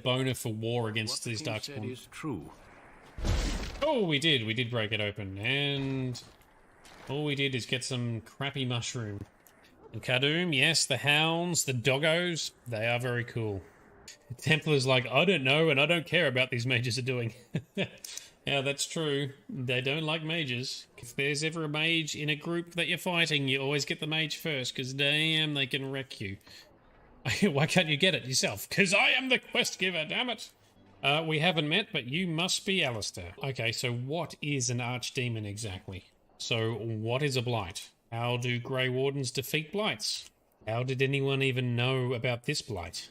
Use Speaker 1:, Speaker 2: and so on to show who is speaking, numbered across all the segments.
Speaker 1: boner for war against these darkspawn.
Speaker 2: Is true.
Speaker 1: Oh, we did break it open, and all we did is get some crappy mushroom. And Cardoom, yes, the hounds, the doggos, they are very cool. Templar's like, I don't know, and I don't care about these mages are doing. Yeah, that's true. They don't like mages. If there's ever a mage in a group that you're fighting, you always get the mage first, because damn, they can wreck you. Why can't you get it yourself? Because I am the quest giver, damn it. We haven't met, but you must be Alistair. Okay, so what is an archdemon exactly? So what is a blight? How do Grey Wardens defeat blights? How did anyone even know about this blight?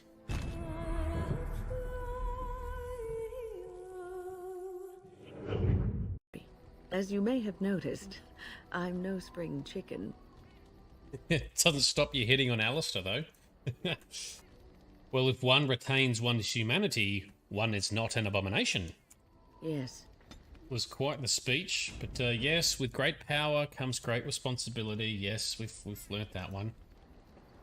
Speaker 3: As you may have noticed, I'm no spring chicken.
Speaker 1: It doesn't stop you hitting on Alistair, though. Well, if one retains one's humanity, one is not an abomination.
Speaker 3: Yes.
Speaker 1: Was quite the speech, but yes, with great power comes great responsibility. Yes, we've learnt that one.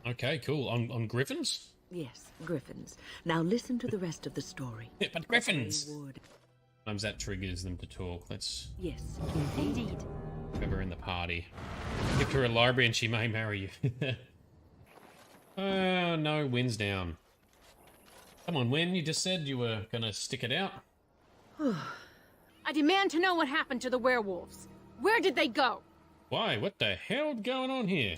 Speaker 1: Okay, cool. On griffins?
Speaker 3: Yes, griffins. Now listen to the rest of the story.
Speaker 1: Yeah, but griffins! Sometimes that triggers them to talk. Let's...
Speaker 3: Yes,
Speaker 4: indeed.
Speaker 1: Have her in the party. Give her a library and she may marry you. Oh, no, wind's down. Come on, Win, you just said you were gonna stick it out.
Speaker 4: I demand to know what happened to the werewolves. Where did they go?
Speaker 1: Why? What the hell going on here?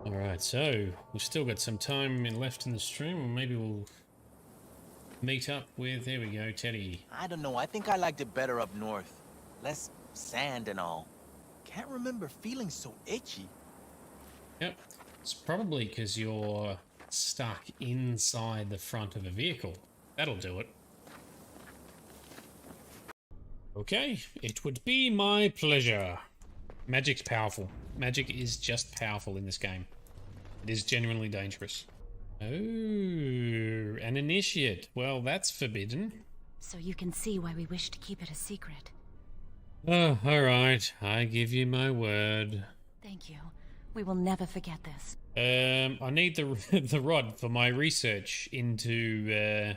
Speaker 1: Alright, so we've still got some time left in the stream, or maybe we'll meet up with, there we go, Teddy.
Speaker 5: I don't know, I think I liked it better up north. Less sand and all. Can't remember feeling so itchy.
Speaker 1: Yep, it's probably because you're stuck inside the front of a vehicle. That'll do it. Okay, it would be my pleasure. Magic's powerful. Magic is just powerful in this game. It is genuinely dangerous. Oh, an initiate. Well, that's forbidden.
Speaker 4: So you can see why we wish to keep it a secret.
Speaker 1: Oh, alright. I give you my word.
Speaker 4: Thank you. We will never forget this.
Speaker 1: I need the the rod for my research into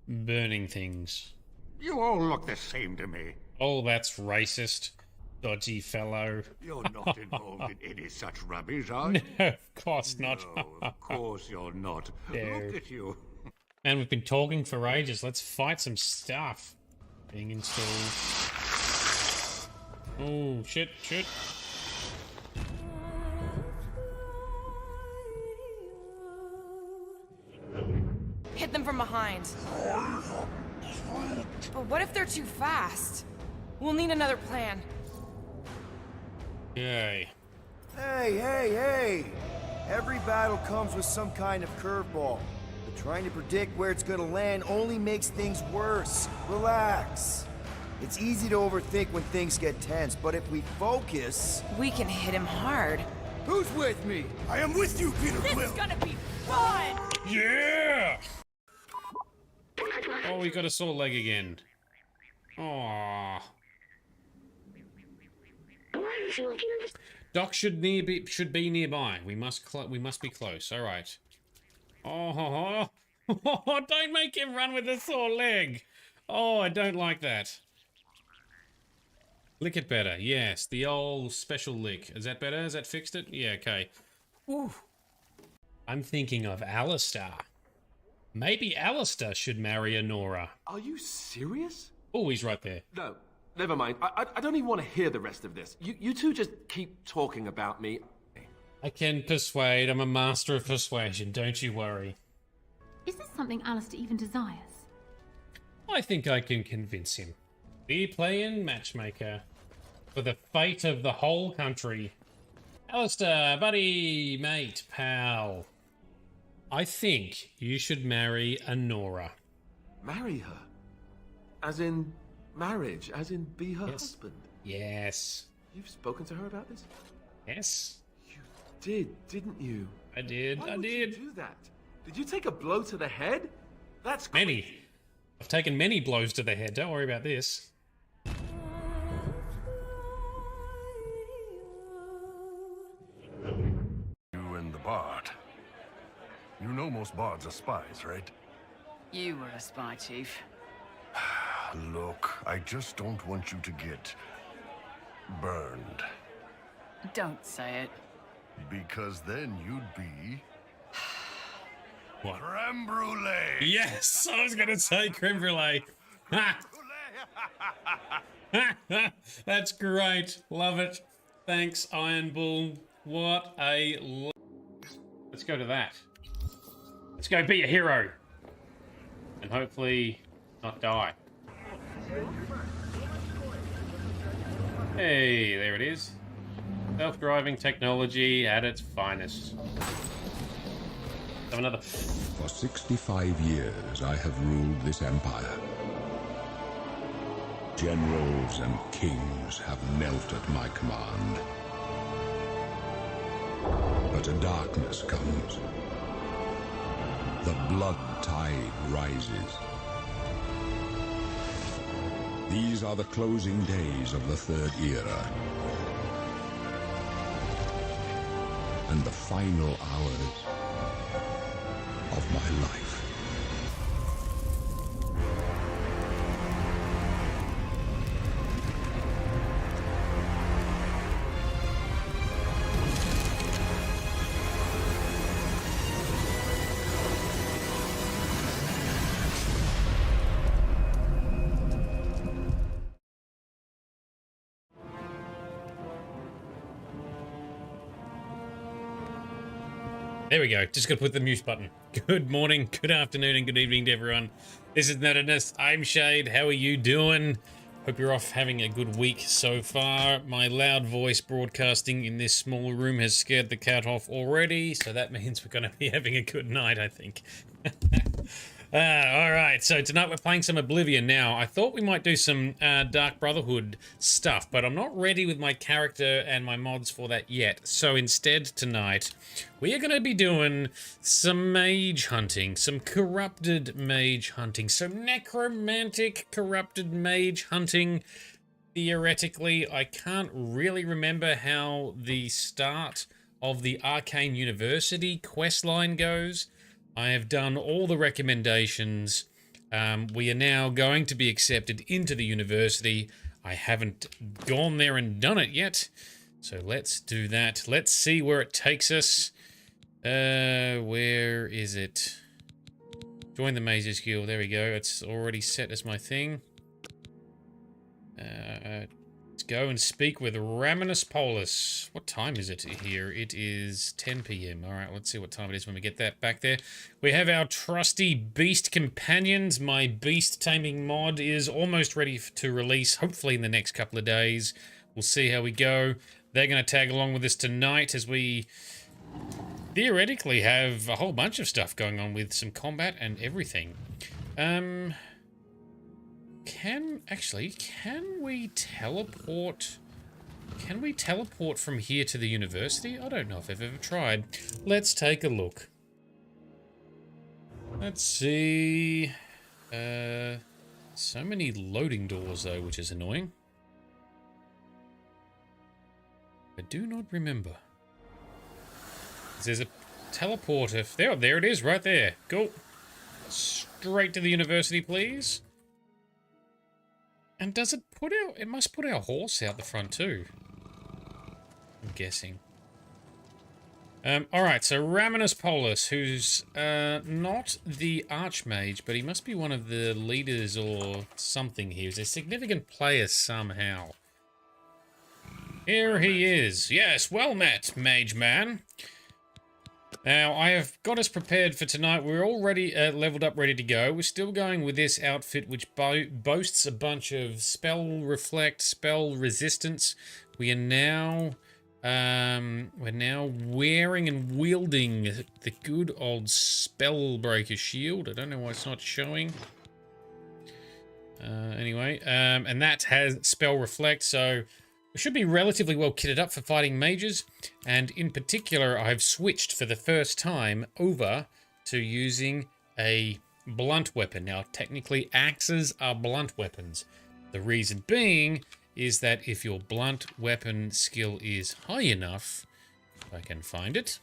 Speaker 1: burning things.
Speaker 2: You all look the same to me.
Speaker 1: Oh, that's racist. Dodgy fellow.
Speaker 2: You're not involved in any such rubbish, are you?
Speaker 1: No, of course not.
Speaker 2: No, of course you're not.
Speaker 1: There.
Speaker 2: Look at you.
Speaker 1: Man, we've been talking for ages. Let's fight some stuff. Being installed. Oh, shit, shit.
Speaker 6: Hit them from behind. But what if they're too fast? We'll need another plan.
Speaker 1: Yay.
Speaker 7: Hey! Every battle comes with some kind of curveball. But trying to predict where it's gonna land only makes things worse. Relax. It's easy to overthink when things get tense, but if we focus...
Speaker 6: We can hit him hard.
Speaker 7: Who's with me? I am with you, Peter
Speaker 6: This
Speaker 7: Quill!
Speaker 6: is gonna be fun!
Speaker 1: Yeah! Oh, we got a sore leg again. Aww. Doc should be nearby. We must be close. All right. Oh, don't make him run with a sore leg. Oh, I don't like that. Lick it better. Yes, the old special lick. Is that better? Has that fixed it? Yeah, okay. Ooh. I'm thinking of Alistair. Maybe Alistair should marry Honora.
Speaker 8: Are you serious?
Speaker 1: Oh, he's right there.
Speaker 8: No, never mind. I don't even want to hear the rest of this. You two just keep talking about me.
Speaker 1: I can persuade. I'm a master of persuasion. Don't you worry.
Speaker 4: Is this something Alistair even desires?
Speaker 1: I think I can convince him. Be playing matchmaker for the fate of the whole country. Alistair, buddy, mate, pal. I think you should marry Honora.
Speaker 8: Marry her? As in marriage? As in be her husband?
Speaker 1: Yes.
Speaker 8: You've spoken to her about this?
Speaker 1: Yes.
Speaker 8: You did, didn't you?
Speaker 1: I did.
Speaker 8: Why would you do that? Did you take a blow to the head? That's
Speaker 1: many. I've taken many blows to the head. Don't worry about this.
Speaker 9: bard. You know most bards are spies, right?
Speaker 10: You were a spy, Chief.
Speaker 9: Look, I just don't want you to get burned.
Speaker 10: Don't say it.
Speaker 9: Because then you'd be...
Speaker 1: What?
Speaker 9: Creme brulee!
Speaker 1: Yes, I was gonna say creme brulee. That's great. Love it. Thanks, Iron Bull. What a... Let's go to that. Let's go be a hero. And hopefully not die. Hey, there it is. Self-driving technology at its finest. Have another...
Speaker 11: For 65 years, I have ruled this empire. Generals and kings have knelt at my command. But a darkness comes. The blood tide rises. These are the closing days of the Third Era. And the final hours of my life.
Speaker 1: There we go. Just got to put the mute button. Good morning, good afternoon, and good evening to everyone. This is Nerdedness. I'm Shade. How are you doing? Hope you're off having a good week so far. My loud voice broadcasting in this small room has scared the cat off already, so that means we're going to be having a good night, I think. Alright, so tonight we're playing some Oblivion. Now, I thought we might do some Dark Brotherhood stuff, but I'm not ready with my character and my mods for that yet. So instead, tonight, we are going to be doing some mage hunting, some corrupted mage hunting, some necromantic corrupted mage hunting. Theoretically, I can't really remember how the start of the Arcane University questline goes. I have done all the recommendations. We are now going to be accepted into the university. I haven't gone there and done it yet. So let's do that. Let's see where it takes us. Where is it? Join the Mages Guild. There we go. It's already set as my thing. Let's go and speak with Raminus Polus. What time is it here? It is 10 PM. All right, let's see what time it is when we get that back there. We have our trusty beast companions. My beast taming mod is almost ready to release, hopefully in the next couple of days. We'll see how we go. They're going to tag along with us tonight as we theoretically have a whole bunch of stuff going on with some combat and everything. Can we teleport? Can we teleport from here to the university? I don't know if I've ever tried. Let's take a look. Let's see. So many loading doors though, which is annoying. I do not remember. There's a teleporter. There it is, right there. Go straight to the university, please. And does it put our... It must put our horse out the front too. I'm guessing. Alright, so Raminus Polus, who's not the Archmage, but he must be one of the leaders or something here. He's a significant player somehow. Here he is. Yes, well met, Mage Man. Now, I have got us prepared for tonight. We're already leveled up, ready to go. We're still going with this outfit, which boasts a bunch of spell reflect, spell resistance. We are now, we're now wearing and wielding the good old Spellbreaker shield. I don't know why it's not showing. Anyway, and that has spell reflect, so we should be relatively well kitted up for fighting mages, and in particular, I've switched for the first time over to using a blunt weapon. Now, technically, axes are blunt weapons. The reason being is that if your blunt weapon skill is high enough, if I can find it,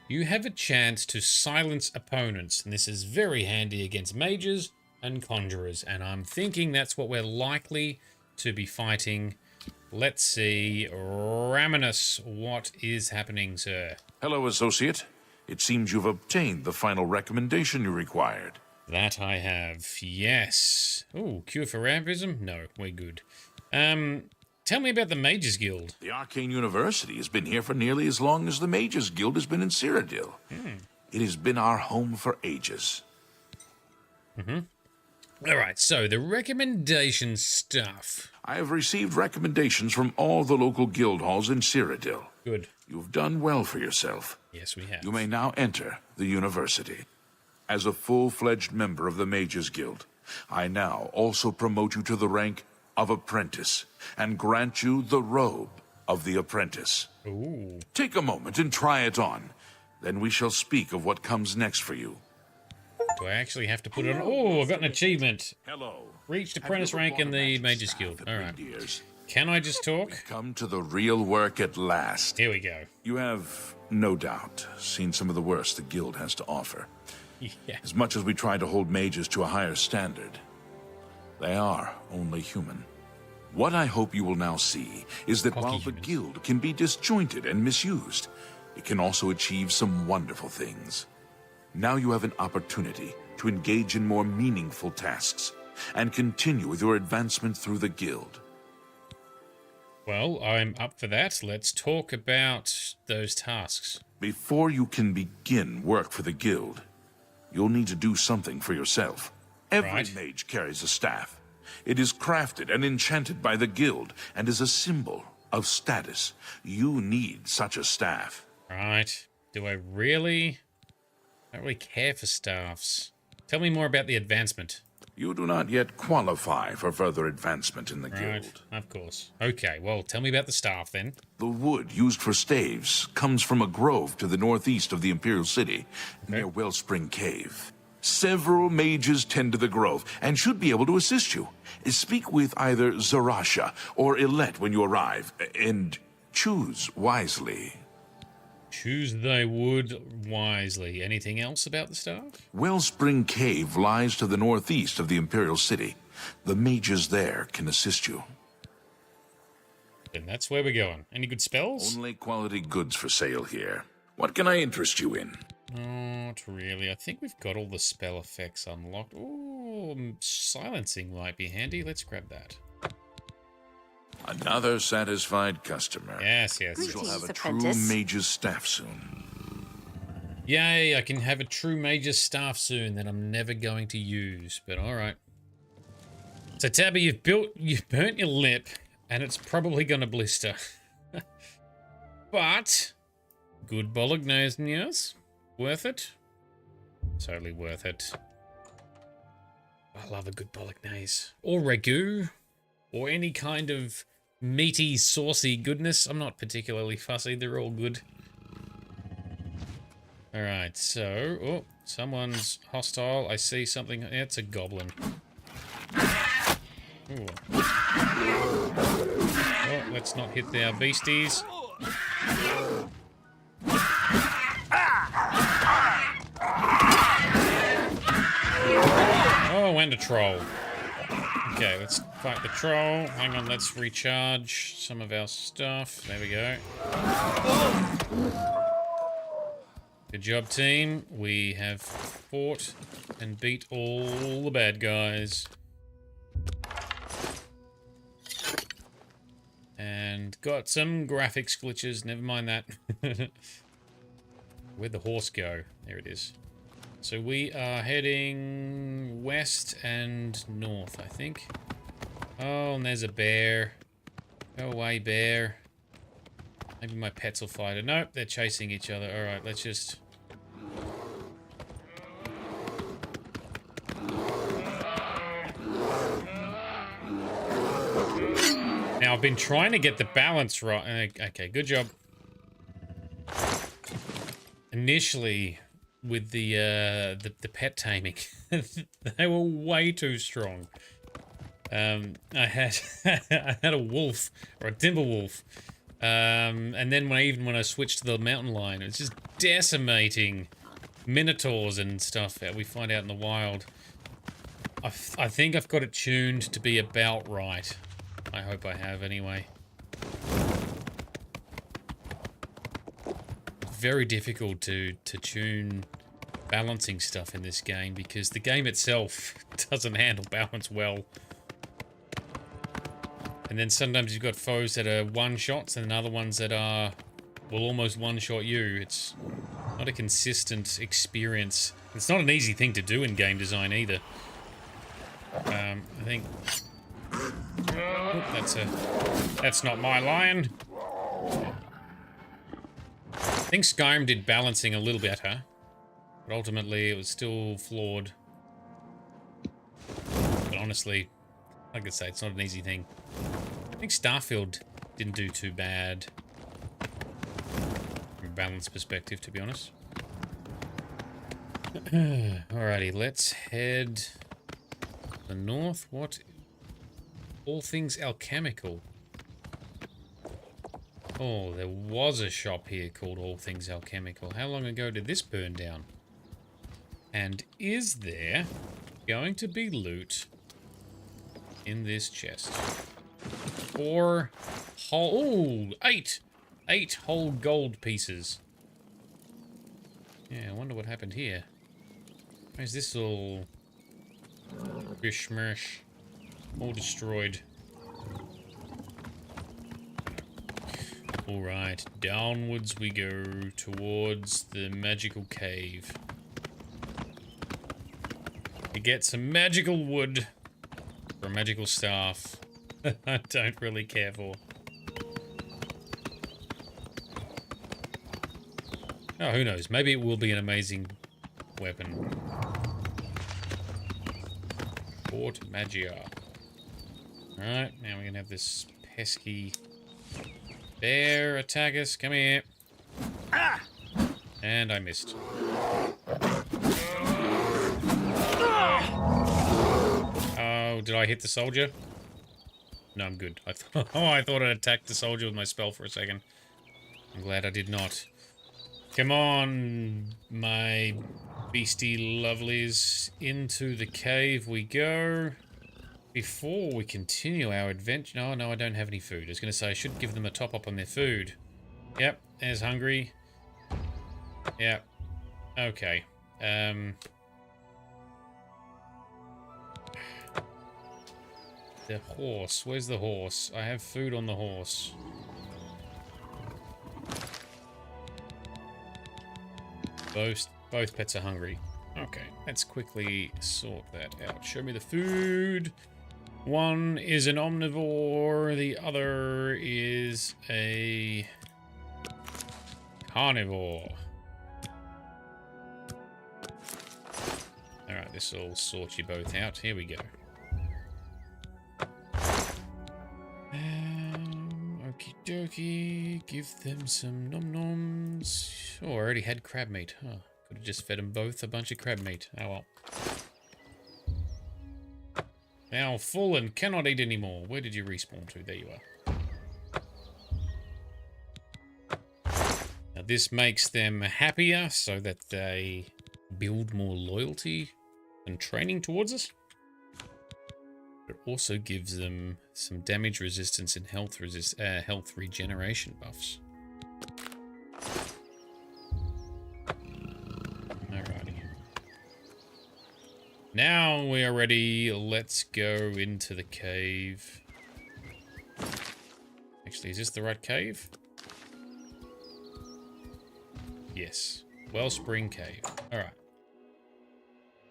Speaker 1: You have a chance to silence opponents, and this is very handy against mages and conjurers, and I'm thinking that's what we're likely to be fighting. Let's see. Raminus, what is happening, sir?
Speaker 12: Hello, associate. It seems you've obtained the final recommendation you required.
Speaker 1: That I have, yes. Oh, cure for vampirism? No, we're good. Tell me about the Mages Guild.
Speaker 12: The Arcane University has been here for nearly as long as the Mages Guild has been in Cyrodiil. It has been our home for ages.
Speaker 1: All right, so the recommendation stuff.
Speaker 12: I have received recommendations from all the local guild halls in Cyrodiil.
Speaker 1: Good.
Speaker 12: You've done well for yourself.
Speaker 1: Yes, we have.
Speaker 12: You may now enter the university. As a full-fledged member of the Mages Guild, I now also promote you to the rank of apprentice and grant you the robe of the apprentice.
Speaker 1: Ooh.
Speaker 12: Take a moment and try it on. Then we shall speak of what comes next for you.
Speaker 1: Do I actually have to put it on? Oh, I've got an achievement.
Speaker 12: Hello.
Speaker 1: Reached apprentice rank in the Mages Guild. All right. Can I just talk?
Speaker 12: Come to the real work at last.
Speaker 1: Here we go.
Speaker 12: You have, no doubt, seen some of the worst the guild has to offer.
Speaker 1: Yeah.
Speaker 12: As much as we try to hold mages to a higher standard, they are only human. What I hope you will now see is that while the guild can be disjointed and misused, it can also achieve some wonderful things. Now you have an opportunity to engage in more meaningful tasks and continue with your advancement through the guild.
Speaker 1: Well, I'm up for that. Let's talk about those tasks.
Speaker 12: Before you can begin work for the guild, you'll need to do something for yourself. Every mage carries a staff. It is crafted and enchanted by the guild and is a symbol of status. You need such a staff.
Speaker 1: Right. Do I really? I don't really care for staffs. Tell me more about the advancement.
Speaker 12: You do not yet qualify for further advancement in the guild.
Speaker 1: Of course. Okay, well, tell me about the staff then.
Speaker 12: The wood used for staves comes from a grove to the northeast of the Imperial City, near Wellspring Cave. Several mages tend to the grove and should be able to assist you. Speak with either Zarasha or Ilette when you arrive, and choose wisely.
Speaker 1: Choose thy wood wisely. Anything else about the staff?
Speaker 12: Wellspring Cave lies to the northeast of the Imperial City. The mages there can assist you.
Speaker 1: Then that's where we're going. Any good spells?
Speaker 12: Only quality goods for sale here. What can I interest you in?
Speaker 1: Not really. I think we've got all the spell effects unlocked. Ooh, silencing might be handy. Let's grab that.
Speaker 12: Another satisfied customer.
Speaker 1: Yes, yes.
Speaker 12: You shall have a true mage's staff soon.
Speaker 1: Yay, I can have a true mage's staff soon that I'm never going to use, but alright. So Tabby, you've burnt your lip, and it's probably gonna blister. But good bolognese, yes? Worth it? Totally worth it. I love a good bolognese. Or ragu. Or any kind of meaty, saucy goodness. I'm not particularly fussy. They're all good. Alright, so... Oh, someone's hostile. I see something. It's a goblin. Ooh. Oh, let's not hit our beasties. Oh, and a troll. Okay, let's fight the troll. Hang on, let's recharge some of our stuff. There we go. Good job, team. We have fought and beat all the bad guys. And got some graphics glitches. Never mind that. Where'd the horse go? There it is. So we are heading west and north, I think. Oh, and there's a bear. Go away, bear. Maybe my pets will fight it. Nope, they're chasing each other. Alright, let's just... Now, I've been trying to get the balance right. Okay, good job. Initially... with the pet taming, they were way too strong. I had I had a wolf or a timber wolf And then when I switched to the mountain lion, it's just decimating minotaurs and stuff that we find out in the wild. I think I've got it tuned to be about right. I hope I have anyway. Very difficult to tune balancing stuff in this game because the game itself doesn't handle balance well. And then sometimes you've got foes that are one-shots and other ones that are, will almost one-shot you. It's not a consistent experience. It's not an easy thing to do in game design either. I think... Oh, that's not my lion. I think Skyrim did balancing a little better, but ultimately it was still flawed. But honestly, like I say, it's not an easy thing. I think Starfield didn't do too bad from a balance perspective, to be honest. Alrighty, let's head to the north. What? All things alchemical. Oh, there was a shop here called All Things Alchemical. How long ago did this burn down? And is there going to be loot in this chest? Or whole... Oh, 8 whole gold pieces. Yeah, I wonder what happened here. Where's this all... bish smash? All destroyed. Alright, downwards we go towards the magical cave. We get some magical wood for a magical staff. I don't really care for. Oh, who knows? Maybe it will be an amazing weapon. Thwart Magia. Alright, now we're gonna have this pesky bear attack us. Come here. Ah! And I missed. Oh, did I hit the soldier? No, I'm good. I thought I attacked the soldier with my spell for a second. I'm glad I did not. Come on, my beastie lovelies. Into the cave we go. Before we continue our adventure... Oh, no, I don't have any food. I was going to say I should give them a top-up on their food. Yep, there's hungry. Yep. Okay. The horse. Where's the horse? I have food on the horse. Both pets are hungry. Okay, let's quickly sort that out. Show me the food. One is an omnivore, the other is a carnivore. Alright, this will sort you both out. Here we go. Okie dokie. Give them some nom-noms. Oh, I already had crab meat. Huh. Could have just fed them both a bunch of crab meat. Oh well. Now full and cannot eat anymore. Where did you respawn to? There you are. Now this makes them happier so that they build more loyalty and training towards us. It also gives them some damage resistance and health regeneration buffs. Now we are ready. Let's go into the cave. Actually, is this the right cave? Yes. Wellspring Cave. Alright.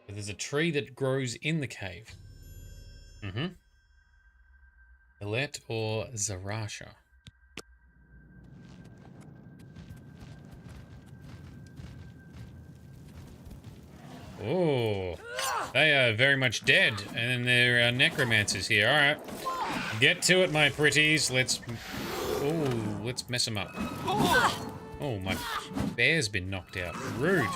Speaker 1: So there's a tree that grows in the cave. Mm-hmm. Millet or Zarasha. Oh, they are very much dead, and there are necromancers here. All right, get to it, my pretties. Let's mess them up. Oh, my bear's been knocked out. Rude.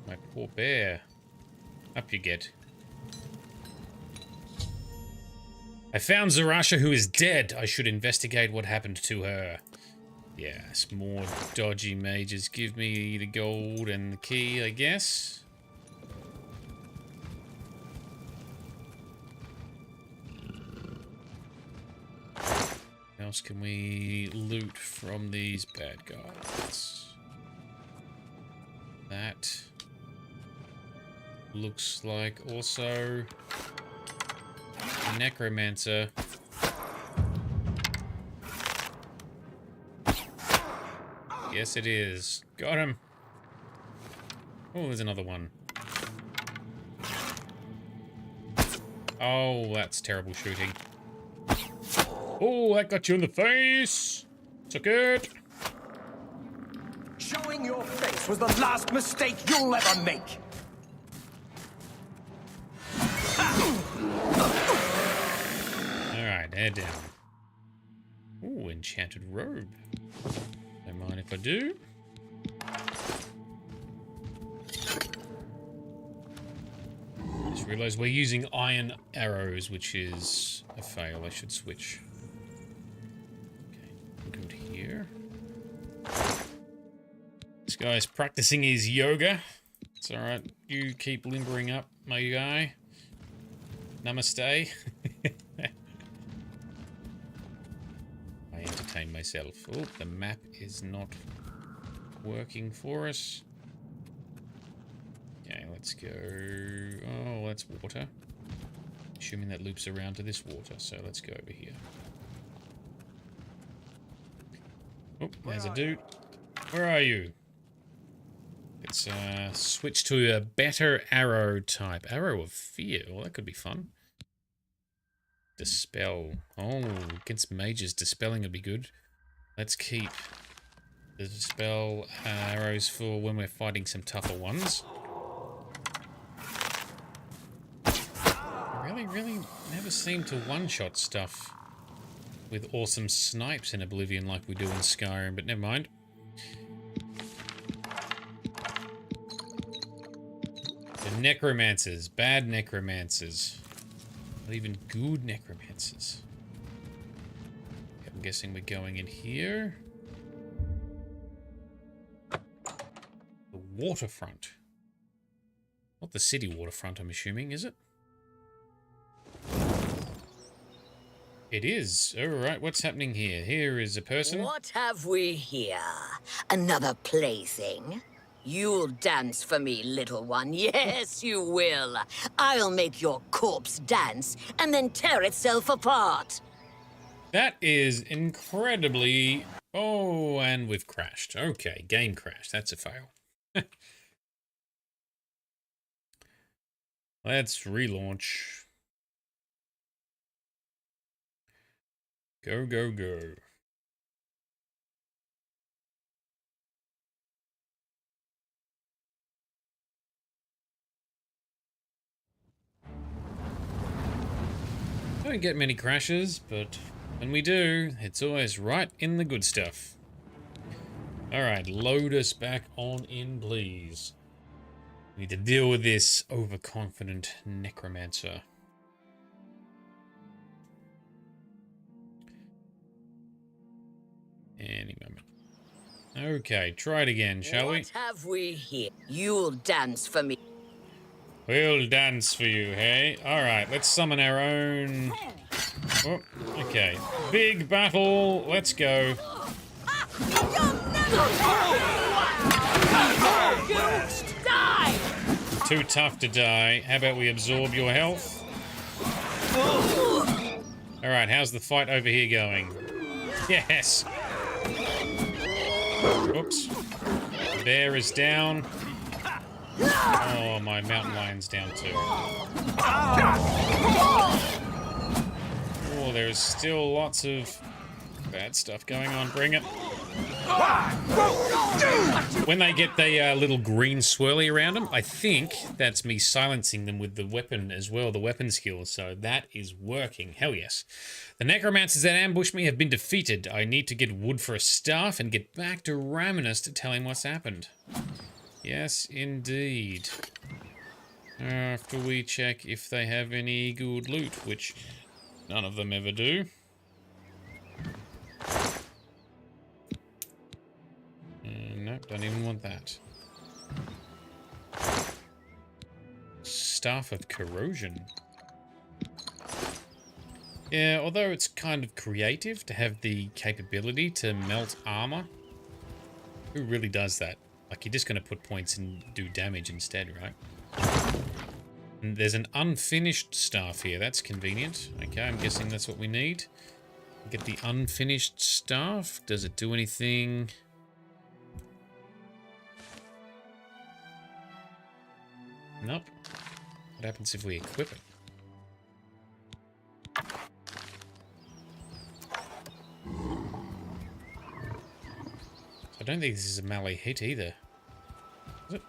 Speaker 1: My poor bear. Up you get. I found Zarasha, who is dead. I should investigate what happened to her. Yes, more dodgy mages. Give me the gold and the key, I guess. What else can we loot from these bad guys? That looks like also a necromancer. Yes, it is. Got him. Oh, there's another one. Oh, that's terrible shooting. Oh, that got you in the face. Took it.
Speaker 13: Showing your face was the last mistake you'll ever make.
Speaker 1: Alright, head down. Ooh, enchanted robe. Don't mind if I do. Just realised we're using iron arrows, which is a fail. I should switch. Okay, go to here. This guy's practicing his yoga. It's alright. You keep limbering up, my guy. Namaste. I entertain myself. Oh, the map is not working for us. Okay, let's go. Oh, that's water. Assuming that loops around to this water, so let's go over here. Oh, there's a dude. Where are you? Let's switch to a better arrow type. Arrow of Fear. Well, that could be fun. Dispel. Oh, against mages, dispelling would be good. Let's keep the dispel arrows for when we're fighting some tougher ones. I really never seem to one-shot stuff with awesome snipes in Oblivion like we do in Skyrim, but never mind. The necromancers. Bad necromancers. Not even good necromancers. I'm guessing we're going in here. The waterfront. Not the city waterfront, I'm assuming, is it? It is. Alright, what's happening here? Here is a person.
Speaker 14: What have we here? Another plaything? You'll dance for me, little one. Yes, you will. I'll make your corpse dance and then tear itself apart.
Speaker 1: That is incredibly... Oh, and we've crashed. Okay, game crash. That's a fail. Let's relaunch. Go, go, go. Don't get many crashes, but when we do, it's always right in the good stuff. Alright, load us back on in, please. We need to deal with this overconfident necromancer. Any moment. Okay, try it again, shall we?
Speaker 14: What have we here? You'll dance for me.
Speaker 1: We'll dance for you, hey? Alright, let's summon our own... Oh, okay. Big battle, let's go.
Speaker 14: Die!
Speaker 1: Too tough to die. How about we absorb your health? Alright, how's the fight over here going? Yes! Oops. The bear is down. Oh, my mountain lion's down too. Oh, there's still lots of bad stuff going on. Bring it. When they get the little green swirly around them, I think that's me silencing them with the weapon as well, the weapon skill. So that is working. Hell yes. The necromancers that ambushed me have been defeated. I need to get wood for a staff and get back to Raminus to tell him what's happened. Yes, indeed. After we check if they have any good loot, which None of them ever do. Nope, don't even want that. Staff of Corrosion. Yeah, although it's kind of creative to have the capability to melt armor. Who really does that? Like, you're just going to put points and do damage instead, right? And there's an unfinished staff here. That's convenient. Okay, I'm guessing that's what we need. Get the unfinished staff. Does it do anything? Nope. What happens if we equip it? I don't think this is a melee hit either. Is it?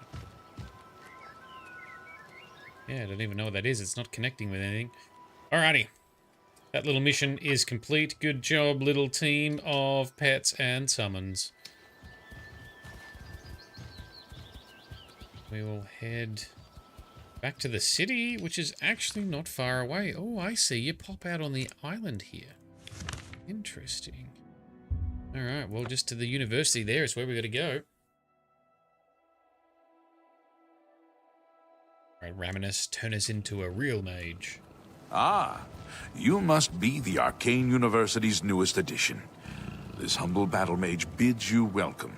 Speaker 1: Yeah, I don't even know what that is. It's not connecting with anything. Alrighty. That little mission is complete. Good job, little team of pets and summons. We will head back to the city, which is actually not far away. Oh, I see. You pop out on the island here. Interesting. Alright, well, just to the university there is where we got to go. Alright, Raminus, turn us into a real mage.
Speaker 12: Ah, you must be the Arcane University's newest addition. This humble battle mage bids you welcome.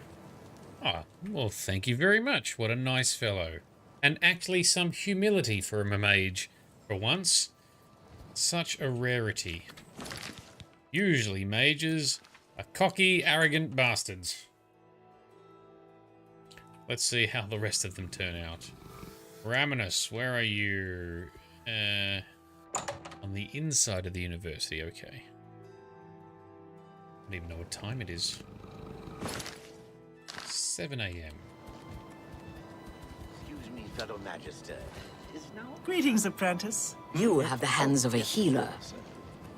Speaker 1: Ah, well, thank you very much. What a nice fellow. And actually some humility for a mage for once. Such a rarity. Usually mages are cocky, arrogant bastards. Let's see how the rest of them turn out. Raminus, where are you? On the inside of the university, okay. I don't even know what time it is. 7 a.m.
Speaker 13: Excuse me, fellow Magister.
Speaker 15: Greetings, apprentice.
Speaker 14: You have the hands of a healer.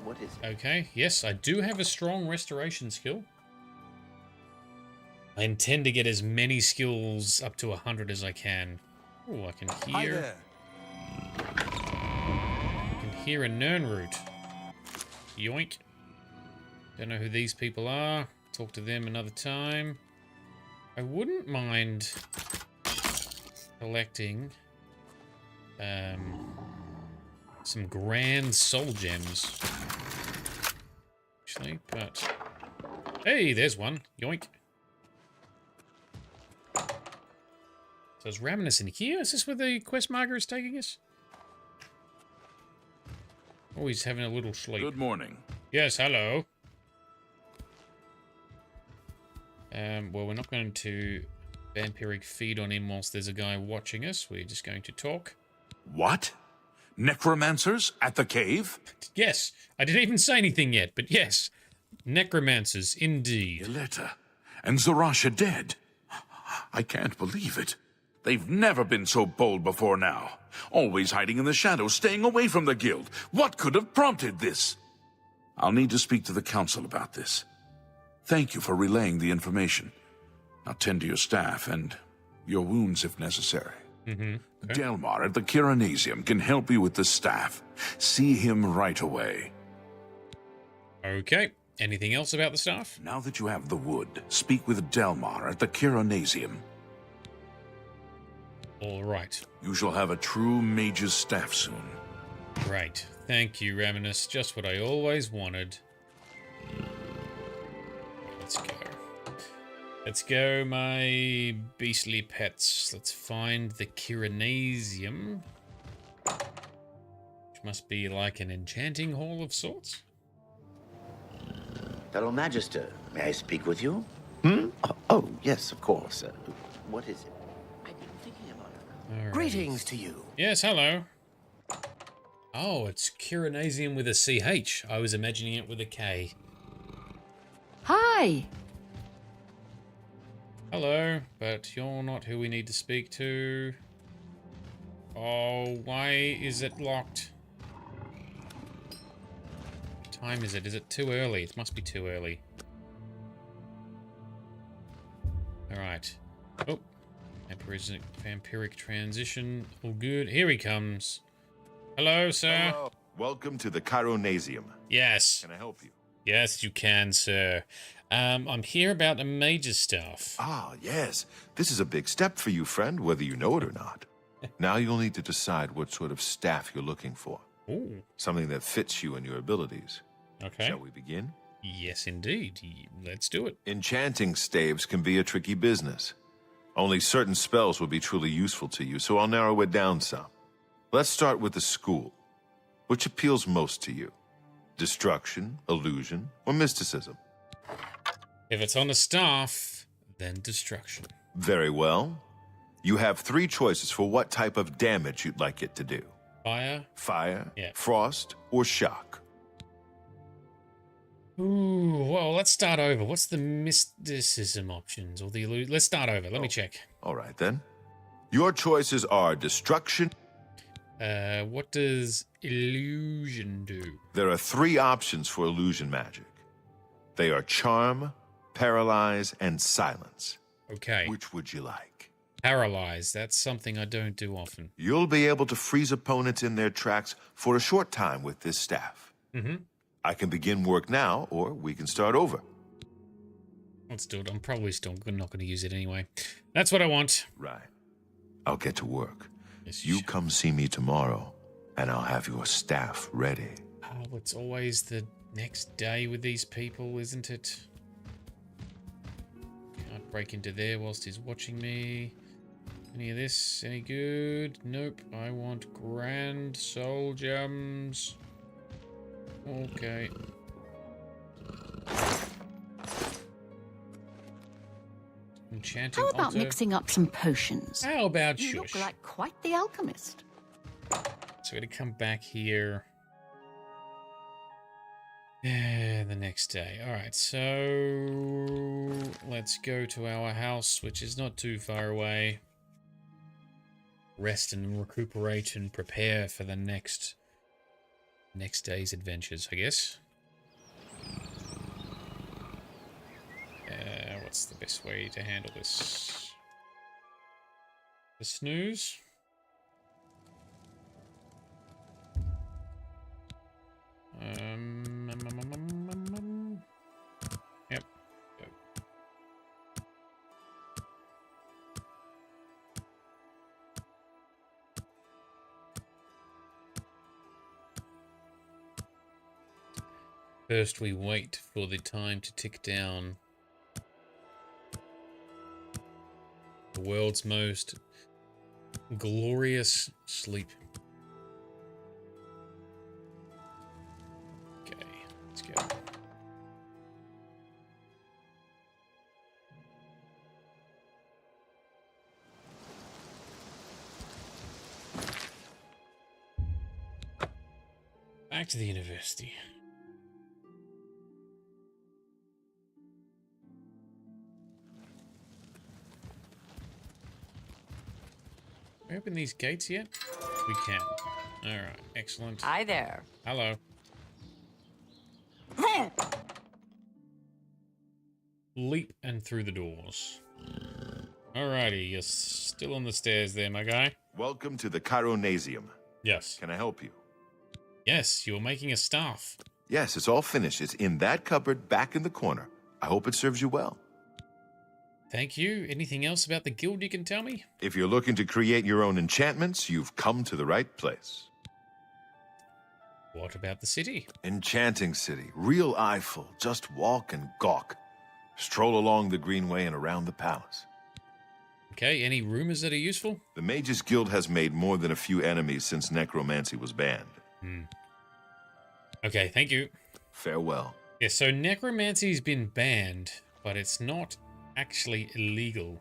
Speaker 13: What is it?
Speaker 1: Okay, yes, I do have a strong restoration skill. I intend to get as many skills up to 100 as I can. Oh, I can hear... I can hear a Nernroot. Yoink. Don't know who these people are. Talk to them another time. I wouldn't mind collecting some grand soul gems. Actually, but... Hey, there's one. Yoink. So is Raminus in here? Is this where the quest marker is taking us? Oh, he's having a little sleep.
Speaker 12: Good morning.
Speaker 1: Yes, hello. Well, we're not going to vampiric feed on him whilst there's a guy watching us. We're just going to talk.
Speaker 12: What? Necromancers at the cave?
Speaker 1: Yes. I didn't even say anything yet, but yes. Necromancers, indeed.
Speaker 12: Yeleta and Zarasha dead. I can't believe it. They've never been so bold before now. Always hiding in the shadows, staying away from the guild. What could have prompted this? I'll need to speak to the council about this. Thank you for relaying the information. Now tend to your staff and your wounds if necessary.
Speaker 1: Okay.
Speaker 12: Delmar at the Kiranasium can help you with the staff. See him right away.
Speaker 1: Okay. Anything else about the staff?
Speaker 12: Now that you have the wood, speak with Delmar at the Kiranasium.
Speaker 1: All right.
Speaker 12: You shall have a true mage's staff soon.
Speaker 1: Great. Thank you, Raminus. Just what I always wanted. Let's go. Let's go, my beastly pets. Let's find the Kiranasium. Which must be like an enchanting hall of sorts.
Speaker 13: Fellow Magister, may I speak with you? Oh, yes, of course. What is it? I've been thinking about it.
Speaker 1: Right.
Speaker 13: Greetings to you.
Speaker 1: Yes, hello. Oh, it's Kiranasium with a CH. I was imagining it with a K.
Speaker 3: Hi!
Speaker 1: Hello, but you're not who we need to speak to. Oh, why is it locked? What time is it? Is it too early? It must be too early. Alright. Oh. Vampiric transition. All good. Here he comes. Hello, sir.
Speaker 16: Hello.
Speaker 9: Welcome to the Chironasium.
Speaker 1: Yes.
Speaker 9: Can I help you?
Speaker 1: Yes, you can, sir. I'm here about the Mage's stuff.
Speaker 9: Ah, yes. This is a big step for you, friend, whether you know it or not. Now you'll need to decide what sort of staff you're looking for.
Speaker 1: Ooh.
Speaker 9: Something that fits you and your abilities.
Speaker 1: Okay.
Speaker 9: Shall we begin?
Speaker 1: Yes, indeed. Let's do it.
Speaker 9: Enchanting staves can be a tricky business. Only certain spells will be truly useful to you, so I'll narrow it down some. Let's start with the school. Which appeals most to you? Destruction, illusion, or mysticism?
Speaker 1: If it's on the staff, then destruction.
Speaker 9: Very well. You have 3 choices for what type of damage you'd like it to do.
Speaker 1: Fire,
Speaker 9: frost, or shock.
Speaker 1: Ooh, well, let's start over. What's the mysticism options or the illusion? Let's start over. Let me check.
Speaker 9: All right, then. Your choices are destruction.
Speaker 1: What does illusion do?
Speaker 9: There are 3 options for illusion magic. They are charm, paralyze, and silence.
Speaker 1: Okay.
Speaker 9: Which would you like?
Speaker 1: Paralyze. That's something I don't do often.
Speaker 9: You'll be able to freeze opponents in their tracks for a short time with this staff.
Speaker 1: Mm-hmm.
Speaker 9: I can begin work now, or we can start over.
Speaker 1: Let's do it. I'm probably still not going to use it anyway. That's what I want.
Speaker 9: Right. I'll get to work.
Speaker 1: Yes,
Speaker 9: you come see me tomorrow, and I'll have your staff ready.
Speaker 1: Oh, it's always the next day with these people, isn't it? Can't break into there whilst he's watching me. Any of this? Any good? Nope. I want grand soul gems. Okay. Enchanting
Speaker 16: How about
Speaker 1: altar.
Speaker 16: mixing up some potions?
Speaker 1: How about
Speaker 16: you
Speaker 1: shush?
Speaker 16: look like quite the alchemist.
Speaker 1: So we're gonna come back here. Yeah, the next day. Alright, so let's go to our house, which is not too far away. Rest and recuperate and prepare for the next day's adventures, I guess. What's the best way to handle this? The snooze? Yep. Go. First, we wait for the time to tick down. The world's most glorious sleep. Okay, let's go. Back to the university. Open these gates yet? We can. Alright, excellent.
Speaker 10: Hi there.
Speaker 1: Hello. Leap and through the doors. Alrighty, you're still on the stairs there, my guy.
Speaker 9: Welcome to the Chironasium.
Speaker 1: Yes.
Speaker 9: Can I help you?
Speaker 1: Yes, you're making a staff.
Speaker 9: Yes, it's all finished. It's in that cupboard back in the corner. I hope it serves you well.
Speaker 1: Thank you. Anything else about the guild you can tell me?
Speaker 9: If you're looking to create your own enchantments, you've come to the right place.
Speaker 1: What about the city?
Speaker 9: Enchanting city. Real eyeful. Just walk and gawk. Stroll along the greenway and around the palace.
Speaker 1: Okay, any rumors that are useful?
Speaker 9: The Mages Guild has made more than a few enemies since necromancy was banned.
Speaker 1: Okay, thank you.
Speaker 9: Farewell.
Speaker 1: Yeah, so necromancy's been banned, but it's not actually illegal.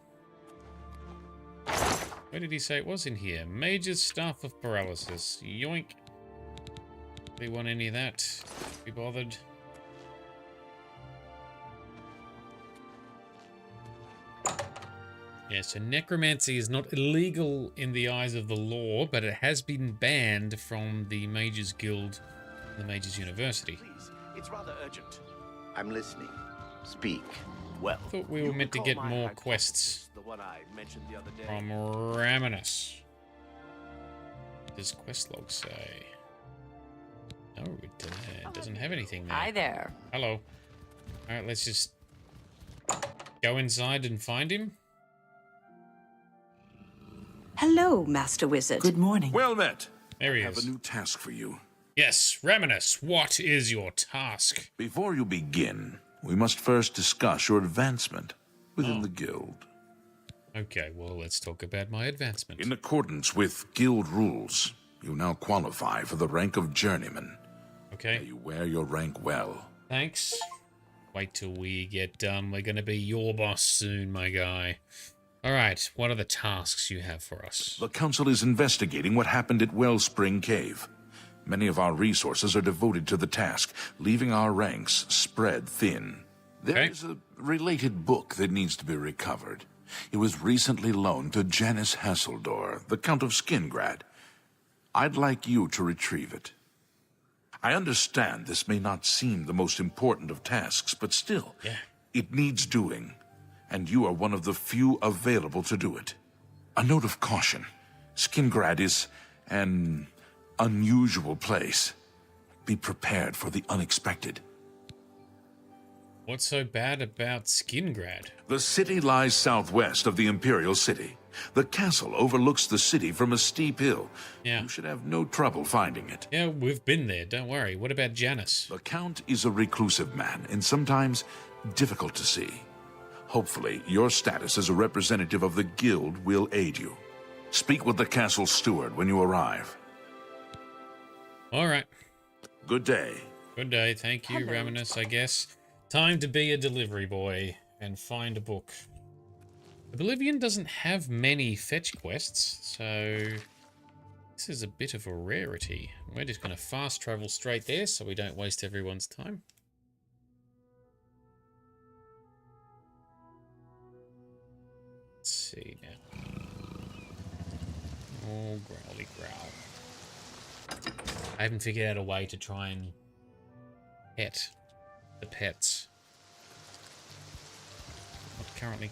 Speaker 1: Where did he say it was? In here. Mage's Staff of Paralysis. Yoink. They want any of that? Be bothered. Yeah, so necromancy is not illegal in the eyes of the law, but it has been banned from the Mages Guild, the Mages University.
Speaker 13: Please, it's rather urgent. I'm listening. Speak. Well,
Speaker 1: Thought we were meant to get more quests
Speaker 13: the one I mentioned the other day.
Speaker 1: from Raminus. What does quest log say? No, it doesn't have anything there.
Speaker 10: Hi there.
Speaker 1: Hello. Alright, let's just go inside and find him.
Speaker 16: Hello, Master Wizard.
Speaker 15: Good morning.
Speaker 12: Well met.
Speaker 1: There he
Speaker 12: I have
Speaker 1: is.
Speaker 12: a new task for you.
Speaker 1: Yes, Raminus, what is your task?
Speaker 12: Before you begin, we must first discuss your advancement within the guild.
Speaker 1: Okay, well, let's talk about my advancement.
Speaker 12: In accordance with guild rules, you now qualify for the rank of journeyman.
Speaker 1: Okay.
Speaker 12: May you wear your rank well.
Speaker 1: Thanks. Wait till we get done. We're going to be your boss soon, my guy. All right, what are the tasks you have for us?
Speaker 12: The council is investigating what happened at Wellspring Cave. Many of our resources are devoted to the task, leaving our ranks spread thin. There is a related book that needs to be recovered. It was recently loaned to Janice Hasseldor, the Count of Skingrad. I'd like you to retrieve it. I understand this may not seem the most important of tasks, but still, it needs doing, and you are one of the few available to do it. A note of caution. Skingrad is an unusual place. Be prepared for the unexpected.
Speaker 1: What's so bad about Skingrad?
Speaker 12: The city lies southwest of the Imperial City. The castle overlooks the city from a steep hill.
Speaker 1: Yeah.
Speaker 12: You should have no trouble finding it.
Speaker 1: Yeah, we've been there, don't worry. What about Janice?
Speaker 12: The Count is a reclusive man, and sometimes difficult to see. Hopefully, your status as a representative of the guild will aid you. Speak with the castle steward when you arrive.
Speaker 1: All right.
Speaker 12: Good day.
Speaker 1: Good day. Thank you, Raminus, I guess. Time to be a delivery boy and find a book. Oblivion doesn't have many fetch quests, so this is a bit of a rarity. We're just going to fast travel straight there so we don't waste everyone's time. Let's see now. Oh, growly growl. I haven't figured out a way to try and pet the pets. Not currently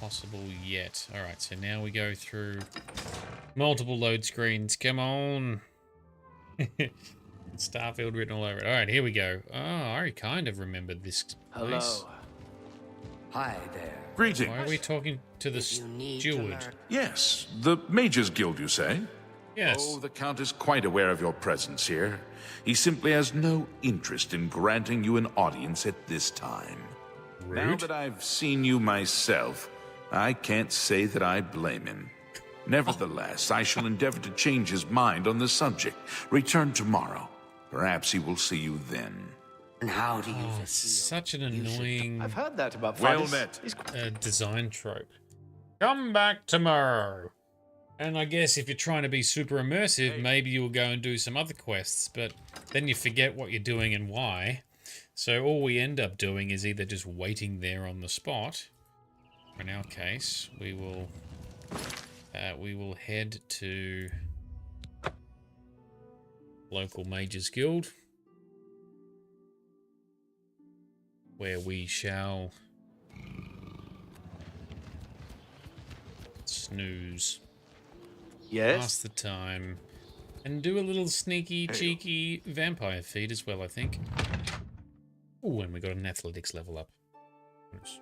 Speaker 1: possible yet. Alright, so now we go through multiple load screens. Come on! Starfield written all over it. Alright, here we go. Oh, I kind of remembered this place.
Speaker 17: Hello. Hi there.
Speaker 12: Greetings.
Speaker 1: Why are we talking to the steward?
Speaker 12: Yes, the Mages Guild, you say?
Speaker 1: Yes.
Speaker 12: Oh, the Count is quite aware of your presence here. He simply has no interest in granting you an audience at this time.
Speaker 1: Rude.
Speaker 12: Now that I've seen you myself, I can't say that I blame him. Nevertheless, I shall endeavor to change his mind on the subject. Return tomorrow. Perhaps he will see you then.
Speaker 17: And how do you feel?
Speaker 1: Such an annoying
Speaker 17: I've heard that about
Speaker 12: Well
Speaker 17: fighters.
Speaker 12: met.
Speaker 1: Design trope. Come back tomorrow. And I guess if you're trying to be super immersive, maybe you'll go and do some other quests, but then you forget what you're doing and why. So all we end up doing is either just waiting there on the spot, or in our case, we will head to local Mages Guild, where we shall snooze.
Speaker 17: Yes?
Speaker 1: Pass the time. And do a little sneaky, cheeky vampire feed as well, I think. Oh, and we got an athletics level up. Nice.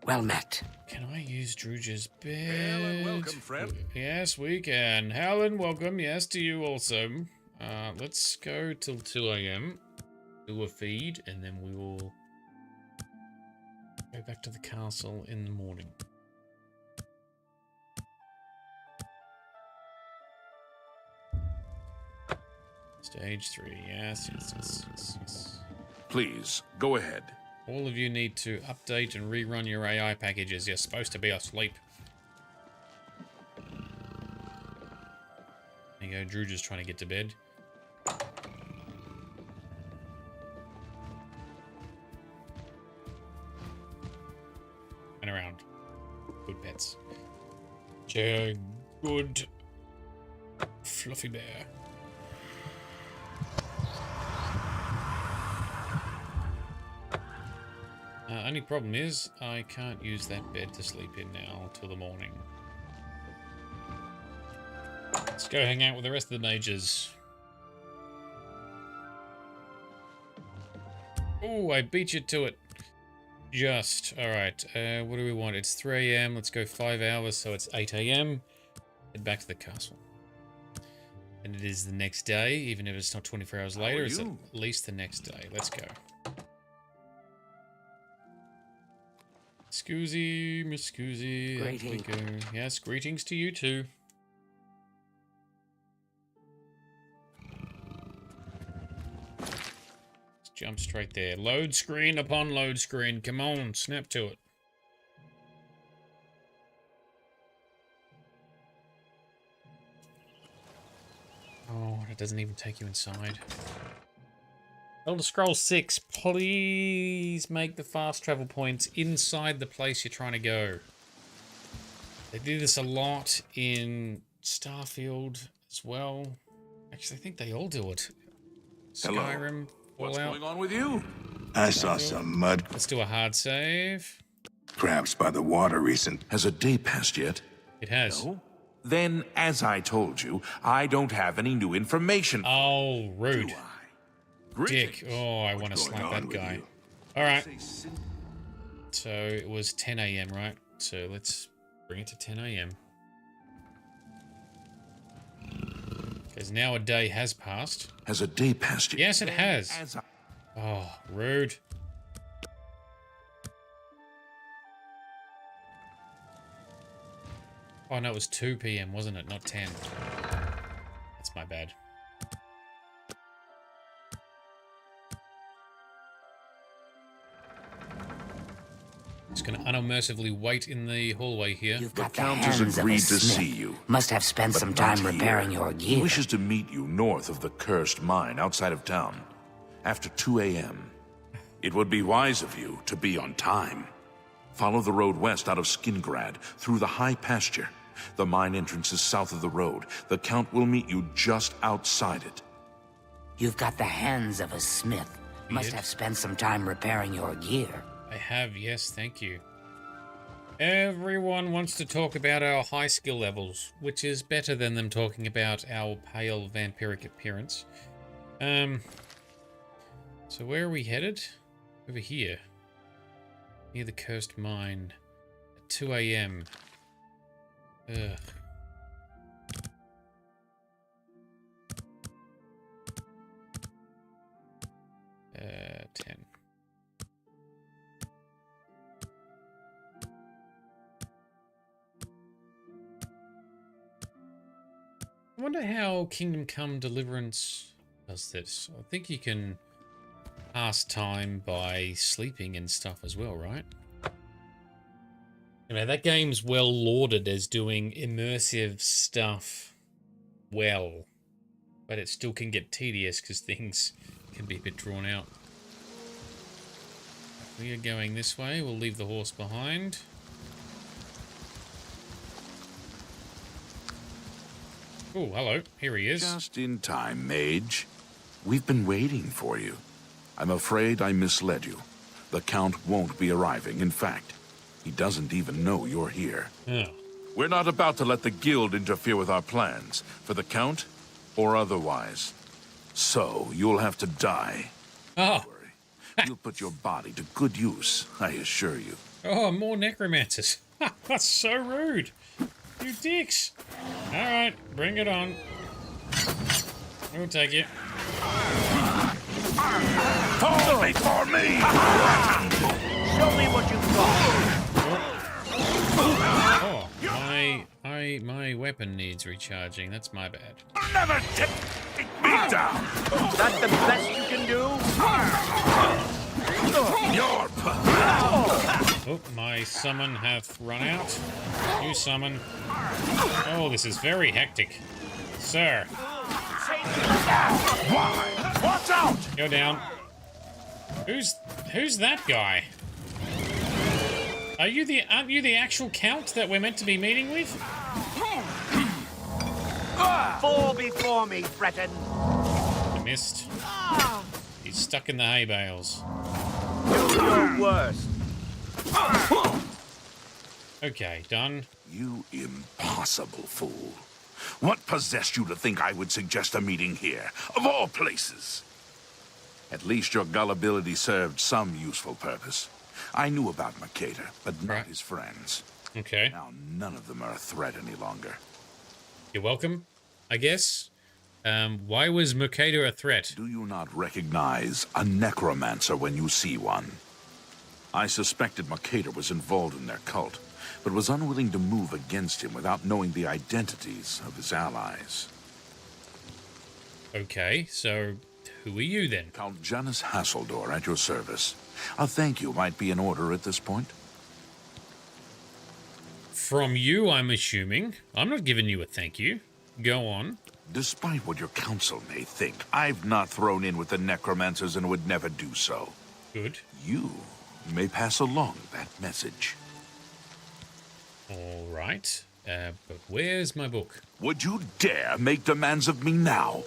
Speaker 17: Well met.
Speaker 1: Can I use Druge's bed?
Speaker 12: Helen, welcome, friend.
Speaker 1: Yes, we can. Helen, welcome. Yes, to you also. Let's go till 2 AM. Do a feed, and then we will go back to the castle in the morning. Stage 3, yes.
Speaker 12: Please, go ahead.
Speaker 1: All of you need to update and rerun your AI packages. You're supposed to be asleep. There you go, Drew just trying to get to bed. And around. Good pets. Good fluffy bear. Only problem is, I can't use that bed to sleep in now till the morning. Let's go hang out with the rest of the mages. Oh, I beat you to it. Just. Alright, what do we want? It's 3 AM. Let's go 5 hours, so it's 8 AM. Head back to the castle. And it is the next day, even if it's not 24 hours later, it's at least the next day. Let's go. Scoozy, Miss Scoozy.
Speaker 17: Greetings.
Speaker 1: Yes, greetings to you too. Let's jump straight there. Load screen upon load screen. Come on, snap to it. Oh, it doesn't even take you inside. Elder Scrolls 6, please make the fast travel points inside the place you're trying to go. They do this a lot in Starfield as well. Actually, I think they all do it. Skyrim,
Speaker 12: What's
Speaker 1: Fallout.
Speaker 12: going on with you?
Speaker 18: I saw some mud
Speaker 1: Let's do a hard save.
Speaker 18: crabs by the water recent.
Speaker 12: Has a day passed yet?
Speaker 1: It has.
Speaker 12: No? Then, as I told you, I don't have any new information.
Speaker 1: Oh, rude.
Speaker 12: Greetings.
Speaker 1: Dick. Oh, I want to slap that guy. Alright. So it was 10 AM, right? So let's bring it to 10 AM. Because now a day has passed.
Speaker 12: Has a day passed yet?
Speaker 1: Yes, it has. Oh, rude. Oh, no, it was 2 PM, wasn't it? Not 10. That's my bad. Just gonna unimmersively wait in the hallway here.
Speaker 17: You've
Speaker 12: The
Speaker 17: got the
Speaker 12: Count has
Speaker 17: hands of a
Speaker 12: agreed to
Speaker 17: smith.
Speaker 12: see you.
Speaker 17: Must have spent
Speaker 12: but
Speaker 17: some
Speaker 12: not
Speaker 17: time
Speaker 12: here.
Speaker 17: repairing your
Speaker 12: He
Speaker 17: gear.
Speaker 12: wishes to meet you north of the cursed mine outside of town, after 2 AM. It would be wise of you to be on time. Follow the road west out of Skingrad, through the high pasture. The mine entrance is south of the road. The Count will meet you just outside it.
Speaker 17: You've got the hands of a smith. Must have spent some time repairing your gear.
Speaker 1: I have, yes, thank you. Everyone wants to talk about our high skill levels, which is better than them talking about our pale vampiric appearance. So where are we headed? Over here. Near the cursed mine. At 2 AM. Ugh. Uh, 10. I wonder how Kingdom Come Deliverance does this. I think you can pass time by sleeping and stuff as well, right? You know, that game's well lauded as doing immersive stuff well, but it still can get tedious because things can be a bit drawn out. We are going this way. We'll leave the horse behind. Oh, hello. Here he is.
Speaker 12: Just in time, Mage. We've been waiting for you. I'm afraid I misled you. The Count won't be arriving. In fact, he doesn't even know you're here.
Speaker 1: Oh.
Speaker 12: We're not about to let the Guild interfere with our plans, for the Count or otherwise. So, you'll have to die.
Speaker 1: Oh.
Speaker 12: Don't worry. You'll put your body to good use, I assure you.
Speaker 1: Oh, more necromancers. That's so rude. You dicks. Alright, bring it on. We'll take it.
Speaker 12: Fall before me!
Speaker 13: Show me what you've got.
Speaker 1: Oh, my weapon needs recharging. That's my bad.
Speaker 12: Never take me down!
Speaker 13: That's the best you can do?
Speaker 12: You're
Speaker 1: Oh, my summon hath run out. You summon. Oh, this is very hectic. Sir.
Speaker 12: Why? Watch out!
Speaker 1: Go down. Who's that guy? Aren't you the actual Count that we're meant to be meeting with?
Speaker 13: Fall before me, Breton.
Speaker 1: I missed. He's stuck in the hay bales.
Speaker 13: Do your worst.
Speaker 1: Okay, done.
Speaker 12: You impossible fool. What possessed you to think I would suggest a meeting here, of all places? At least your gullibility served some useful purpose. I knew about Mercator, but not his friends.
Speaker 1: Okay.
Speaker 12: Now none of them are a threat any longer.
Speaker 1: You're welcome, I guess. Why was Mercator a threat?
Speaker 12: Do you not recognize a necromancer when you see one? I suspected Mercator was involved in their cult, but was unwilling to move against him without knowing the identities of his allies.
Speaker 1: Okay, so who are you then?
Speaker 12: Count Janus Hasseldor at your service. A thank you might be in order at this point.
Speaker 1: From you, I'm assuming. I'm not giving you a thank you. Go on.
Speaker 12: Despite what your council may think, I've not thrown in with the necromancers and would never do so.
Speaker 1: Good.
Speaker 12: You may pass along that message.
Speaker 1: All right. But where's my book?
Speaker 12: Would you dare make demands of me now?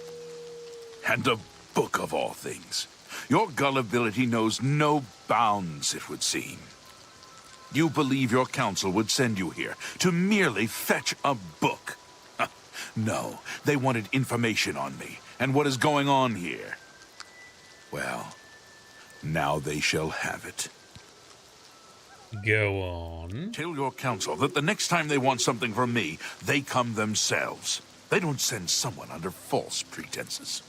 Speaker 12: And a book of all things. Your gullibility knows no bounds, it would seem. You believe your council would send you here to merely fetch a book. No, they wanted information on me and what is going on here. Well, now they shall have it.
Speaker 1: Go on.
Speaker 12: Tell your council that the next time they want something from me, they come themselves. They don't send someone under false pretenses.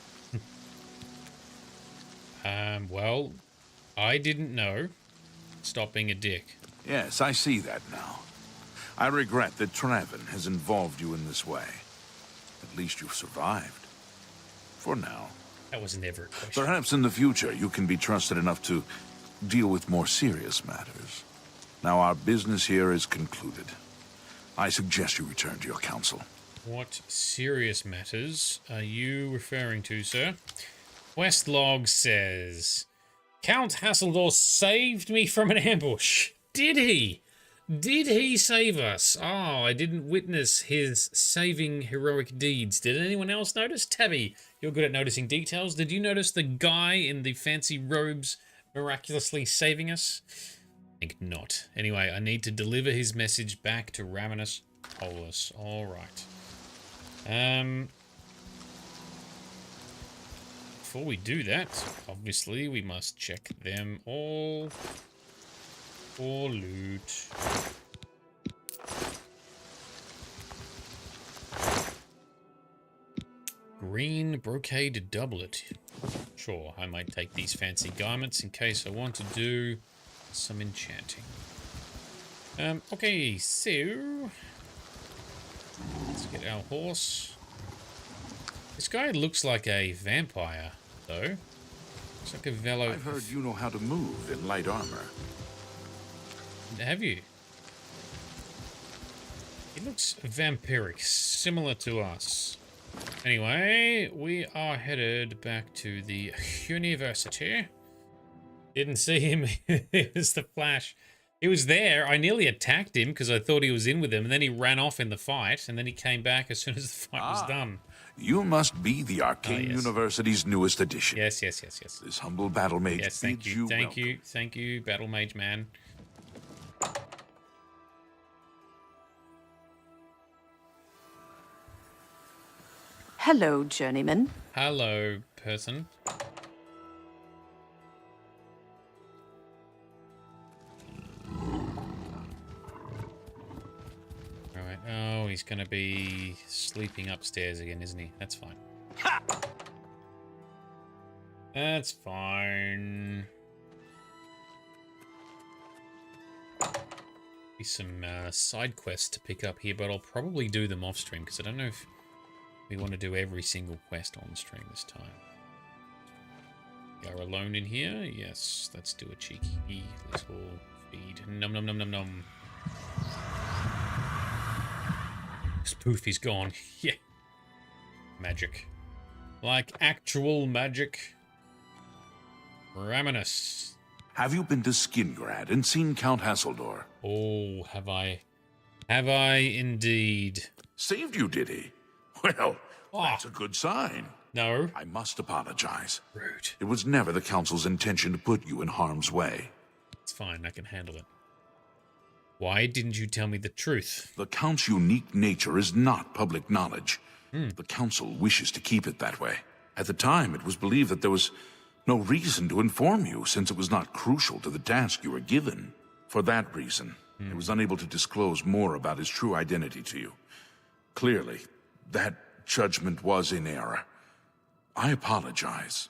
Speaker 1: Well, I didn't know. Stop being a dick.
Speaker 12: Yes, I see that now. I regret that Traven has involved you in this way. At least you've survived. For now.
Speaker 1: That was never a question.
Speaker 12: Perhaps in the future you can be trusted enough to deal with more serious matters. Now our business here is concluded. I suggest you return to your council.
Speaker 1: What serious matters are you referring to, sir? Quest log says, Count Hasseldor saved me from an ambush. Did he? Did he save us? Oh, I didn't witness his saving heroic deeds. Did anyone else notice? Tabby, you're good at noticing details. Did you notice the guy in the fancy robes miraculously saving us? I think not. Anyway, I need to deliver his message back to Ravenous Polis. All right. Before we do that, obviously, we must check them all for loot. Green brocade doublet. Sure, I might take these fancy garments in case I want to do some enchanting. Okay, so let's get our horse. This guy looks like a vampire, though. Looks like a velo.
Speaker 12: I've heard you know how to move in light armor.
Speaker 1: Have you? He looks vampiric, similar to us. Anyway, we are headed back to the university. Didn't see him. It was the Flash. He was there. I nearly attacked him because I thought he was in with him, and then he ran off in the fight, and then he came back as soon as the fight was done.
Speaker 12: You must be the Arcane University's newest addition.
Speaker 1: Yes.
Speaker 12: This humble battle mage.
Speaker 1: Yes, thank you, battle mage man.
Speaker 16: Hello, journeyman.
Speaker 1: Hello, person. Alright, oh, he's gonna be sleeping upstairs again, isn't he? That's fine. Ha! That's fine. Be some side quests to pick up here, but I'll probably do them off stream because I don't know if we want to do every single quest on stream this time. We are alone in here? Yes, let's do a cheeky little feed. Num num num num num. Spoof is gone. Yeah. Magic. Like actual magic. Raminus.
Speaker 12: Have you been to Skingrad and seen Count Hasseldor?
Speaker 1: Oh, have I? Have I indeed?
Speaker 12: Saved you, did he? Well, that's a good sign.
Speaker 1: No.
Speaker 12: I must apologize.
Speaker 1: Rude.
Speaker 12: It was never the Council's intention to put you in harm's way.
Speaker 1: It's fine, I can handle it. Why didn't you tell me the truth?
Speaker 12: The Count's unique nature is not public knowledge. The Council wishes to keep it that way. At the time, it was believed that there was no reason to inform you, since it was not crucial to the task you were given. For that reason, it was unable to disclose more about his true identity to you. Clearly, that judgment was in error. I apologize.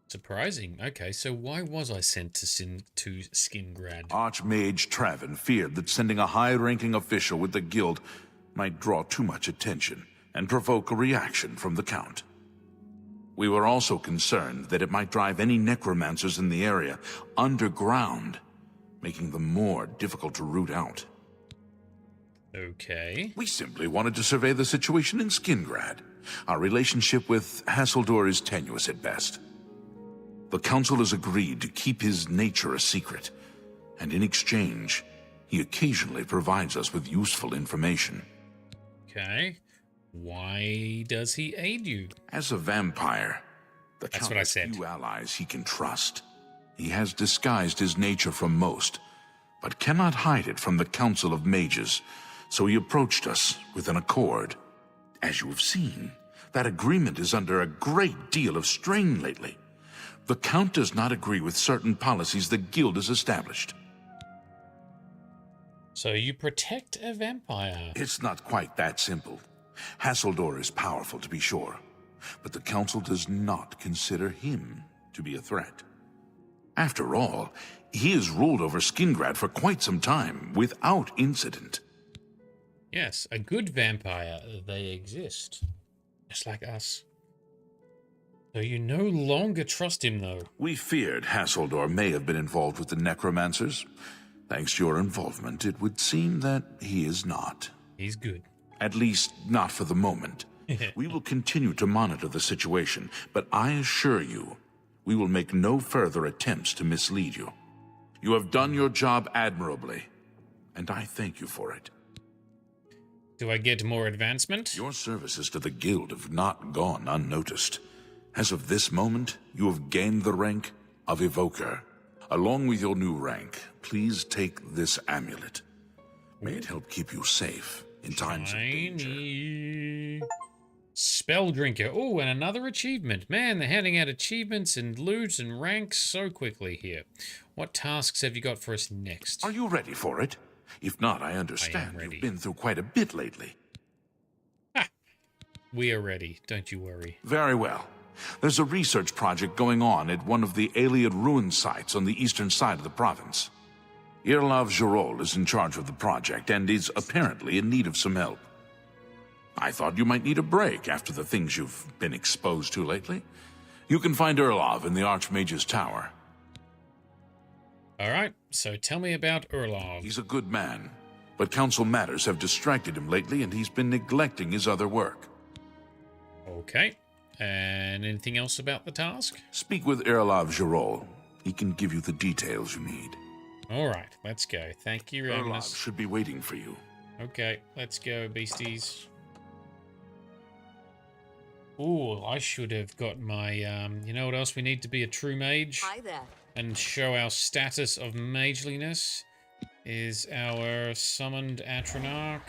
Speaker 1: Surprising. Okay, so why was I sent to Skingrad?
Speaker 12: Archmage Travin feared that sending a high-ranking official with the guild might draw too much attention and provoke a reaction from the Count. We were also concerned that it might drive any necromancers in the area underground, making them more difficult to root out.
Speaker 1: Okay.
Speaker 12: We simply wanted to survey the situation in Skingrad. Our relationship with Hasseldor is tenuous at best. The Council has agreed to keep his nature a secret, and in exchange, he occasionally provides us with useful information.
Speaker 1: Okay. Why does he aid you?
Speaker 12: As a vampire, the
Speaker 1: That's
Speaker 12: Count
Speaker 1: what I
Speaker 12: has
Speaker 1: said.
Speaker 12: few allies he can trust. He has disguised his nature from most, but cannot hide it from the Council of Mages, so he approached us with an accord. As you have seen, that agreement is under a great deal of strain lately. The Count does not agree with certain policies the Guild has established.
Speaker 1: So you protect a vampire?
Speaker 12: It's not quite that simple. Hasseldor is powerful, to be sure, but the Council does not consider him to be a threat. After all, he has ruled over Skingrad for quite some time, without incident.
Speaker 1: Yes, a good vampire. They exist. Just like us. So you no longer trust him, though?
Speaker 12: We feared Hasseldor may have been involved with the necromancers. Thanks to your involvement, it would seem that he is not.
Speaker 1: He's good.
Speaker 12: At least, not for the moment. We will continue to monitor the situation, but I assure you, we will make no further attempts to mislead you. You have done your job admirably, and I thank you for it.
Speaker 1: Do I get more advancement?
Speaker 12: Your services to the Guild have not gone unnoticed. As of this moment, you have gained the rank of Evoker. Along with your new rank, please take this amulet. May it help keep you safe in times of danger.
Speaker 1: Spell Drinker. Oh, and another achievement. Man, they're handing out achievements and loot and ranks so quickly here. What tasks have you got for us next?
Speaker 12: Are you ready for it? If not, I understand. You've been through quite a bit lately.
Speaker 1: We are ready. Don't you worry.
Speaker 12: Very well. There's a research project going on at one of the Aliad ruin sites on the eastern side of the province. Irlav Jirol is in charge of the project and is apparently in need of some help. I thought you might need a break after the things you've been exposed to lately. You can find Irlav in the Archmage's Tower.
Speaker 1: All right, so tell me about Irlav.
Speaker 12: He's a good man, but council matters have distracted him lately and he's been neglecting his other work.
Speaker 1: Okay. And anything else about the task?
Speaker 12: Speak with Irlav Jirol. He can give you the details you need.
Speaker 1: All right, let's go. Thank you, Ravenous.
Speaker 12: Irlav should be waiting for you.
Speaker 1: Okay, let's go, beasties. Ooh, I should have got my, you know what else we need to be a true mage?
Speaker 14: Hi there.
Speaker 1: And show our status of mageliness is our summoned Atronach.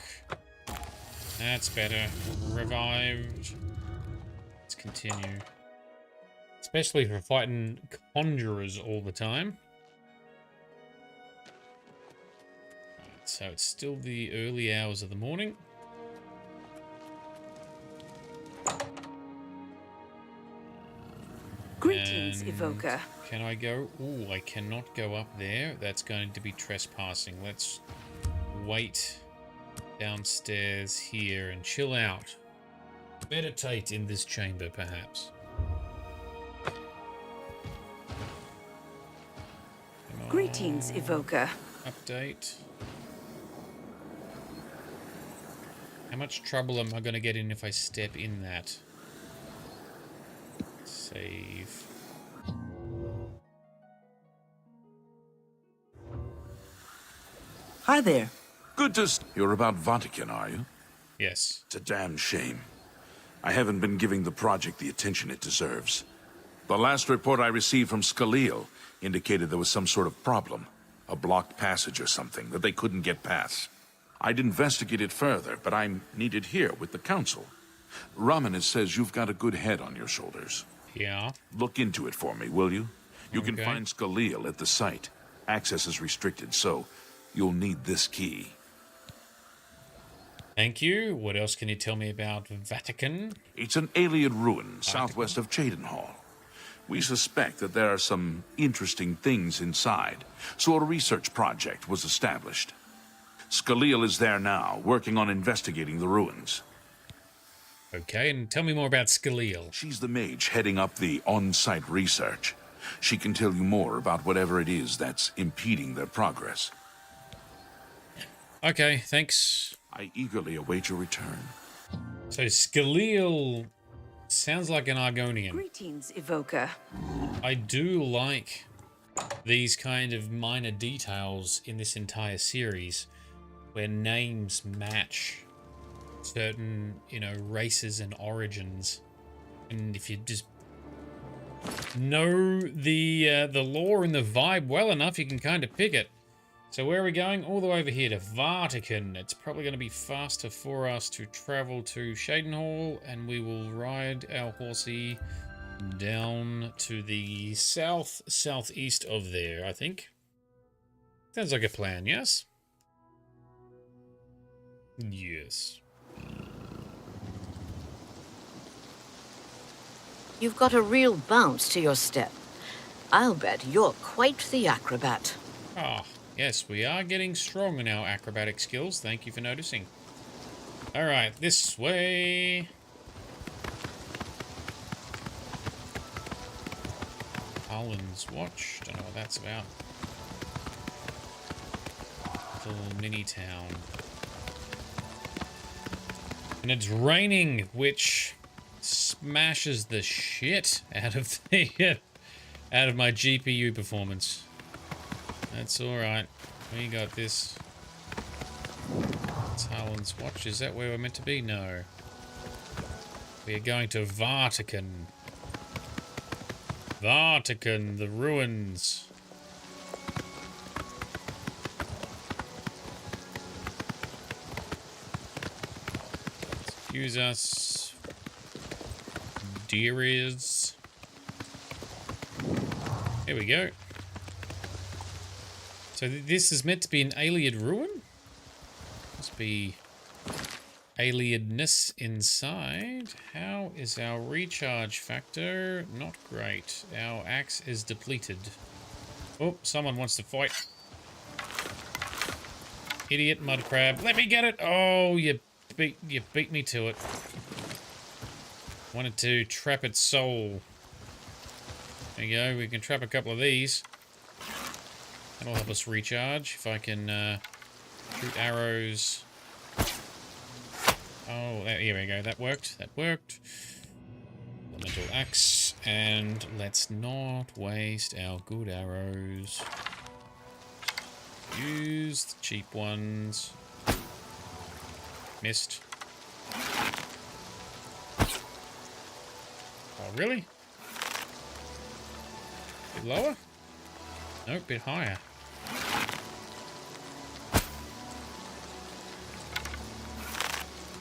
Speaker 1: That's better. Revived. Let's continue. Especially for fighting conjurers all the time. Right, so it's still the early hours of the morning.
Speaker 16: Greetings, Evoker.
Speaker 1: Can I go? Ooh, I cannot go up there. That's going to be trespassing. Let's wait downstairs here and chill out. Meditate in this chamber, perhaps.
Speaker 16: Greetings, Evoker.
Speaker 1: Update. How much trouble am I going to get in if I step in that? Save.
Speaker 15: Hi there.
Speaker 12: Good to see you're about Vatican, are you?
Speaker 1: Yes.
Speaker 12: It's a damn shame. I haven't been giving the project the attention it deserves. The last report I received from Cyrodiil indicated there was some sort of problem. A blocked passage or something that they couldn't get past. I'd investigate it further, but I'm needed here with the council. Ramanis says you've got a good head on your shoulders.
Speaker 1: Yeah.
Speaker 12: Look into it for me, will you? You can find Cyrodiil at the site. Access is restricted, so you'll need this key.
Speaker 1: Thank you. What else can you tell me about Vatican?
Speaker 12: It's an alien ruin southwest of Cheydinhall. We suspect that there are some interesting things inside, so a research project was established. Cyrodiil is there now, working on investigating the ruins.
Speaker 1: Okay, and tell me more about Cyrodiil.
Speaker 12: She's the mage heading up the on-site research. She can tell you more about whatever it is that's impeding their progress.
Speaker 1: Okay, thanks.
Speaker 12: I eagerly await your return.
Speaker 1: So Cyrodiil sounds like an Argonian.
Speaker 16: Greetings, Evoker.
Speaker 1: I do like these kind of minor details in this entire series where names match certain, races and origins. And if you just know the lore and the vibe well enough, you can kind of pick it. So where are we going? All the way over here to Vatican. It's probably going to be faster for us to travel to Cheydinhall, and we will ride our horsey down to the southeast of there, I think. Sounds like a plan, yes? Yes.
Speaker 14: You've got a real bounce to your step. I'll bet you're quite the acrobat.
Speaker 1: Ah, yes, we are getting strong in our acrobatic skills. Thank you for noticing. All right, this way. Harlan's Watch. Don't know what that's about. Little mini town. And it's raining, which smashes the shit out of the out of my GPU performance. That's all right. We got this. It's Harlan's Watch. Is that where we're meant to be? No. We are going to Vatican. Vatican, the ruins. Excuse us, dearies. Here we go. So this is meant to be an alien ruin? Must be alienness inside. How is our recharge factor? Not great. Our axe is depleted. Oh, someone wants to fight. Idiot mud crab. Let me get it! Oh, you beat me to it. Wanted to trap its soul. There you go. We can trap a couple of these. That'll help us recharge. If I can shoot arrows. Oh, here we go. That worked. That worked. Elemental axe. And let's not waste our good arrows. Use the cheap ones. Missed. Oh, really? Bit lower? No, bit higher.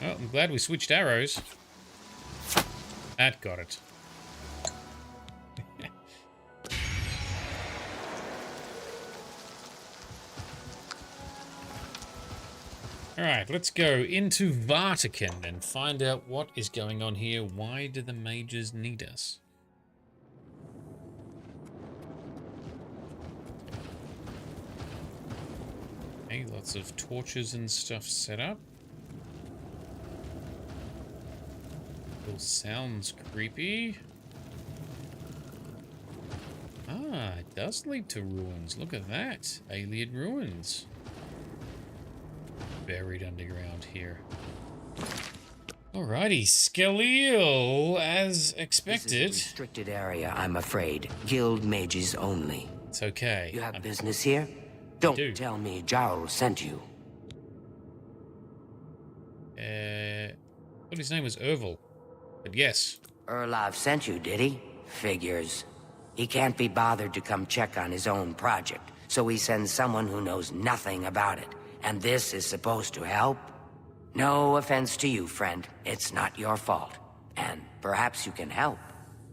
Speaker 1: Well, I'm glad we switched arrows. That got it. Alright, let's go into Vatican and find out what is going on here. Why do the mages need us? Okay, lots of torches and stuff set up. Still sounds creepy. Ah, it does lead to ruins. Look at that. Alien ruins. Buried underground here. Alrighty, Cyrodiil, as expected.
Speaker 17: This is a restricted area, I'm afraid. Guild mages only.
Speaker 1: It's okay.
Speaker 17: You have business here? Don't tell me Jarl sent you.
Speaker 1: Thought his name was Ervil. But yes.
Speaker 17: Erlov sent you, did he? Figures. He can't be bothered to come check on his own project, so we send someone who knows nothing about it. And this is supposed to help? No offense to you, friend. It's not your fault. And perhaps you can help.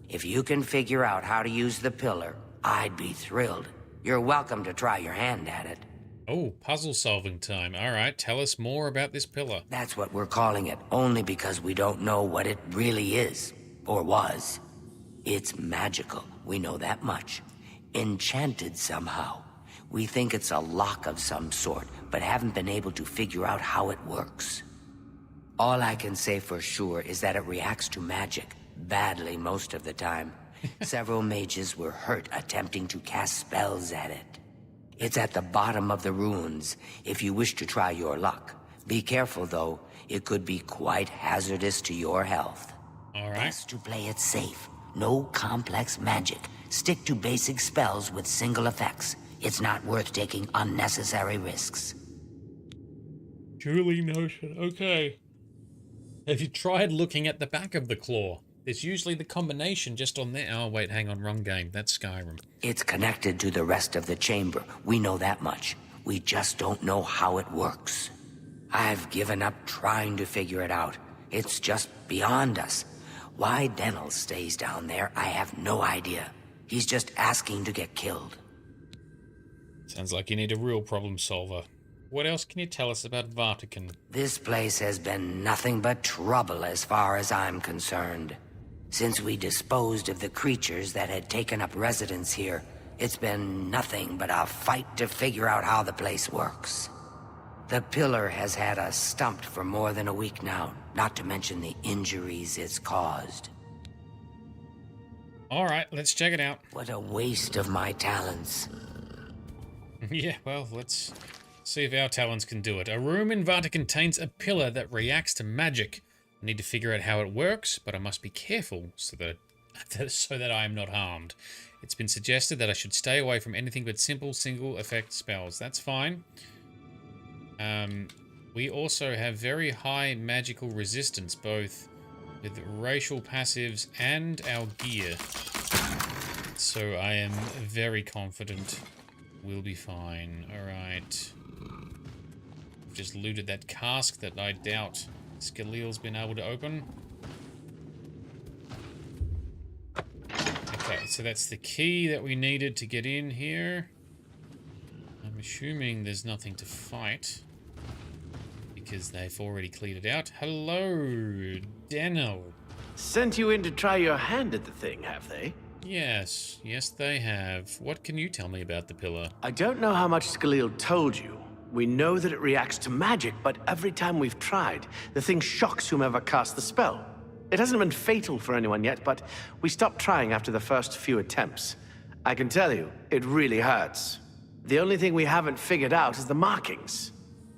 Speaker 17: If you can figure out how to use the pillar, I'd be thrilled. You're welcome to try your hand at it.
Speaker 1: Oh, puzzle solving time. All right, tell us more about this pillar.
Speaker 17: That's what we're calling it, only because we don't know what it really is. Or was. It's magical, we know that much. Enchanted somehow. We think it's a lock of some sort, but haven't been able to figure out how it works. All I can say for sure is that it reacts to magic, badly most of the time. Several mages were hurt attempting to cast spells at it. It's at the bottom of the ruins, if you wish to try your luck. Be careful, though. It could be quite hazardous to your health.
Speaker 1: All right.
Speaker 17: Best to play it safe. No complex magic. Stick to basic spells with single effects. It's not worth taking unnecessary risks.
Speaker 1: Duly noted. Okay. Have you tried looking at the back of the claw? There's usually the combination just on there. Oh, wait, hang on. Wrong game. That's Skyrim.
Speaker 17: It's connected to the rest of the chamber. We know that much. We just don't know how it works. I've given up trying to figure it out. It's just beyond us. Why Denel stays down there, I have no idea. He's just asking to get killed.
Speaker 1: Sounds like you need a real problem solver. What else can you tell us about Vatican?
Speaker 17: This place has been nothing but trouble as far as I'm concerned. Since we disposed of the creatures that had taken up residence here, it's been nothing but a fight to figure out how the place works. The pillar has had us stumped for more than a week now, not to mention the injuries it's caused.
Speaker 1: All right, let's check it out.
Speaker 17: What a waste of my talents.
Speaker 1: Yeah, well, let's see if our talents can do it. A room in Vata contains a pillar that reacts to magic. I need to figure out how it works, but I must be careful so that I am not harmed. It's been suggested that I should stay away from anything but simple single effect spells. That's fine. We also have very high magical resistance, both with racial passives and our gear. So I am very confident we'll be fine. Alright. Just looted that cask that I doubt Cyrodiil's been able to open. Okay, so that's the key that we needed to get in here. I'm assuming there's nothing to fight, because they've already cleared it out. Hello, Denel.
Speaker 19: Sent you in to try your hand at the thing, have they?
Speaker 1: Yes, yes they have. What can you tell me about the pillar?
Speaker 19: I don't know how much Cyrodiil told you. We know that it reacts to magic, but every time we've tried, the thing shocks whomever cast the spell. It hasn't been fatal for anyone yet, but we stopped trying after the first few attempts. I can tell you, it really hurts. The only thing we haven't figured out is the markings.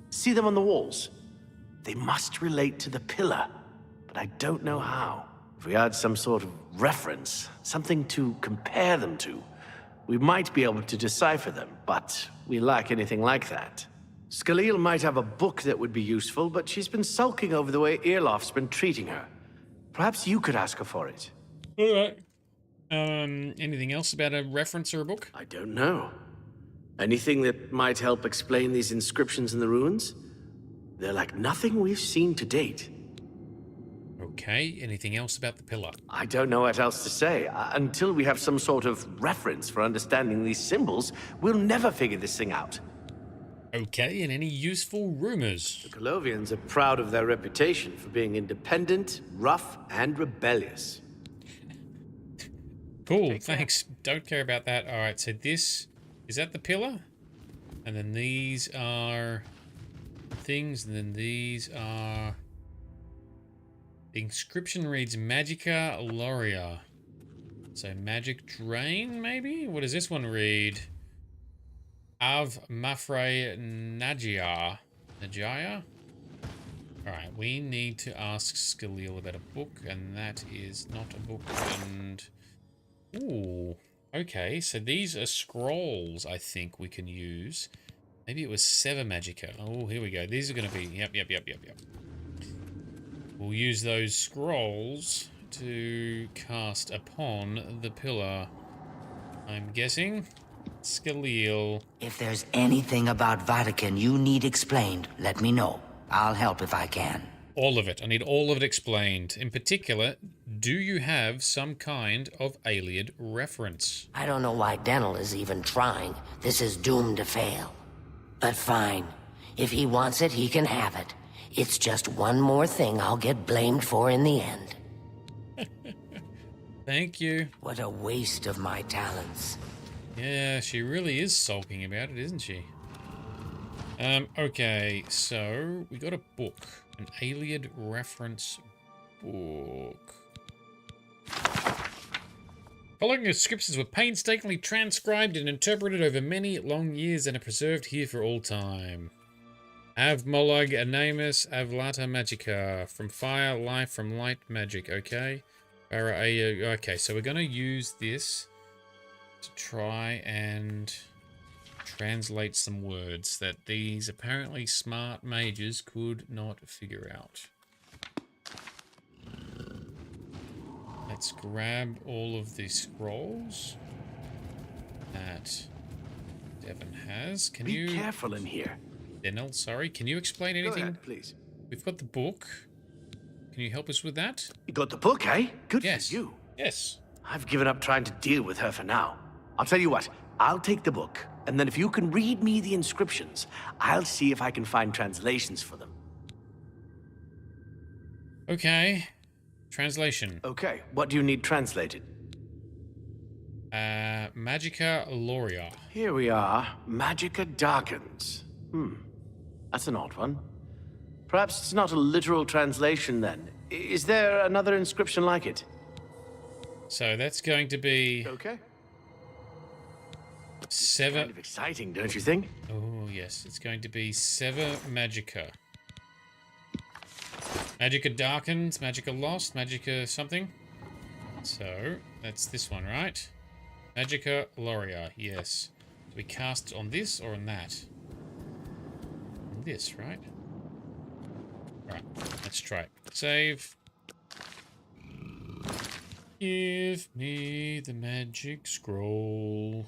Speaker 19: See them on the walls? They must relate to the pillar, but I don't know how. If we had some sort of reference, something to compare them to, we might be able to decipher them, but we lack anything like that. Cyrodiil might have a book that would be useful, but she's been sulking over the way Earloft's been treating her. Perhaps you could ask her for it.
Speaker 1: All right. Anything else about a reference or a book?
Speaker 19: I don't know. Anything that might help explain these inscriptions in the ruins? They're like nothing we've seen to date.
Speaker 1: Okay, anything else about the pillar?
Speaker 19: I don't know what else to say. Until we have some sort of reference for understanding these symbols, we'll never figure this thing out.
Speaker 1: Okay, and any useful rumors?
Speaker 19: The Colovians are proud of their reputation for being independent, rough, and rebellious.
Speaker 1: Cool, thanks. Don't care about that. All right, so this, is that the pillar? And then these are things, and then these are... The inscription reads Magica Loria. So magic drain, maybe? What does this one read? Av Mafre Najia. Najaya? Alright, we need to ask Cyrodiil about a book, and that is not a book, and... Ooh, okay, so these are scrolls I think we can use. Maybe it was Sever Magica. Oh, here we go. These are going to be... Yep. We'll use those scrolls to cast upon the pillar. I'm guessing. Cyrodiil.
Speaker 17: If there's anything about Vatican you need explained, let me know. I'll help if I can.
Speaker 1: All of it. I need all of it explained. In particular, do you have some kind of alien reference?
Speaker 17: I don't know why Dental is even trying. This is doomed to fail. But fine. If he wants it, he can have it. It's just one more thing I'll get blamed for in the end.
Speaker 1: Thank you.
Speaker 17: What a waste of my talents.
Speaker 1: Yeah, she really is sulking about it, isn't she? Okay, so we got a book. An alien reference book. Following inscriptions were painstakingly transcribed and interpreted over many long years and are preserved here for all time. Av Molag Anamus Avlata Magica. From fire, life, from light, magic. Okay. Okay, so we're going to use this to try and translate some words that these apparently smart mages could not figure out. Let's grab all of the scrolls that Devon has. Can you...
Speaker 19: Be careful in here.
Speaker 1: Denel, sorry. Can you explain anything?
Speaker 19: Go ahead, please.
Speaker 1: We've got the book. Can you help us with that?
Speaker 19: You got the book, eh? Good
Speaker 1: yes.
Speaker 19: for you.
Speaker 1: Yes.
Speaker 19: I've given up trying to deal with her for now. I'll tell you what. I'll take the book, and then if you can read me the inscriptions, I'll see if I can find translations for them.
Speaker 1: Okay. Translation.
Speaker 19: Okay. What do you need translated?
Speaker 1: Magica Loria.
Speaker 19: Here we are. Magica darkens. That's an odd one. Perhaps it's not a literal translation then. Is there another inscription like it?
Speaker 1: So that's going to be...
Speaker 19: Okay.
Speaker 1: Sever...
Speaker 19: Kind of exciting, don't you think?
Speaker 1: Oh, yes. It's going to be Sever Magica. Magica Darkens, Magica Lost, Magica something. So, that's this one, right? Magica Loria, yes. Do we cast on this or on that? On this, right? Alright, let's try it. Save. Give me the magic scroll.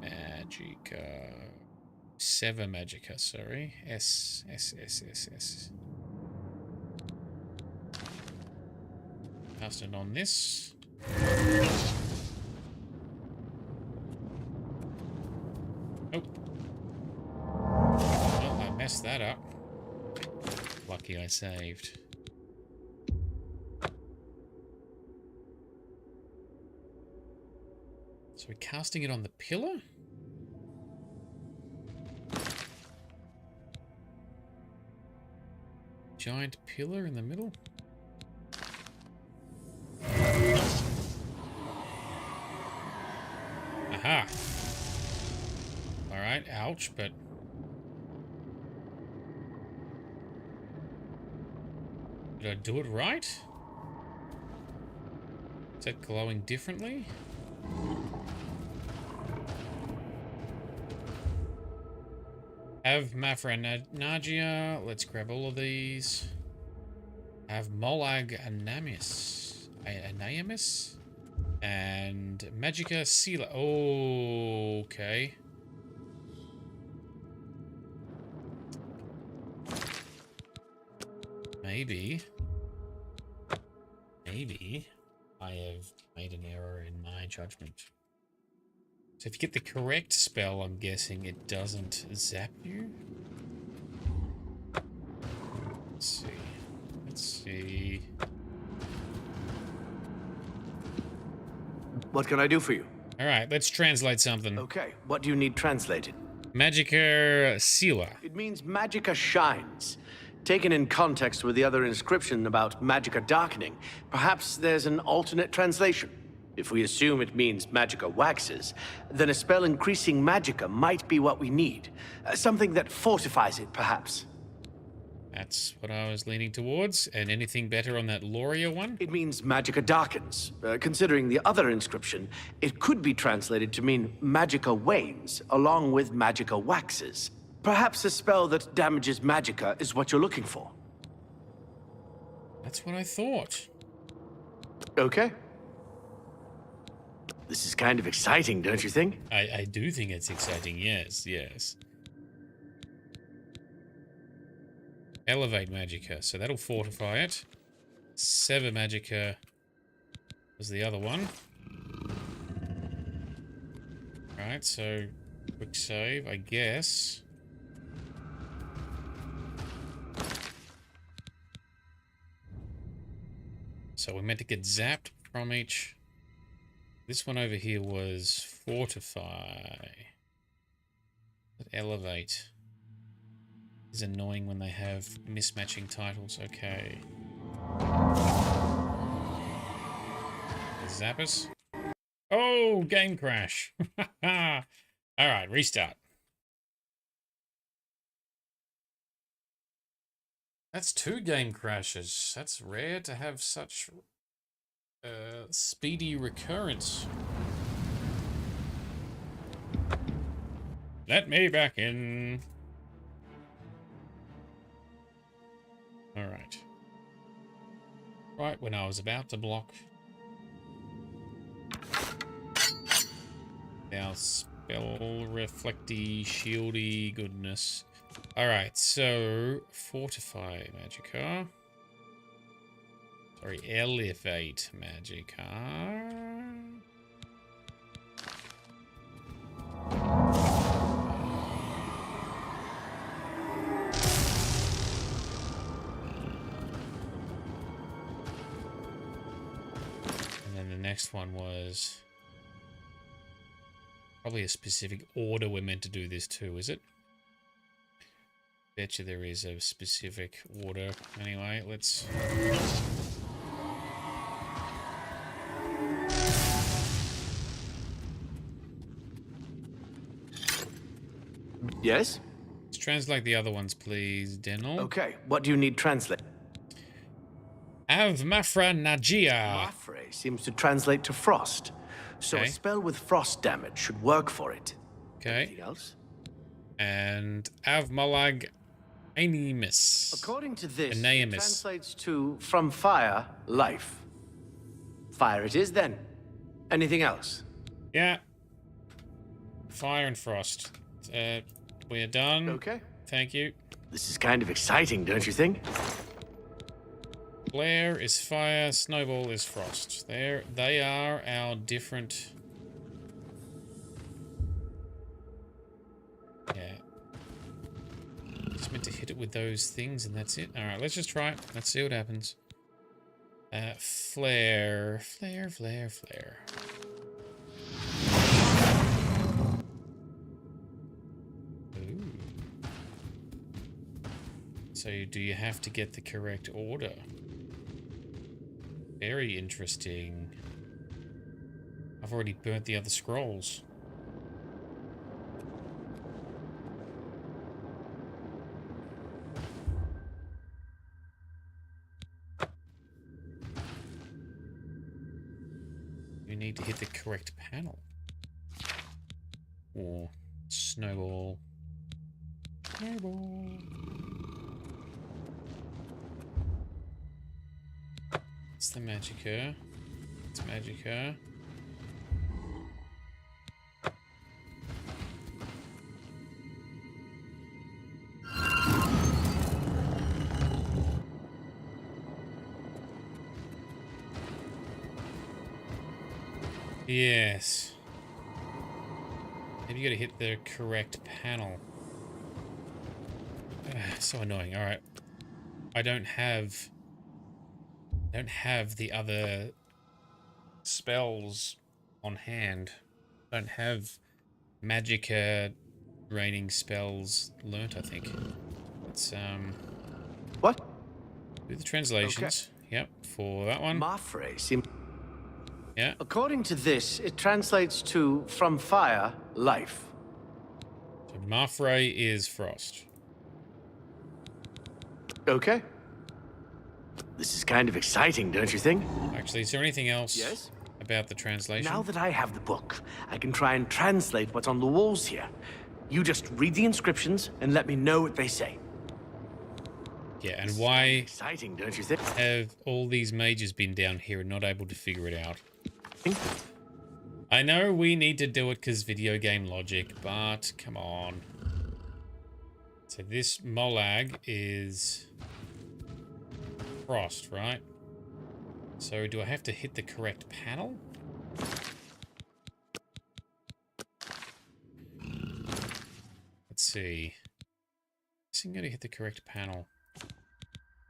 Speaker 1: Magica. Sever Magica, sorry. S. Cast it on this. Oh. Well, I messed that up. Lucky I saved. So we're casting it on the pillar? Giant pillar in the middle? Aha! Alright, ouch, but... Did I do it right? Is that glowing differently? Have Mafra let's grab all of these. Have Molag Anamis. And Magica Sela. Oh, okay. Maybe I have made an error in my judgment. So if you get the correct spell, I'm guessing it doesn't zap you. Let's see.
Speaker 19: What can I do for you?
Speaker 1: All right, let's translate something.
Speaker 19: Okay, what do you need translated?
Speaker 1: Magica Sela.
Speaker 19: It means Magica shines. Taken in context with the other inscription about Magica darkening, perhaps there's an alternate translation. If we assume it means Magica waxes, then a spell increasing Magica might be what we need. Something that fortifies it, perhaps.
Speaker 1: That's what I was leaning towards. And anything better on that Loria one?
Speaker 19: It means Magica darkens. Considering the other inscription, it could be translated to mean Magica wanes, along with Magica waxes. Perhaps a spell that damages Magica is what you're looking for.
Speaker 1: That's what I thought.
Speaker 19: Okay. This is kind of exciting, don't you think?
Speaker 1: I do think it's exciting, yes, yes. Elevate Magicka, so that'll fortify it. Sever Magicka was the other one. Alright, so quick save, I guess. So we're meant to get zapped from each. This one over here was fortify. Elevate is annoying when they have mismatching titles. Okay. Zap us. Oh, game crash. All right, restart. That's 2 game crashes. That's rare to have such speedy recurrence. Let me back in. All right. Right when I was about to block. Now spell reflecty, shieldy goodness. Alright, so fortify Magicka. Sorry, elevate Magicka. And then the next one was probably a specific order we're meant to do this to, is it? Betcha there is a specific order. Anyway, let's...
Speaker 19: Yes?
Speaker 1: Let's translate the other ones, please, Denel.
Speaker 19: Okay, what do you need translate?
Speaker 1: Av Mafra Najia.
Speaker 19: Mafre seems to translate to frost. So
Speaker 1: Okay.
Speaker 19: a spell with frost damage should work for it.
Speaker 1: Okay.
Speaker 19: Anything else?
Speaker 1: And Av Malag Animus.
Speaker 19: According to this, it
Speaker 1: Anaimus.
Speaker 19: translates to from fire, life. Fire it is then. Anything else?
Speaker 1: Yeah. Fire and frost. We're done.
Speaker 19: Okay.
Speaker 1: Thank you.
Speaker 19: This is kind of exciting, don't you think?
Speaker 1: Flare is fire, snowball is frost. They are our different... Yeah. Just meant to hit it with those things and that's it. Alright, let's just try it. Let's see what happens. Flare. Flare, flare, flare. Ooh. So do you have to get the correct order? Very interesting. I've already burnt the other scrolls. You need to hit the correct panel. Or snowball. Snowball. It's the Magicka. It's Magicka. Yes. Maybe you gotta hit the correct panel. So annoying. Alright. I don't have the other spells on hand. I don't have Magicka raining spells learnt, I think. Let's
Speaker 19: What?
Speaker 1: do the translations. Okay. Yep, for that one.
Speaker 19: Mafre seems...
Speaker 1: Yeah.
Speaker 19: According to this, it translates to from fire, life.
Speaker 1: So Mafre is frost.
Speaker 19: Okay. This is kind of exciting, don't you think?
Speaker 1: Actually, is there anything else about the translation?
Speaker 19: Now that I have the book, I can try and translate what's on the walls here. You just read the inscriptions and let me know what they say.
Speaker 1: Yeah, and why
Speaker 19: exciting, don't you think?
Speaker 1: Have all these mages been down here and not able to figure it out? I know we need to do it because video game logic, but come on. So this Molag is Frost, right? So do I have to hit the correct panel? Let's see. I'm going to hit the correct panel.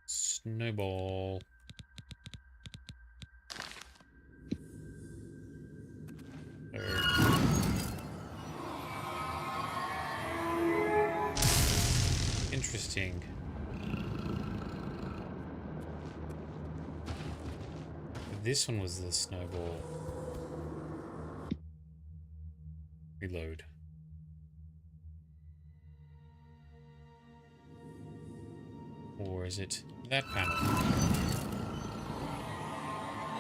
Speaker 1: Snowball. Interesting. This one was the snowball. Reload. Or is it that panel?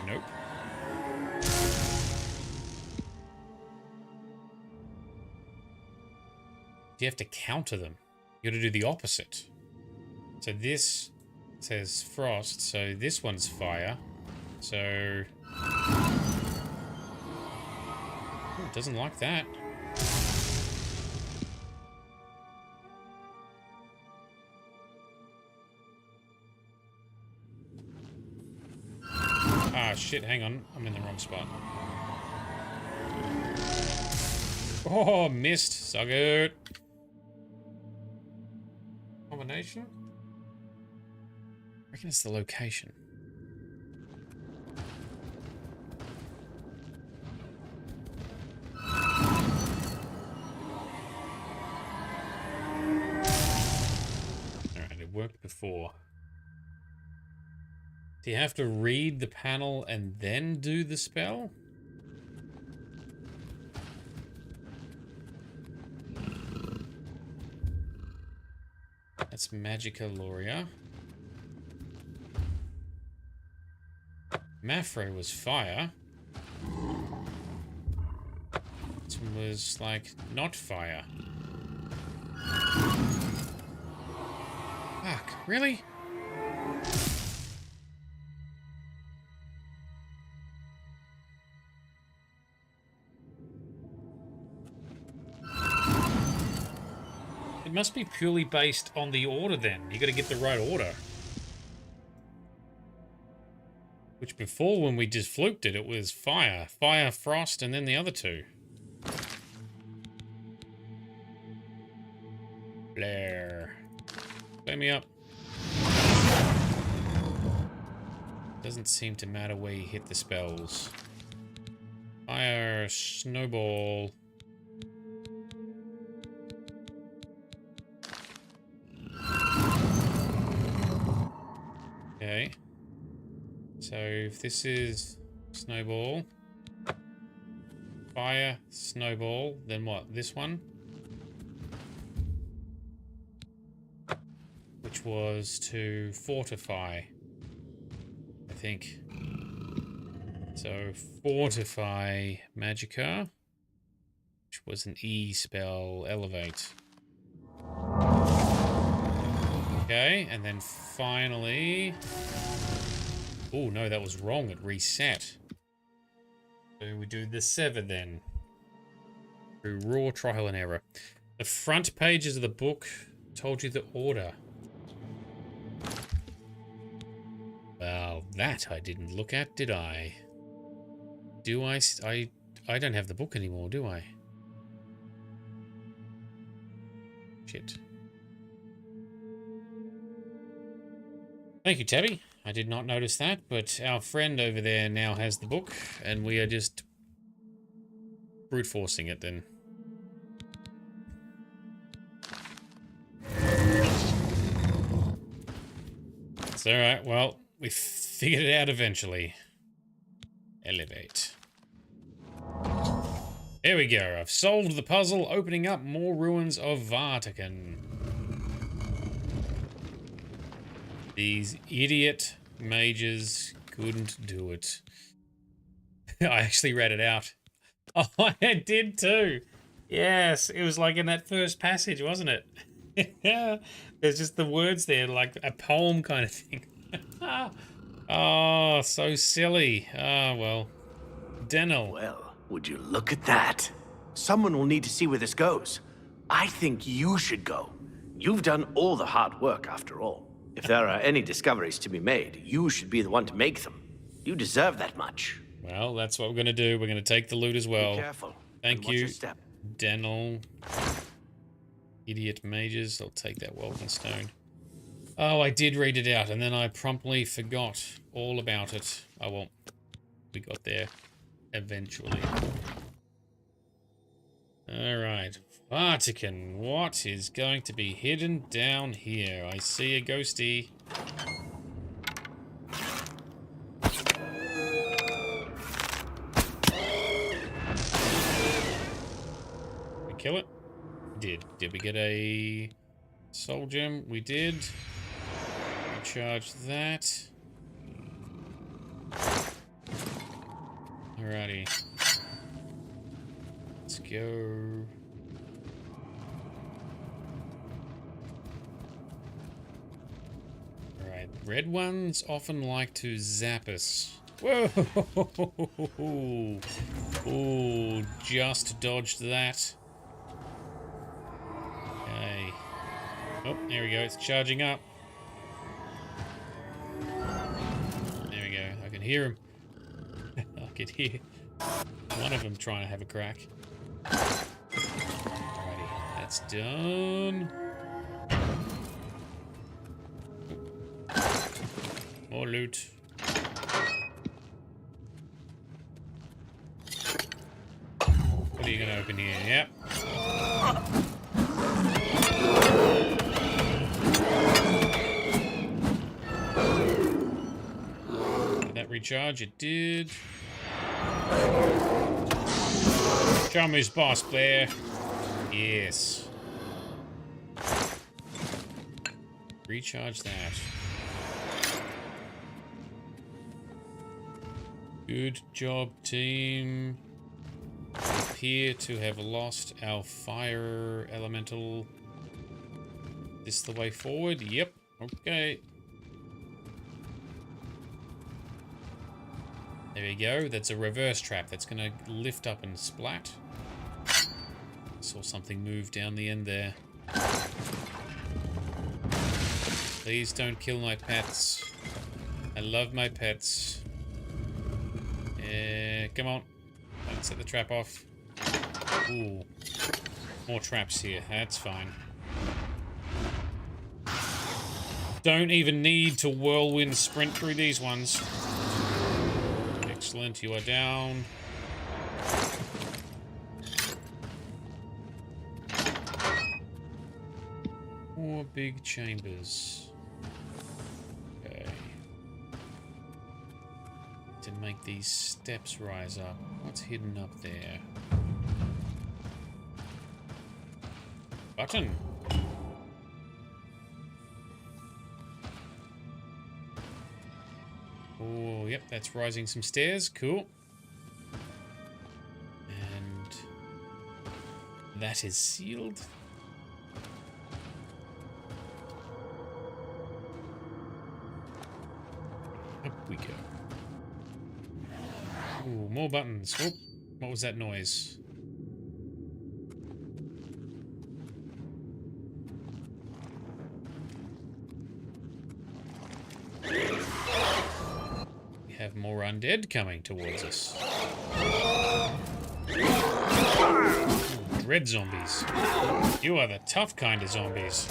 Speaker 1: Nope. You have to counter them. You gotta do the opposite. So this says frost, so this one's fire. So... Oh, it doesn't like that. Ah, shit, hang on. I'm in the wrong spot. Oh, missed. Suck it. Combination? I reckon it's the location. Alright, it worked before. Do you have to read the panel and then do the spell? That's Magica Loria. Mafre was fire. This one was, like, not fire. Fuck, really? It must be purely based on the order then. You gotta get the right order. Which before, when we just fluked it, it was fire. Fire, frost, and then the other two. Blair. Play me up. Doesn't seem to matter where you hit the spells. Fire, snowball. Okay. So if this is snowball, fire, snowball, then what? This one? Which was to fortify, I think. So fortify Magica, which was an E spell, elevate. Okay, and then finally... Oh, no, that was wrong. It reset. So we do the sever then. Through raw trial and error. The front pages of the book told you the order. Well, that I didn't look at, did I? Do I? I don't have the book anymore, do I? Shit. Thank you, Tabby. I did not notice that, but our friend over there now has the book, and we are just brute forcing it then. It's alright, well, we figured it out eventually. Elevate. There we go, I've solved the puzzle, opening up more ruins of Vartican. These idiot mages couldn't do it. I actually read it out. Oh, I did too. Yes, it was like in that first passage, wasn't it? Yeah, there's just the words there, like a poem kind of thing. Oh, so silly. Ah, well. Denel.
Speaker 19: Well, Would you look at that? Someone will need to see where this goes. I think you should go. You've done all the hard work, after all. If there are any discoveries to be made, you should be the one to make them. You deserve that much.
Speaker 1: Well, that's what we're going to do. We're going to take the loot as well.
Speaker 19: Be careful.
Speaker 1: Thank
Speaker 19: Watch
Speaker 1: you,
Speaker 19: your step.
Speaker 1: Daniel. Idiot mages. I'll take that Welcome Stone. Oh, I did read it out, and then I promptly forgot all about it. Oh, well, we got there eventually. Alright. Vatican, what is going to be hidden down here? I see a ghosty. We kill it? Did we get a soul gem? We did. Recharge that. Alrighty. Let's go. Alright, red ones often like to zap us. Whoa! Ooh, just dodged that. Okay. Oh, there we go, it's charging up. There we go, I can hear him. I could hear one of them trying to have a crack. Alrighty, that's done. More loot. What are you gonna open here? Yep. Did that recharge? It did. Show me his boss, Blair. Yes. Recharge that. Good job, team. We appear to have lost our fire elemental. This the way forward? Yep. Okay. There we go. That's a reverse trap. That's going to lift up and splat. Saw something move down the end there. Please don't kill my pets. I love my pets. Come on. Don't set the trap off. Ooh. More traps here. That's fine. Don't even need to whirlwind sprint through these ones. Excellent, you are down. More big chambers. Okay. To make these steps rise up. What's hidden up there? Button. Oh, yep, that's rising some stairs. Cool. And that is sealed. Up we go. Ooh, more buttons. Oh, what was that noise? We have more undead coming towards us. Ooh, dread zombies. You are the tough kind of zombies.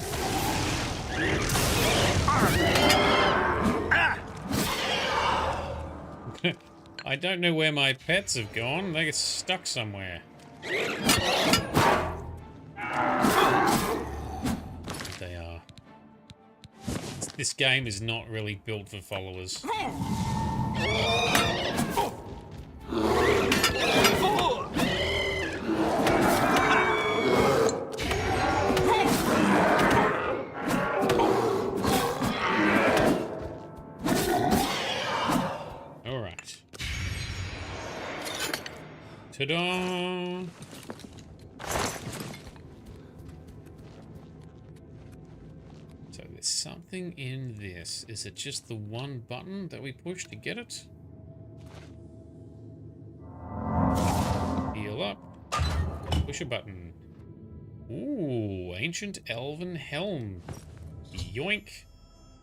Speaker 1: I don't know where my pets have gone. They get stuck somewhere. They are. This game is not really built for followers. Ta-da! So there's something in this. Is it just the one button that we push to get it? level up. Push a button. Ooh, ancient elven helm. Yoink.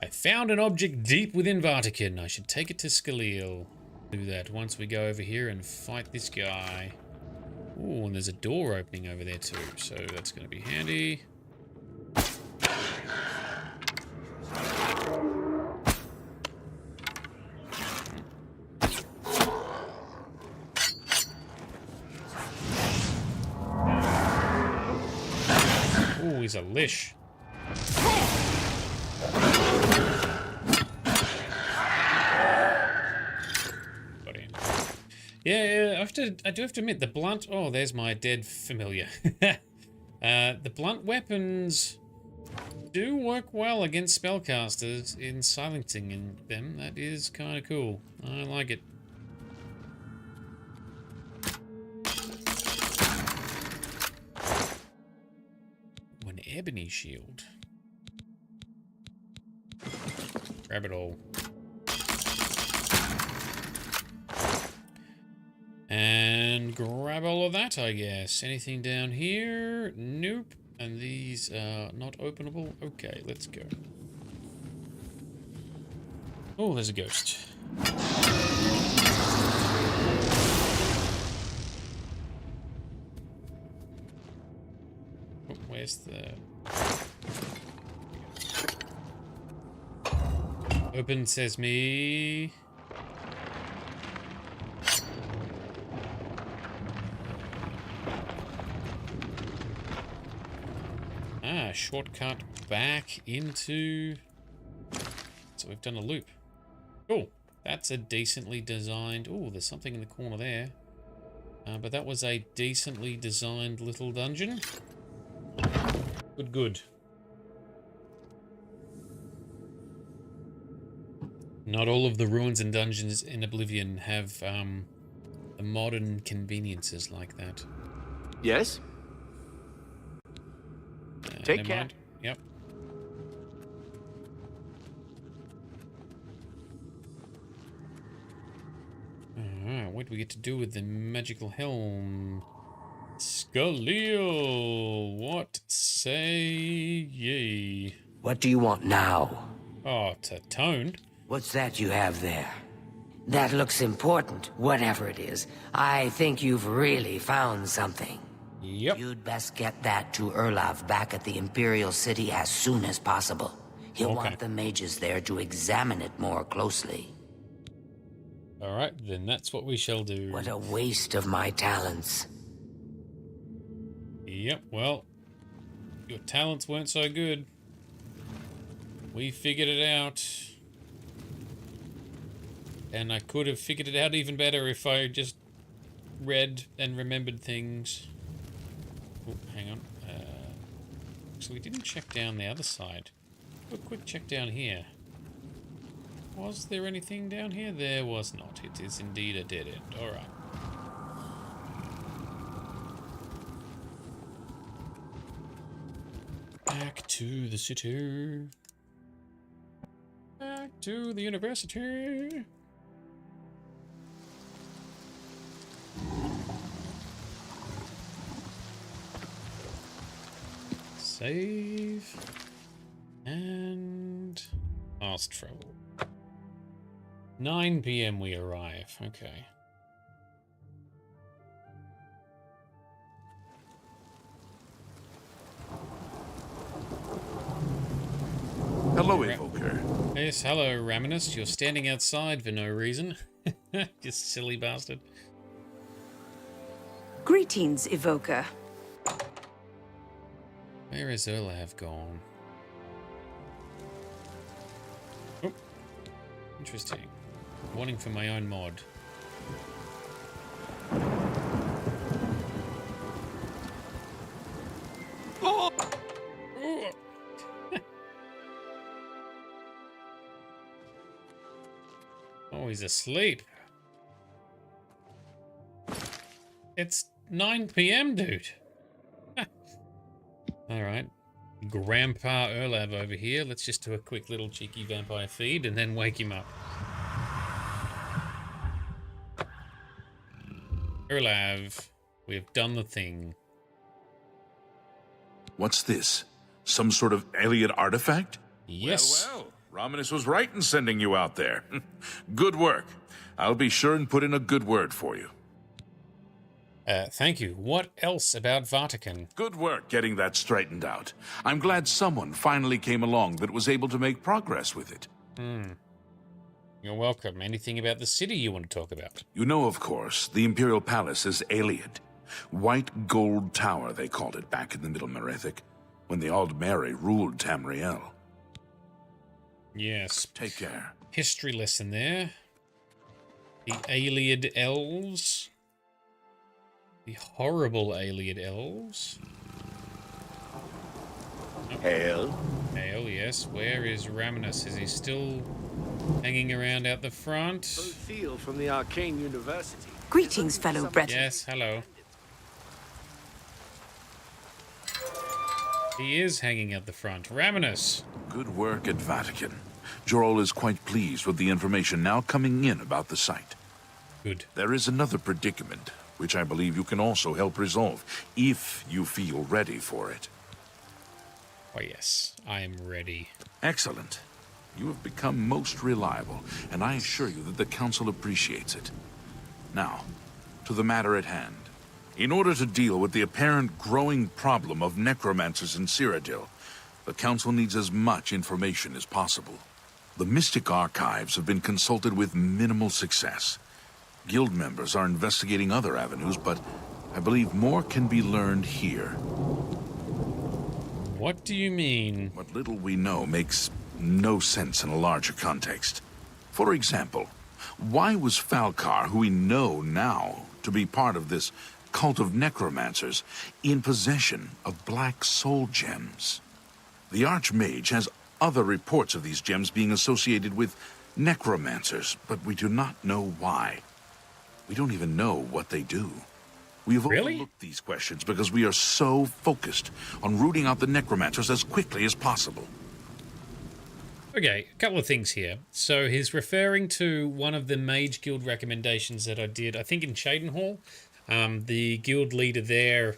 Speaker 1: I found an object deep within Vatican. I should take it to Cyrodiil. Do that once we go over here and fight this guy. Ooh, and there's a door opening over there too, so that's going to be handy. Ooh, he's a lish. Yeah, I do have to admit, the blunt... Oh, there's my dead familiar. The blunt weapons do work well against spellcasters in silencing them. That is kind of cool. I like it. Ooh, an ebony shield. Grab it all. And grab all of that, I guess. Anything down here? Nope. And these are not openable. Okay, let's go. Oh, there's a ghost. Oh, where's the... Open sesame. Shortcut back into... So we've done a loop. Cool. That's a decently designed... Oh, there's something in the corner there. But that was a decently designed little dungeon. Good, good. Not all of the ruins and dungeons in Oblivion have the modern conveniences like that.
Speaker 19: Yes? Take care.
Speaker 1: Mind. Yep. Alright, what do we get to do with the magical helm? Cyrodiil, what say ye?
Speaker 17: What do you want now?
Speaker 1: Oh, it's a tone.
Speaker 17: What's that you have there? That looks important, whatever it is. I think you've really found something.
Speaker 1: Yep.
Speaker 17: You'd best get that to Erlav back at the Imperial City as soon as possible. He'll want the mages there to examine it more closely.
Speaker 1: Alright, then that's what we shall do.
Speaker 17: What a waste of my talents.
Speaker 1: Yep, well, your talents weren't so good. We figured it out. And I could have figured it out even better if I just read and remembered things. Oh, hang on. So we didn't check down the other side. A quick check down here. Was there anything down here? There was not. It is indeed a dead end. Alright. Back to the city. Back to the university. Save. And fast travel. 9 PM we arrive. Okay.
Speaker 12: Hello, Evoker.
Speaker 1: Yes, hello, Raminus. You're standing outside for no reason. You silly bastard.
Speaker 16: Greetings, Evoker.
Speaker 1: Where is Erlav gone? Oh, interesting. Warning for my own mod. Oh! Oh, he's asleep. It's 9 PM, dude. Alright. Grandpa Erlav over here. Let's just do a quick little cheeky vampire feed and then wake him up. Erlav. We have done the thing.
Speaker 12: What's this? Some sort of alien artifact?
Speaker 1: Yes.
Speaker 12: Well, Romanus was right in sending you out there. Good work. I'll be sure and put in a good word for you.
Speaker 1: Thank you. What else about Vatican?
Speaker 12: Good work getting that straightened out. I'm glad someone finally came along that was able to make progress with it.
Speaker 1: You're welcome. Anything about the city you want to talk about?
Speaker 12: You know, of course, the Imperial Palace is Iliad. White Gold Tower, they called it back in the Middle Merethic, when the Aldmeri ruled Tamriel.
Speaker 1: Yes.
Speaker 12: Take care.
Speaker 1: History lesson there. The Iliad Elves. The horrible Iliad Elves.
Speaker 13: Hail.
Speaker 1: Hail, yes. Where is Raminus? Is he still hanging around out the front?
Speaker 19: Thiel from the Arcane University.
Speaker 16: Greetings, fellow brethren.
Speaker 1: Yes, hello. He is hanging out the front. Raminus!
Speaker 12: Good work at Vatican. Jorol is quite pleased with the information now coming in about the site.
Speaker 1: Good.
Speaker 12: There is another predicament, which I believe you can also help resolve, if you feel ready for it.
Speaker 1: Oh yes, I am ready.
Speaker 12: Excellent. You have become most reliable, and I assure you that the Council appreciates it. Now, to the matter at hand. In order to deal with the apparent growing problem of necromancers in Cyrodiil, the Council needs as much information as possible. The Mystic Archives have been consulted with minimal success. Guild members are investigating other avenues, but I believe more can be learned here.
Speaker 1: What do you mean?
Speaker 12: What little we know makes no sense in a larger context. For example, why was Falcar, who we know now to be part of this cult of necromancers, in possession of black soul gems? The Archmage has other reports of these gems being associated with necromancers, but we do not know why. We don't even know what they do. We have overlooked these questions because we are so focused on rooting out the necromancers as quickly as possible.
Speaker 1: Okay, a couple of things here. So he's referring to one of the Mage Guild recommendations that I did, I think in Shadenhall. The guild leader there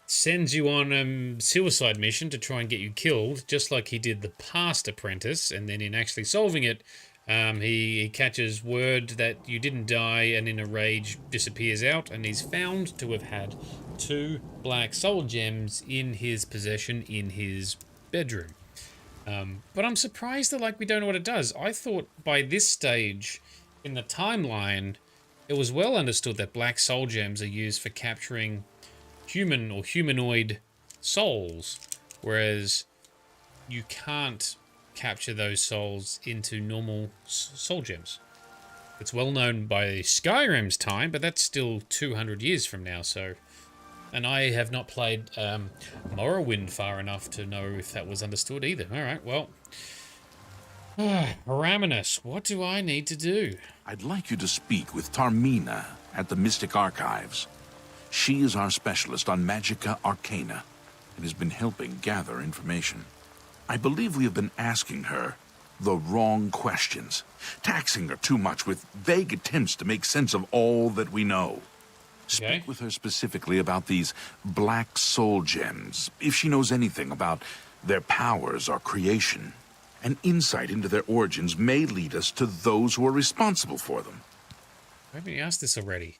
Speaker 1: sends you on a suicide mission to try and get you killed, just like he did the past apprentice, and then in actually solving it, he catches word that you didn't die and in a rage disappears out, and he's found to have had 2 black soul gems in his possession in his bedroom. But I'm surprised that we don't know what it does. I thought by this stage in the timeline, it was well understood that black soul gems are used for capturing human or humanoid souls, whereas you can't capture those souls into normal soul gems. It's well known by Skyrim's time, but that's still 200 years from now, so... And I have not played Morrowind far enough to know if that was understood either. Alright, well... Raminus, what do I need to do?
Speaker 12: I'd like you to speak with Tarmina at the Mystic Archives. She is our specialist on Magica Arcana and has been helping gather information. I believe we have been asking her the wrong questions, taxing her too much with vague attempts to make sense of all that we know. Speak with her specifically about these black soul gems, if she knows anything about their powers or creation. An insight into their origins may lead us to those who are responsible for them.
Speaker 1: Maybe you asked this already.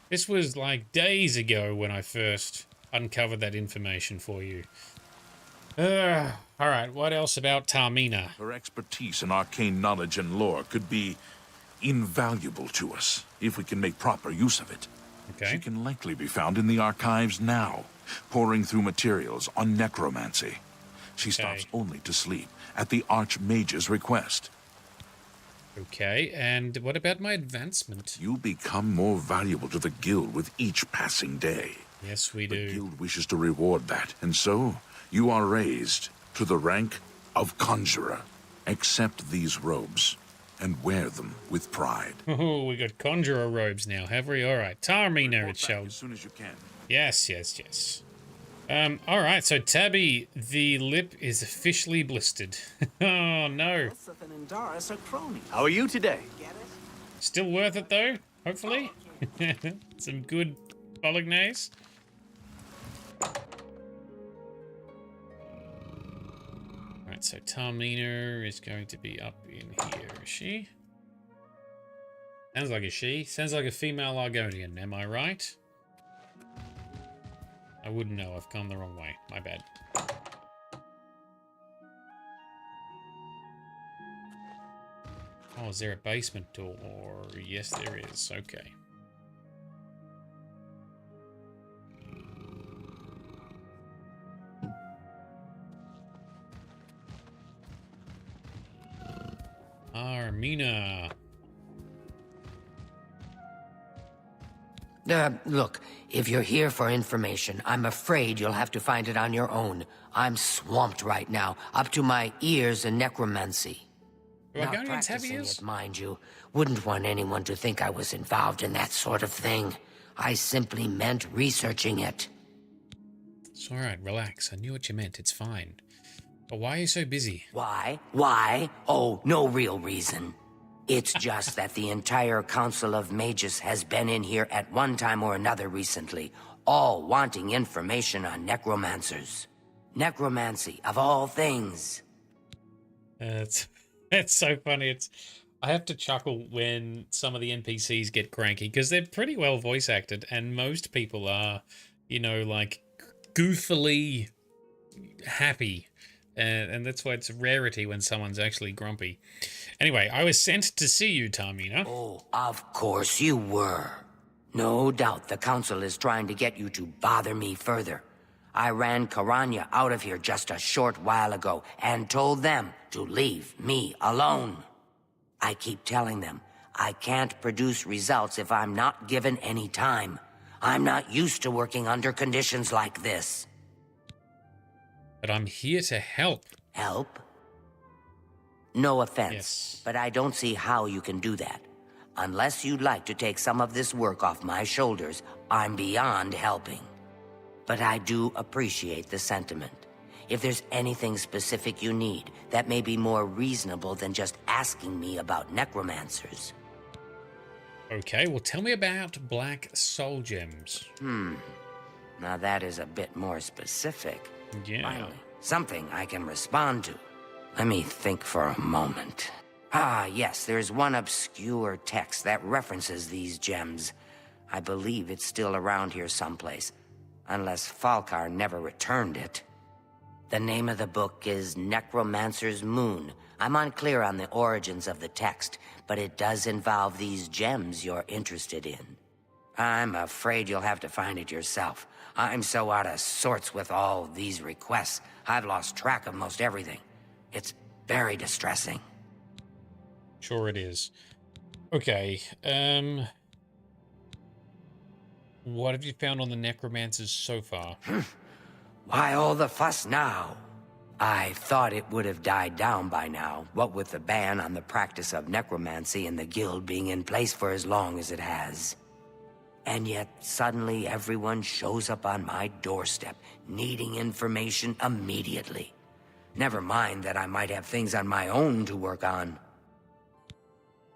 Speaker 1: This was days ago when I first uncovered that information for you. Alright, what else about Tarmina?
Speaker 12: Her expertise in arcane knowledge and lore could be invaluable to us, if we can make proper use of it.
Speaker 1: Okay.
Speaker 12: She can likely be found in the archives now, poring through materials on necromancy. She stops only to sleep, at the Archmage's request.
Speaker 1: Okay, and what about my advancement?
Speaker 12: You become more valuable to the guild with each passing day.
Speaker 1: Yes, we do.
Speaker 12: The guild wishes to reward that, and so you are raised to the rank of conjurer. Accept these robes and wear them with pride.
Speaker 1: Oh, we got conjurer robes now, have we? Alright, Tarmina it shall.
Speaker 12: As soon as you can.
Speaker 1: Yes, yes, yes. Alright, so Tabby, the lip is officially blistered. Oh, no.
Speaker 19: How are you today?
Speaker 1: Still worth it, though, hopefully. Some good bolognese. Alright, so Tamina is going to be up in here, is she? Sounds like a she. Sounds like a female Argonian, am I right? I wouldn't know, I've gone the wrong way. My bad. Oh, is there a basement door? Yes, there is. Okay. Armina.
Speaker 17: Look, if you're here for information, I'm afraid you'll have to find it on your own. I'm swamped right now, up to my ears in necromancy. Not practicing it, mind you. Wouldn't want anyone to think I was involved in that sort of thing. I simply meant researching it.
Speaker 1: It's alright, relax. I knew what you meant, it's fine. But why are you so busy?
Speaker 17: Why? Why? Oh, no real reason. It's just that the entire Council of Mages has been in here at one time or another recently, all wanting information on necromancers. Necromancy, of all things.
Speaker 1: It's so funny. I have to chuckle when some of the NPCs get cranky, because they're pretty well voice acted, and most people are, you know, like, goofily happy. And that's why it's a rarity when someone's actually grumpy. Anyway, I was sent to see you, Tamina.
Speaker 17: Oh, of course you were. No doubt the Council is trying to get you to bother me further. I ran Karanya out of here just a short while ago and told them to leave me alone. I keep telling them I can't produce results if I'm not given any time. I'm not used to working under conditions like this.
Speaker 1: But I'm here to help.
Speaker 17: Help? No offense,
Speaker 1: yes,
Speaker 17: but I don't see how you can do that. Unless you'd like to take some of this work off my shoulders, I'm beyond helping. But I do appreciate the sentiment. If there's anything specific you need, that may be more reasonable than just asking me about necromancers.
Speaker 1: Okay, well tell me about black soul gems.
Speaker 17: Now that is a bit more specific.
Speaker 1: Yeah.
Speaker 17: Finally, something I can respond to. Let me think for a moment. Ah, yes, there's one obscure text that references these gems. I believe it's still around here someplace, unless Falkar never returned it. The name of the book is Necromancer's Moon. I'm unclear on the origins of the text, but it does involve these gems you're interested in. I'm afraid you'll have to find it yourself. I'm so out of sorts with all these requests, I've lost track of most everything. It's very distressing.
Speaker 1: Sure it is. Okay, what have you found on the necromancers so far?
Speaker 17: Why all the fuss now? I thought it would have died down by now, what with the ban on the practice of necromancy and the guild being in place for as long as it has. And yet, suddenly everyone shows up on my doorstep, needing information immediately. Never mind that I might have things on my own to work on.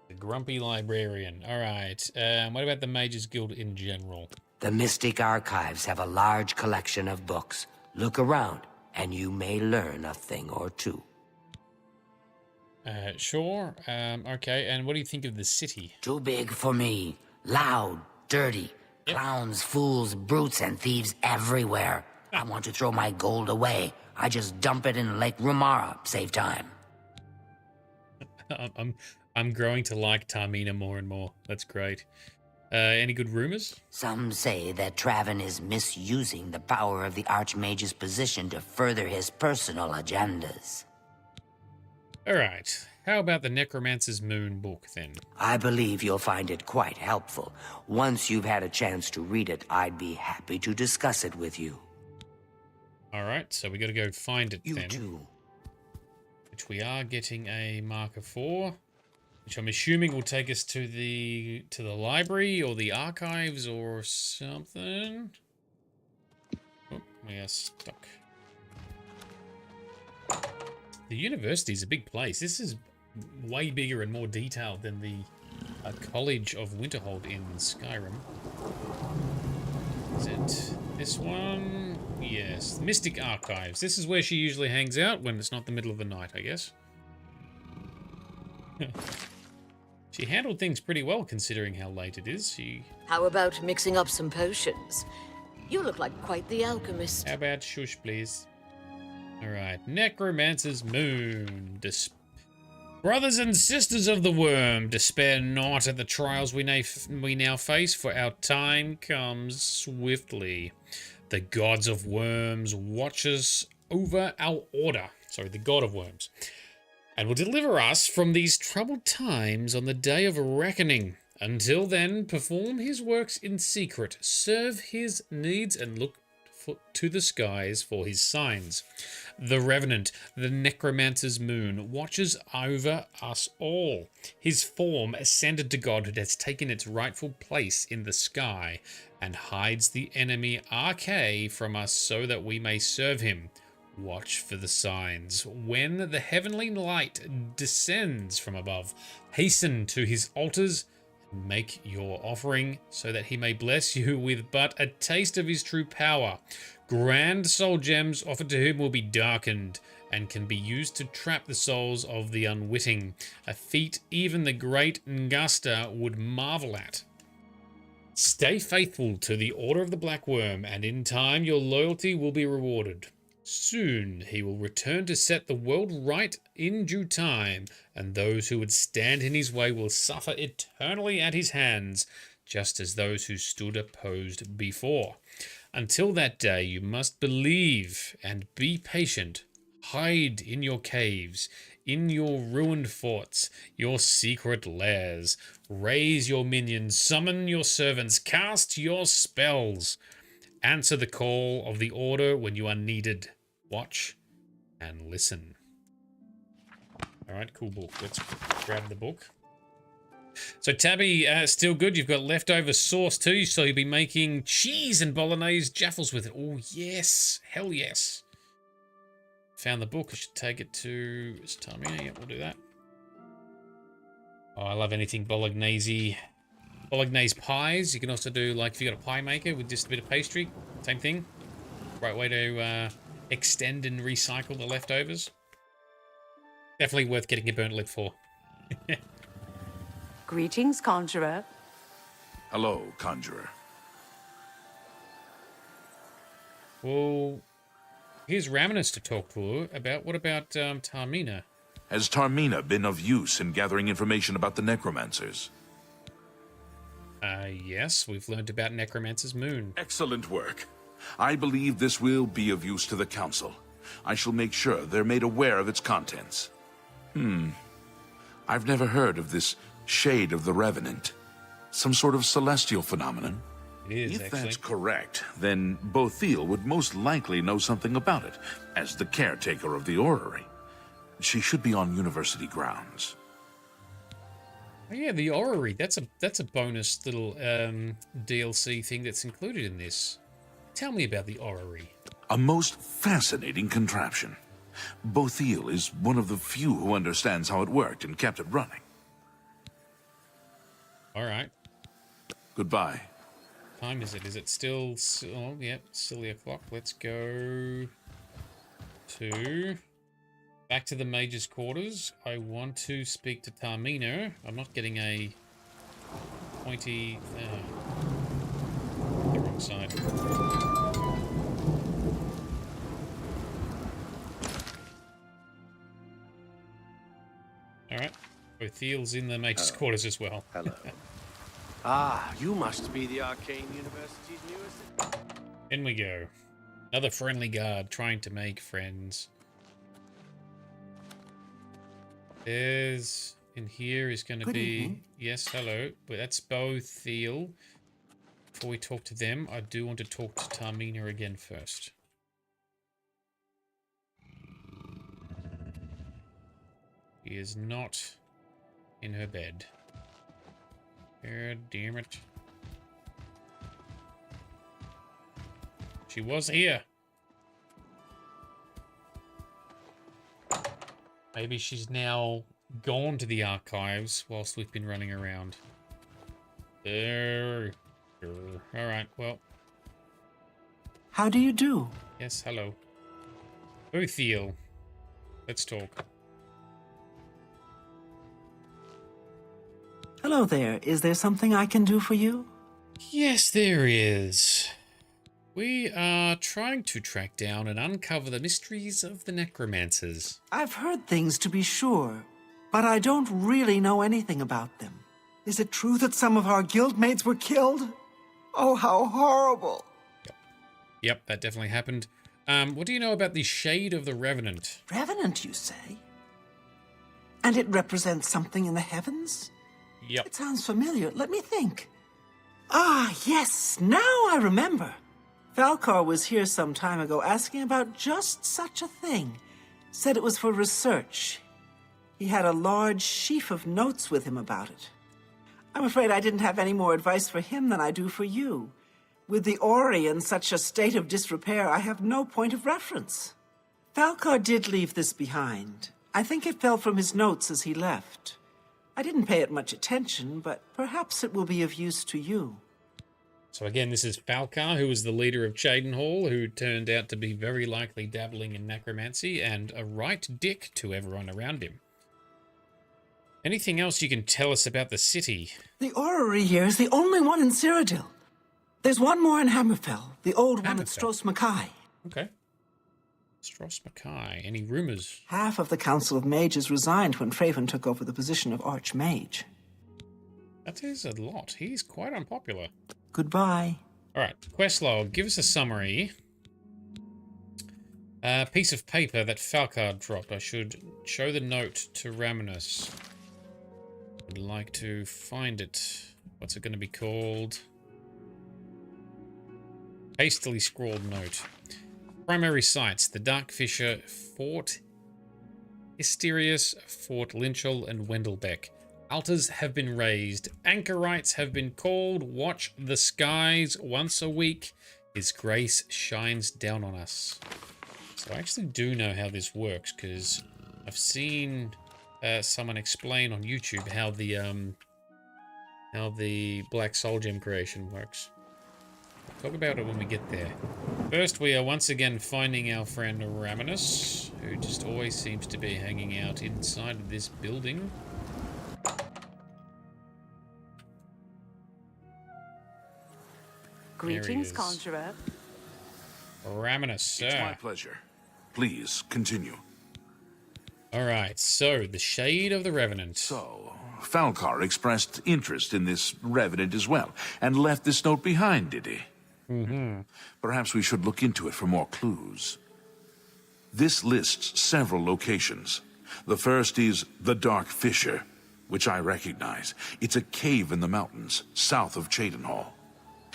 Speaker 1: The grumpy librarian. Alright, what about the Mages Guild in general?
Speaker 17: The Mystic Archives have a large collection of books. Look around, and you may learn a thing or two.
Speaker 1: Sure. Okay, and what do you think of the city?
Speaker 17: Too big for me. Loud, dirty. Yep. Clowns, fools, brutes, and thieves everywhere. I want to throw my gold away. I just dump it in Lake Rumara, save time.
Speaker 1: I'm growing to like Tamina more and more. That's great. Any good rumors?
Speaker 17: Some say that Traven is misusing the power of the Archmage's position to further his personal agendas.
Speaker 1: Alright, how about the Necromancer's Moon book, then?
Speaker 17: I believe you'll find it quite helpful. Once you've had a chance to read it, I'd be happy to discuss it with you.
Speaker 1: Alright, so we gotta go find it then.
Speaker 17: You too.
Speaker 1: Which we are getting a marker for. Which I'm assuming will take us to the library or the archives or something. Oh, we are stuck. The university is a big place. This is way bigger and more detailed than the College of Winterhold in Skyrim. Is it this one? Yes. Mystic Archives. This is where she usually hangs out when it's not the middle of the night, I guess. She handled things pretty well considering how late it is.
Speaker 14: How about mixing up some potions? You look like quite the alchemist.
Speaker 1: How about shush, please? Alright. Necromancer's Moon. Brothers and sisters of the worm, despair not at the trials we now face, for our time comes swiftly. The gods of worms watches over our order. Sorry, the god of worms. And will deliver us from these troubled times on the day of reckoning. Until then, perform his works in secret, serve his needs, and look to the skies for his signs. The Revenant, the Necromancer's Moon, watches over us all. His form, ascended to godhood, has taken its rightful place in the sky and hides the enemy RK from us so that we may serve him. Watch for the signs. When the heavenly light descends from above, hasten to his altars and make your offering so that he may bless you with but a taste of his true power. Grand soul gems offered to him will be darkened and can be used to trap the souls of the unwitting, a feat even the great Ngasta would marvel at. Stay faithful to the Order of the Black Worm, and in time your loyalty will be rewarded. Soon he will return to set the world right in due time, and those who would stand in his way will suffer eternally at his hands, just as those who stood opposed before. Until that day, you must believe and be patient. Hide in your caves, in your ruined forts, your secret lairs. Raise your minions, summon your servants, cast your spells. Answer the call of the Order when you are needed. Watch and listen. Alright, cool book. Let's grab the book. So Tabby, still good. You've got leftover sauce too, so you'll be making cheese and bolognese jaffles with it. Oh yes, hell yes. Found the book. I should take it to Tamina. Yeah, we'll do that. Oh, I love anything bolognese. Bolognese pies. You can also do, like, if you got a pie maker with just a bit of pastry, same thing. Great way to extend and recycle the leftovers. Definitely worth getting a burnt lip for.
Speaker 16: Greetings, Conjurer.
Speaker 12: Hello, Conjurer.
Speaker 1: Well, here's Raminus to talk to about. What about Tamina?
Speaker 12: Has Tamina been of use in gathering information about the necromancers?
Speaker 1: Yes, we've learned about Necromancer's Moon.
Speaker 12: Excellent work. I believe this will be of use to the Council. I shall make sure they're made aware of its contents. I've never heard of this Shade of the Revenant. Some sort of celestial phenomenon?
Speaker 1: It is,
Speaker 12: If that's correct, then Bothiel would most likely know something about it, as the caretaker of the orrery. She should be on university grounds.
Speaker 1: Oh yeah, the orrery. That's a bonus little DLC thing that's included in this. Tell me about the orrery.
Speaker 12: A most fascinating contraption. Bothiel is one of the few who understands how it worked and kept it running.
Speaker 1: All right.
Speaker 12: Goodbye.
Speaker 1: Time is it? Is it still? Oh, yep, silly o'clock. Let's go to back to the Mage's quarters. I want to speak to Tamina. I'm not getting a pointy. The wrong side. All right. Bothiel's in the Mage's quarters as well.
Speaker 13: Hello.
Speaker 19: Ah, you must be the Arcane University's newest.
Speaker 1: In we go. Another friendly guard trying to make friends. There's in here is going to be
Speaker 15: evening.
Speaker 1: Yes, hello. But that's Bothiel. Before we talk to them, I do want to talk to Tamina again first. She is not in her bed. God damn it. She was here. Maybe she's now gone to the archives whilst we've been running around. Alright, well.
Speaker 15: How do you do?
Speaker 1: Yes, hello. Uthiel. Let's talk.
Speaker 15: Hello there. Is there something I can do for you?
Speaker 1: Yes, there is. We are trying to track down and uncover the mysteries of the necromancers.
Speaker 15: I've heard things, to be sure, but I don't really know anything about them. Is it true that some of our guildmates were killed? Oh, how horrible.
Speaker 1: Yep, that definitely happened. What do you know about the Shade of the Revenant?
Speaker 15: Revenant, you say? And it represents something in the heavens?
Speaker 1: Yep.
Speaker 15: It sounds familiar. Let me think. Ah, yes, now I remember. Falcar was here some time ago asking about just such a thing. Said it was for research. He had a large sheaf of notes with him about it. I'm afraid I didn't have any more advice for him than I do for you. With the Ori in such a state of disrepair, I have no point of reference. Falcar did leave this behind. I think it fell from his notes as he left. I didn't pay it much attention, but perhaps it will be of use to you.
Speaker 1: So again, this is Falcar, who was the leader of Cheydinhal, who turned out to be very likely dabbling in necromancy and a right dick to everyone around him. Anything else you can tell us about the city?
Speaker 15: The orrery here is the only one in Cyrodiil. There's one more in Hammerfell, the old one at Stros Mackay.
Speaker 1: Okay. Stros Mackay. Any rumors?
Speaker 15: Half of the Council of Mages resigned when Fraven took over the position of Archmage.
Speaker 1: That is a lot. He's quite unpopular.
Speaker 15: Goodbye.
Speaker 1: Alright, quest log. Give us a summary. Piece of paper that Falcar dropped. I should show the note to Raminus. Would like to find it. What's it going to be called? Hastily scrawled note. Primary sites: the Darkfisher, Fort Hysterius, Fort Lynchel, and Wendelbeck. Altars have been raised. Anchorites have been called. Watch the skies once a week. His grace shines down on us. So I actually do know how this works, because I've seen someone explain on YouTube how the Black Soul Gem creation works. We'll talk about it when we get there. First, we are once again finding our friend Raminus, who just always seems to be hanging out inside of this building.
Speaker 6: Greetings, Conjurer.
Speaker 1: Raminus, sir.
Speaker 12: It's my pleasure. Please, continue.
Speaker 1: Alright, so, the Shade of the Revenant.
Speaker 12: So, Falcar expressed interest in this Revenant as well, and left this note behind, did he?
Speaker 1: Mm-hmm.
Speaker 12: Perhaps we should look into it for more clues. This lists several locations. The first is the Dark Fissure, which I recognize. It's a cave in the mountains, south of Cheydinhal.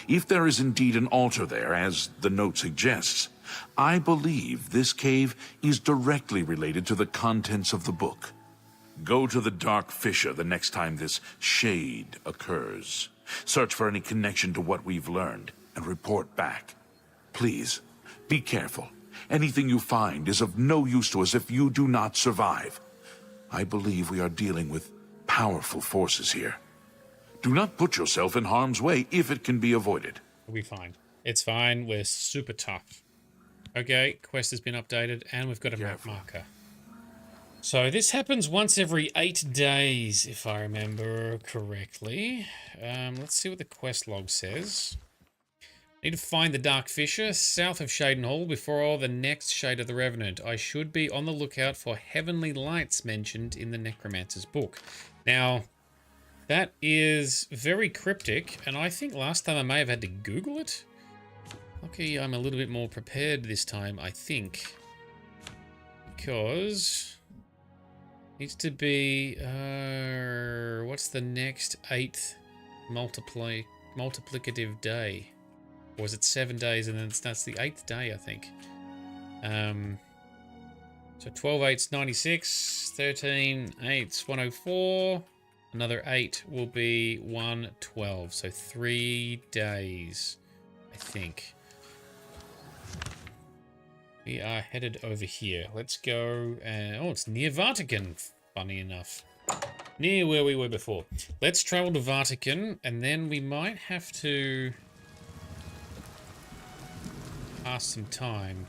Speaker 12: If there is indeed an altar there, as the note suggests, I believe this cave is directly related to the contents of the book. Go to the Dark Fissure the next time this shade occurs. Search for any connection to what we've learned, and report back. Please, be careful. Anything you find is of no use to us if you do not survive. I believe we are dealing with powerful forces here. Do not put yourself in harm's way if it can be avoided.
Speaker 1: We'll be fine. It's fine. We're super tough. Okay, quest has been updated, and we've got a map marker. So this happens once every 8 days, if I remember correctly. Let's see what the quest log says. Need to find the Dark Fissure south of Cheydinhal before the next Shade of the Revenant. I should be on the lookout for heavenly lights mentioned in the Necromancer's book. Now, that is very cryptic, and I think last time I may have had to Google it. Lucky I'm a little bit more prepared this time, I think. Because needs to be what's the next 8th multiplicative day? Or is it 7 days and then that's the 8th day, I think. So 12 8's 96, 13 8's 104. Another 8 will be 112. So 3 days, I think. We are headed over here. Let's go. Oh, it's near Vatican, funny enough. Near where we were before. Let's travel to Vatican, and then we might have to... pass some time.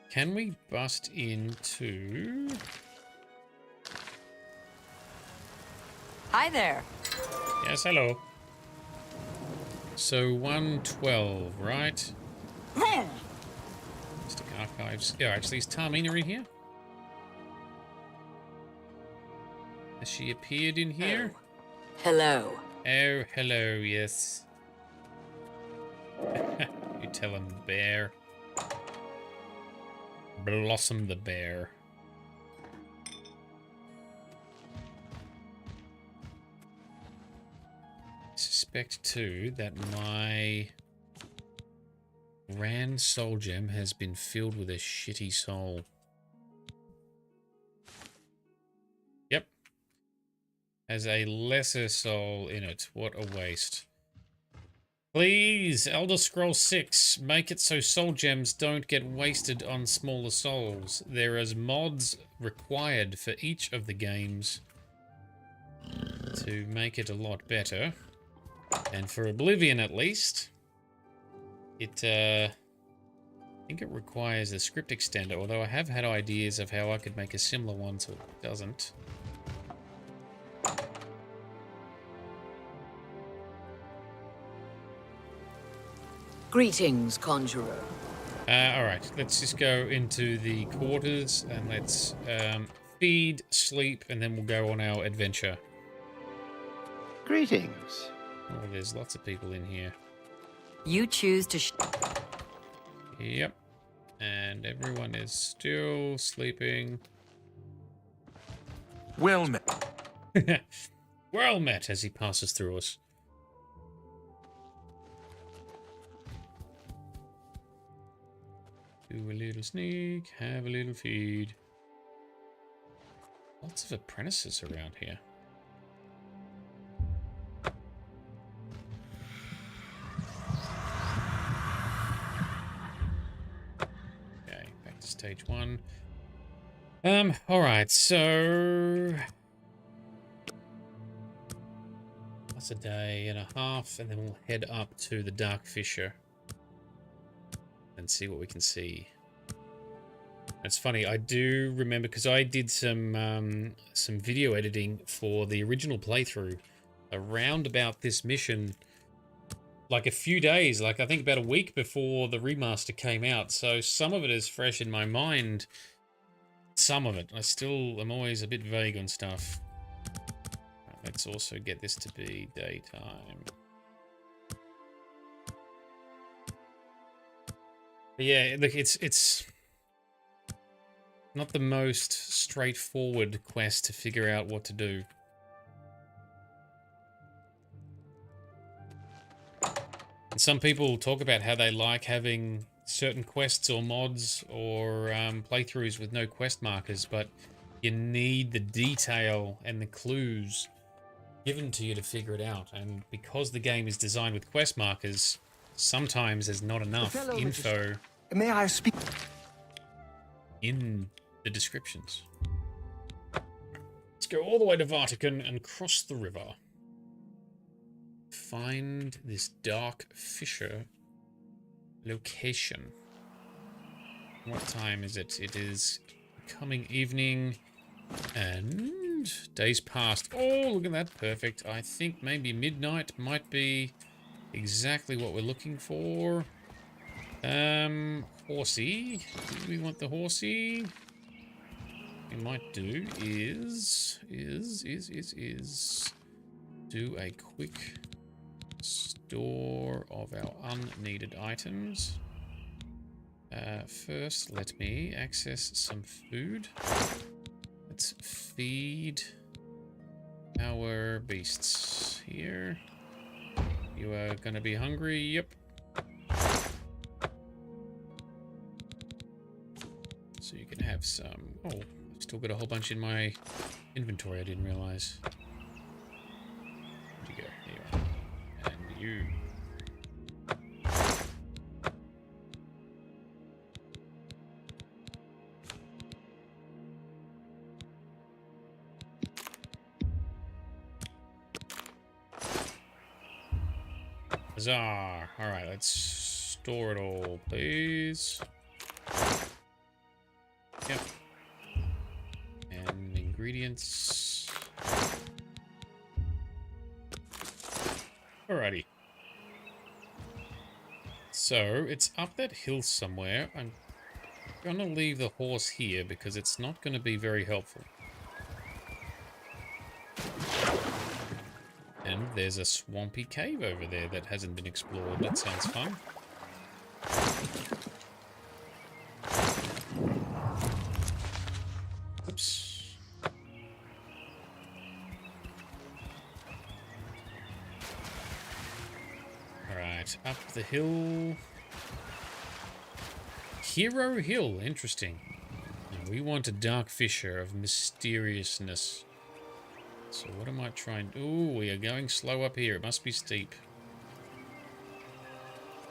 Speaker 1: Can we bust into...
Speaker 6: Hi there.
Speaker 1: Yes, hello. So 112, right? Mystic Archives. Yeah, actually, is Tarmina in here? Has she appeared in here?
Speaker 14: Hello.
Speaker 1: Oh, hello, yes. You tell him, bear. Blossom the bear. I suspect, too, that my Rand soul gem has been filled with a shitty soul. Yep. Has a lesser soul in it. What a waste. Please, Elder Scrolls 6, make it so soul gems don't get wasted on smaller souls. There is mods required for each of the games to make it a lot better. And for Oblivion, at least, it, I think it requires a script extender, although I have had ideas of how I could make a similar one so it doesn't.
Speaker 14: Greetings, Conjurer.
Speaker 1: Alright, let's just go into the quarters and let's feed, sleep, and then we'll go on our adventure.
Speaker 13: Greetings.
Speaker 1: Oh, there's lots of people in here.
Speaker 6: You choose to...
Speaker 1: Yep. And everyone is still sleeping.
Speaker 12: Well met.
Speaker 1: Well met as he passes through us. Do a little sneak, have a little feed. Lots of apprentices around here. Okay, back to stage 1. Alright, so... that's a day and a half, and then we'll head up to the Dark Fissure. And see what we can see. It's funny, I do remember because I did some video editing for the original playthrough around about this mission, like a few days, like I think about a week before the remaster came out. So some of it is fresh in my mind. Some of it, I still am always a bit vague on stuff. Let's also get this to be daytime. Yeah, look, it's not the most straightforward quest to figure out what to do. And some people talk about how they like having certain quests or mods or playthroughs with no quest markers, but you need the detail and the clues given to you to figure it out. And because the game is designed with quest markers, sometimes there's not enough info.
Speaker 7: May I speak?
Speaker 1: In the descriptions. Let's go all the way to Vatican and cross the river. Find this Dark Fissure location. What time is it? It is coming evening and days past. Oh, look at that. Perfect. I think maybe midnight might be exactly what we're looking for. Horsey. Do we want the horsey? What we might do is do a quick store of our unneeded items. First, let me access some food. Let's feed our beasts here. You are gonna be hungry, yep. So you can have some... oh, I've still got a whole bunch in my inventory I didn't realize. Where'd you go? Here you are. And you... Huzzah! Alright, let's store it all, please. Yep. And ingredients. Alrighty. So, it's up that hill somewhere. I'm gonna leave the horse here because it's not gonna be very helpful. And there's a swampy cave over there that hasn't been explored. That sounds fun. Oops. Alright, up the hill. Hero Hill, interesting. Now we want a dark fissure of mysteriousness. So what am I trying? Ooh, we are going slow up here. It must be steep.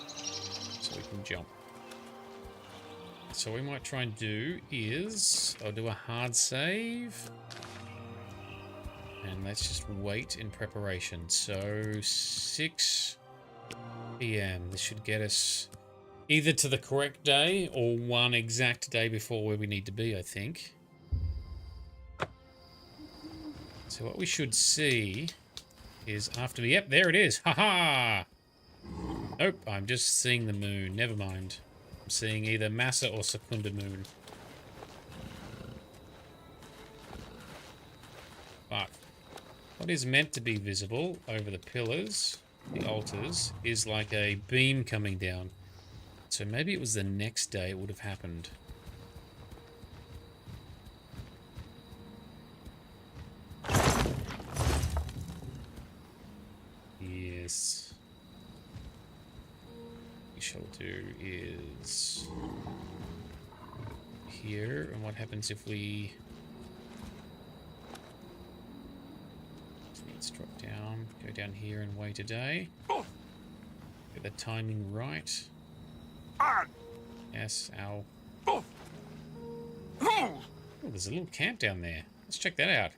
Speaker 1: So we can jump. So what we might try and do is I'll do a hard save. And let's just wait in preparation. So 6 PM. This should get us either to the correct day or one exact day before where we need to be, I think. So what we should see is after the... Yep, there it is. Haha! Nope, I'm just seeing the moon. Never mind. I'm seeing either Massa or Secunda moon. But what is meant to be visible over the pillars, the altars, is like a beam coming down. So maybe it was the next day it would have happened. Yes. What we shall do is here, and what happens if we... Let's drop down, go down here and wait a day. Get the timing right. Yes, ow. Oh, there's a little camp down there. Let's check that out.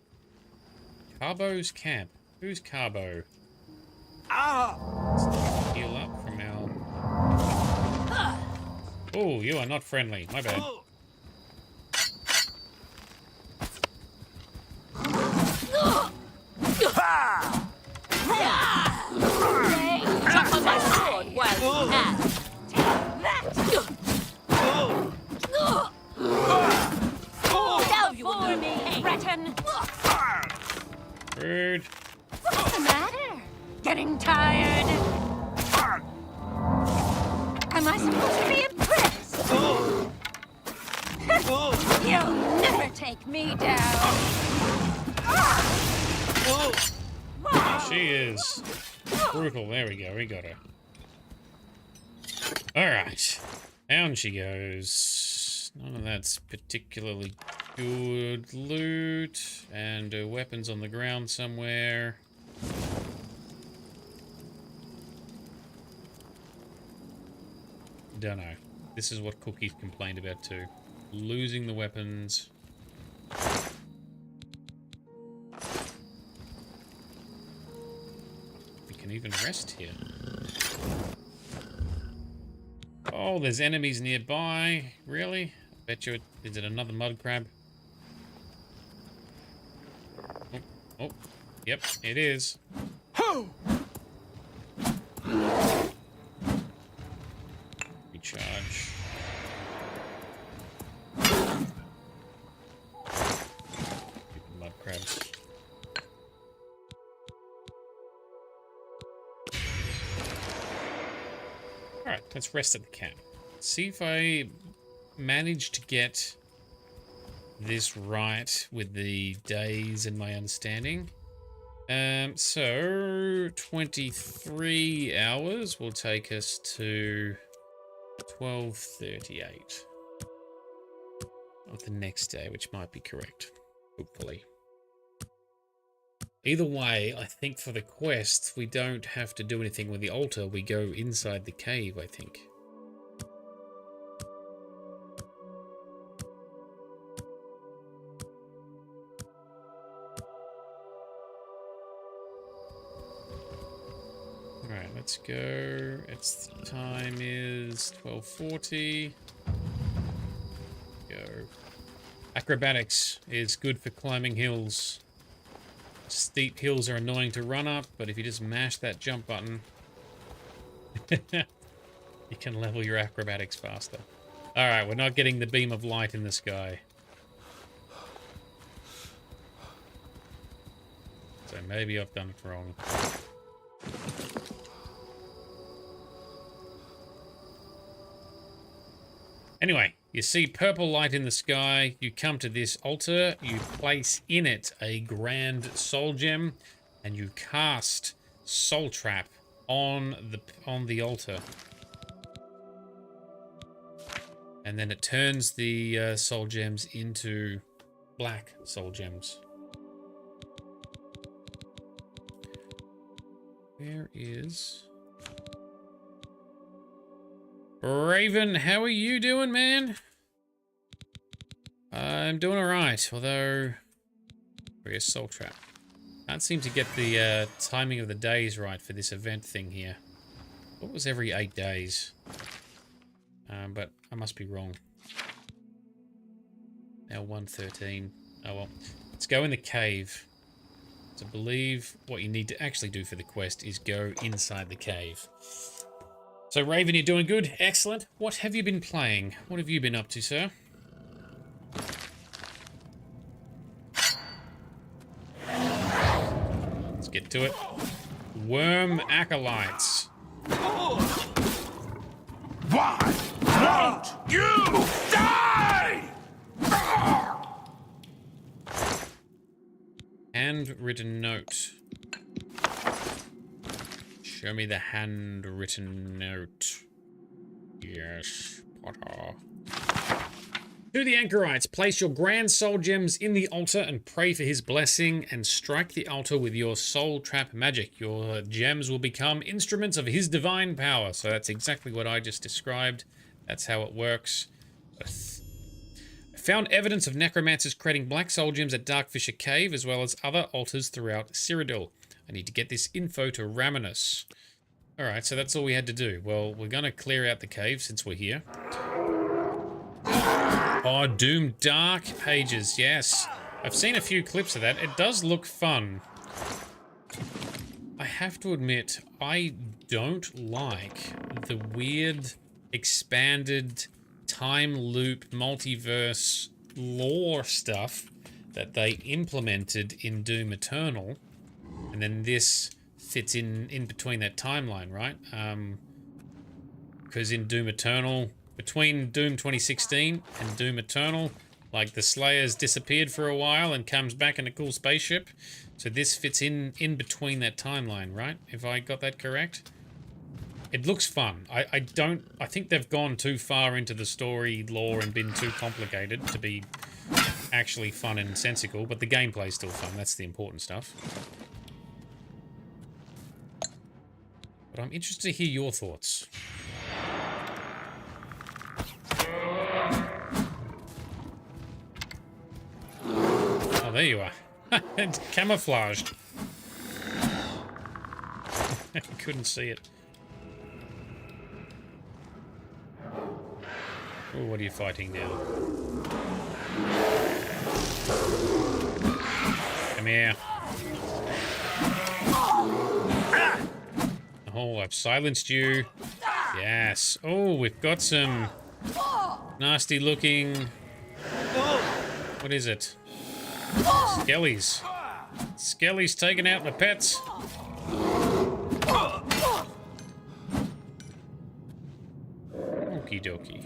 Speaker 1: Carbo's camp. Who's Carbo? Let's heal up from our... Oh, you are not friendly. My bad.
Speaker 14: Drop on my sword while you have. Now you will me, Breton.
Speaker 1: Rude.
Speaker 14: What's the matter? Getting tired? Am I supposed to be impressed? You'll never take me down.
Speaker 1: She is brutal. There we go. We got her. Alright. Down she goes. None of that's particularly good loot. And weapons on the ground somewhere. Don't know. This is what Cookie's complained about too. Losing the weapons. We can even rest here. Oh, there's enemies nearby. Really? I bet you is it another mud crab? Oh, oh. Yep, it is. Recharge. Mud crabs. Alright, let's rest at the camp. See if I manage to get this right with the days and my understanding. So 23 hours will take us to 12:38 of the next day, which might be correct, hopefully. Either way, I think for the quest, we don't have to do anything with the altar. We go inside the cave, I think. Alright, let's go. Its time is 12:40. Go. Acrobatics is good for climbing hills. Steep hills are annoying to run up, but if you just mash that jump button, you can level your acrobatics faster. Alright, we're not getting the beam of light in the sky. So maybe I've done it wrong. Anyway, you see purple light in the sky, you come to this altar, you place in it a grand soul gem, and you cast Soul Trap on the altar. And then it turns the soul gems into black soul gems. Where is... Raven, how are you doing, man? I'm doing alright, although... Where's Soul Trap? Can't seem to get the timing of the days right for this event thing here. What was every 8 days? But I must be wrong. Now 1:13. Oh well. Let's go in the cave. So I believe what you need to actually do for the quest is go inside the cave. So Raven, you're doing good. Excellent. What have you been playing? What have you been up to, sir? Let's get to it. Worm Acolytes.
Speaker 12: Why won't you die?
Speaker 1: Handwritten note. Show me the handwritten note. Yes, Potter. To the Anchorites, place your grand soul gems in the altar and pray for his blessing, and strike the altar with your soul trap magic. Your gems will become instruments of his divine power. So that's exactly what I just described. That's how it works. I found evidence of necromancers creating black soul gems at Darkfisher Cave, as well as other altars throughout Cyrodiil. I need to get this info to Raminus. Alright, so that's all we had to do. Well, we're going to clear out the cave since we're here. Oh, Doom Dark Pages, yes. I've seen a few clips of that. It does look fun. I have to admit, I don't like the weird, expanded, time loop, multiverse lore stuff that they implemented in Doom Eternal. And then this fits in between that timeline, right? Because in Doom Eternal, between Doom 2016 and Doom Eternal, like the Slayer's disappeared for a while and comes back in a cool spaceship. So this fits in between that timeline, right? If I got that correct? It looks fun. I think they've gone too far into the story lore and been too complicated to be actually fun and sensical, but the gameplay's still fun. That's the important stuff. But I'm interested to hear your thoughts. Oh, there you are. It's camouflaged. I couldn't see it. Oh, what are you fighting now? Come here. Oh, I've silenced you. Yes. Oh, we've got some nasty looking... What is it? Skellies. Skellies taking out my pets. Okie dokie.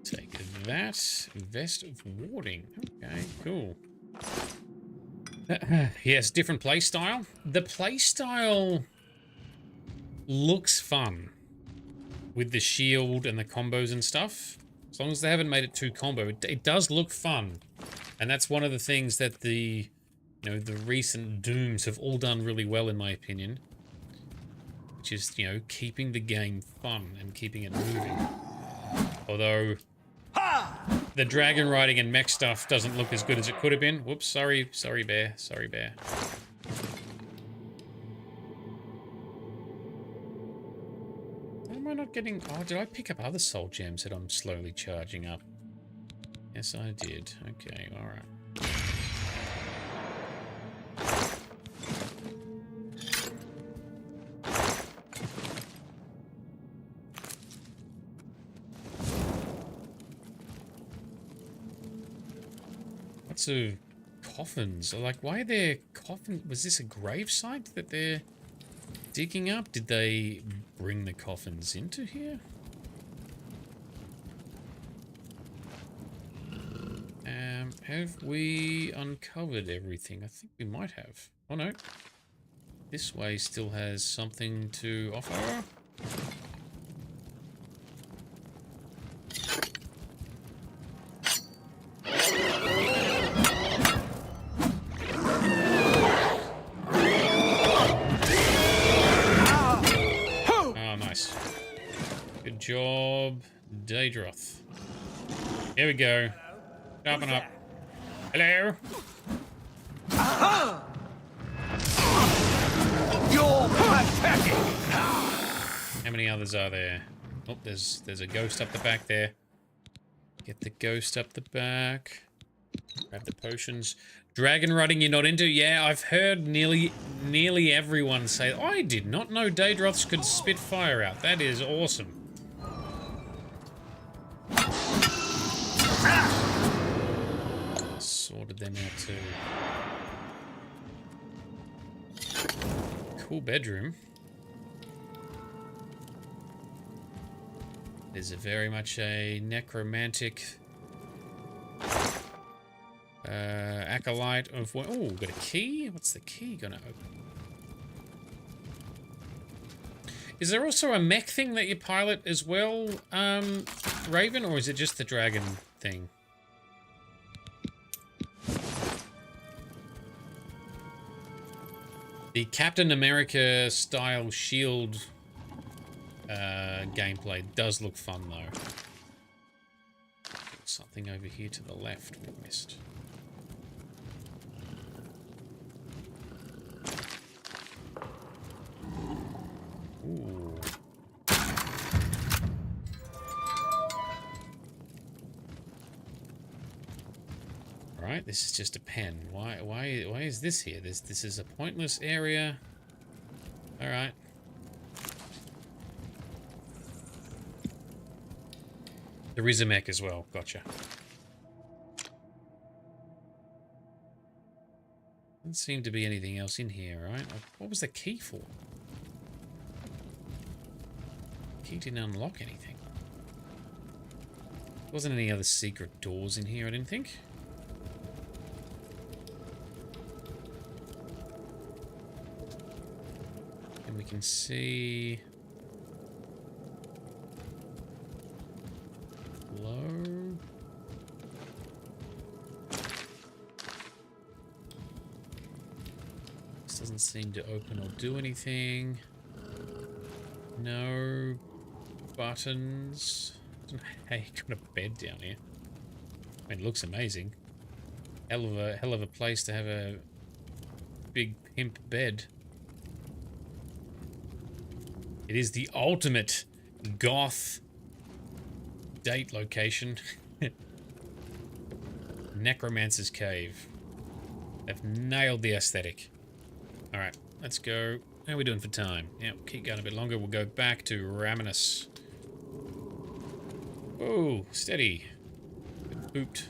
Speaker 1: Take that. Vest of warding. Okay, cool. Yes, different playstyle. The playstyle looks fun with the shield and the combos and stuff. As long as they haven't made it too combo, it does look fun. And that's one of the things that the recent Dooms have all done really well, in my opinion. Which is, keeping the game fun and keeping it moving. Although the dragon riding and mech stuff doesn't look as good as it could have been. Whoops, sorry bear, sorry bear. I not getting... Oh, did I pick up other soul gems that I'm slowly charging up? Yes, I did. Okay, alright. Lots of coffins. Like, why are there coffins? Was this a gravesite that they're digging up? Did they bring the coffins into here? Have we uncovered everything? I think we might have. Oh no. This way still has something to offer. Oh, nice. Good job, Daedroth. Here we go. Sharpen up. Hello.
Speaker 13: You're pathetic.
Speaker 1: How many others are there? Oh, there's a ghost up the back there. Get the ghost up the back. Grab the potions. Dragon riding you're not into? Yeah, I've heard nearly everyone say. I did not know Daedroths could spit fire out. That is awesome. Sorted them out too. Cool bedroom. There's a very much a necromantic acolyte of what? Oh, got a key. What's the key gonna open? Is there also a mech thing that you pilot as well, Raven, or is it just the dragon thing? The Captain America style shield gameplay does look fun though. Something over here to the left we missed. Ooh. Alright, this is just a pen. Why is this here? This is a pointless area. Alright. There is a mech as well. Gotcha. Doesn't seem to be anything else in here, right? What was the key for? The key didn't unlock anything. There wasn't any other secret doors in here, I didn't think. And we can see... Low. This doesn't seem to open or do anything. No buttons. Hey, got a bed down here. I mean, it looks amazing. Hell of a place to have a big pimp bed. It is the ultimate goth date location. Necromancer's Cave. They've nailed the aesthetic. Alright, let's go. How are we doing for time? Yeah, we'll keep going a bit longer. We'll go back to Raminus. Oh, steady. Good boot.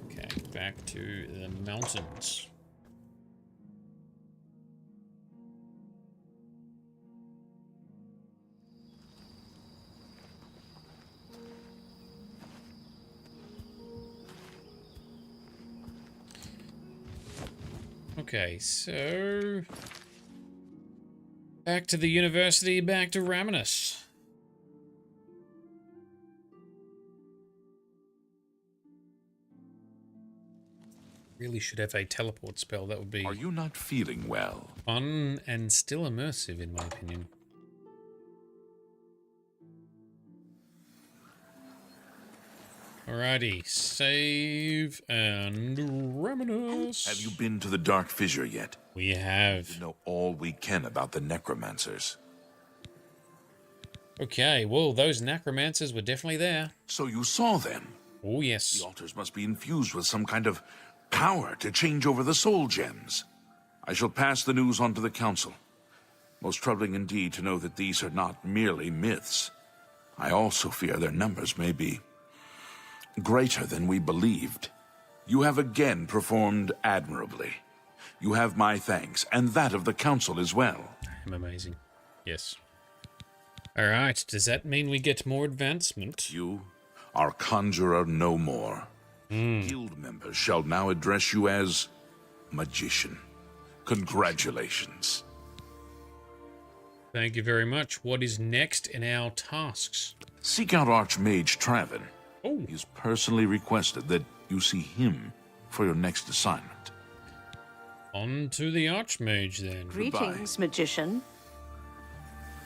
Speaker 1: Okay, back to the mountains. Okay, so back to the university, back to Raminus. Really should have a teleport spell. That would be...
Speaker 12: Are you not feeling well?
Speaker 1: Fun and still immersive, in my opinion. Alrighty, save and reminisce.
Speaker 12: Have you been to the Dark Fissure yet?
Speaker 1: We have.
Speaker 12: We know all we can about the necromancers.
Speaker 1: Okay, well, those necromancers were definitely there.
Speaker 12: So you saw them?
Speaker 1: Oh, yes.
Speaker 12: The altars must be infused with some kind of power to change over the soul gems. I shall pass the news on to the council. Most troubling indeed to know that these are not merely myths. I also fear their numbers may be greater than we believed. You have again performed admirably. You have my thanks, and that of the council as well.
Speaker 1: I'm amazing. Yes. Alright, does that mean we get more advancement?
Speaker 12: You are conjurer no more. Guild members shall now address you as magician. Congratulations.
Speaker 1: Thank you very much. What is next in our tasks?
Speaker 12: Seek out Archmage Traven.
Speaker 1: Oh.
Speaker 12: He's personally requested that you see him for your next assignment.
Speaker 1: On to the Archmage, then.
Speaker 16: Greetings, magician.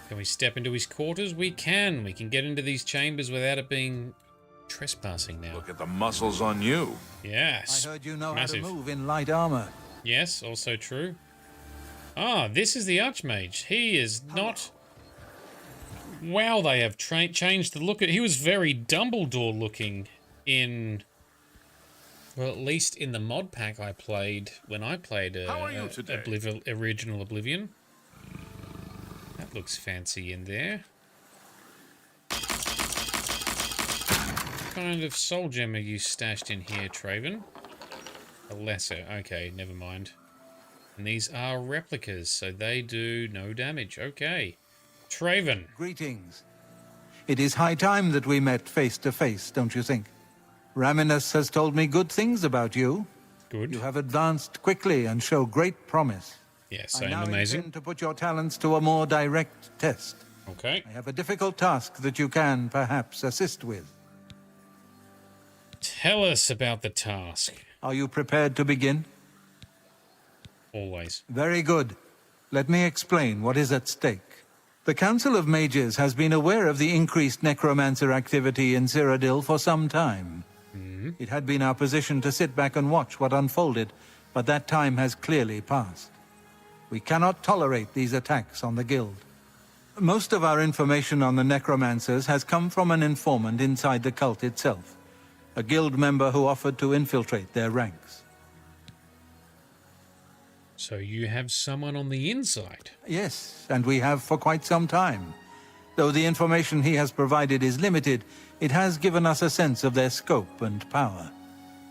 Speaker 1: Can we step into his quarters? We can. We can get into these chambers without it being trespassing now.
Speaker 12: Look at the muscles on you.
Speaker 1: Yes.
Speaker 20: I heard you know
Speaker 1: Massive.
Speaker 20: how to move in light armor.
Speaker 1: Yes, also true. Ah, this is the Archmage. He is not... Wow, they have changed the look. He was very Dumbledore looking in... Well, at least in the mod pack I played when I played original Oblivion. That looks fancy in there. What kind of soul gem are you stashed in here, Traven? A lesser. Okay, never mind. And these are replicas, so they do no damage. Okay. Traven.
Speaker 20: Greetings. It is high time that we met face to face, don't you think? Raminus has told me good things about you.
Speaker 1: Good.
Speaker 20: You have advanced quickly and show great promise.
Speaker 1: Yes,
Speaker 20: I
Speaker 1: I'm
Speaker 20: now
Speaker 1: amazing.
Speaker 20: intend to put your talents to a more direct test.
Speaker 1: Okay.
Speaker 20: I have a difficult task that you can, perhaps, assist with.
Speaker 1: Tell us about the task.
Speaker 20: Are you prepared to begin?
Speaker 1: Always.
Speaker 20: Very good. Let me explain what is at stake. The Council of Mages has been aware of the increased necromancer activity in Cyrodiil for some time. It had been our position to sit back and watch what unfolded, but that time has clearly passed. We cannot tolerate these attacks on the Guild. Most of our information on the necromancers has come from an informant inside the cult itself, a Guild member who offered to infiltrate their ranks.
Speaker 1: So you have someone on the inside?
Speaker 20: Yes, and we have for quite some time. Though the information he has provided is limited, it has given us a sense of their scope and power.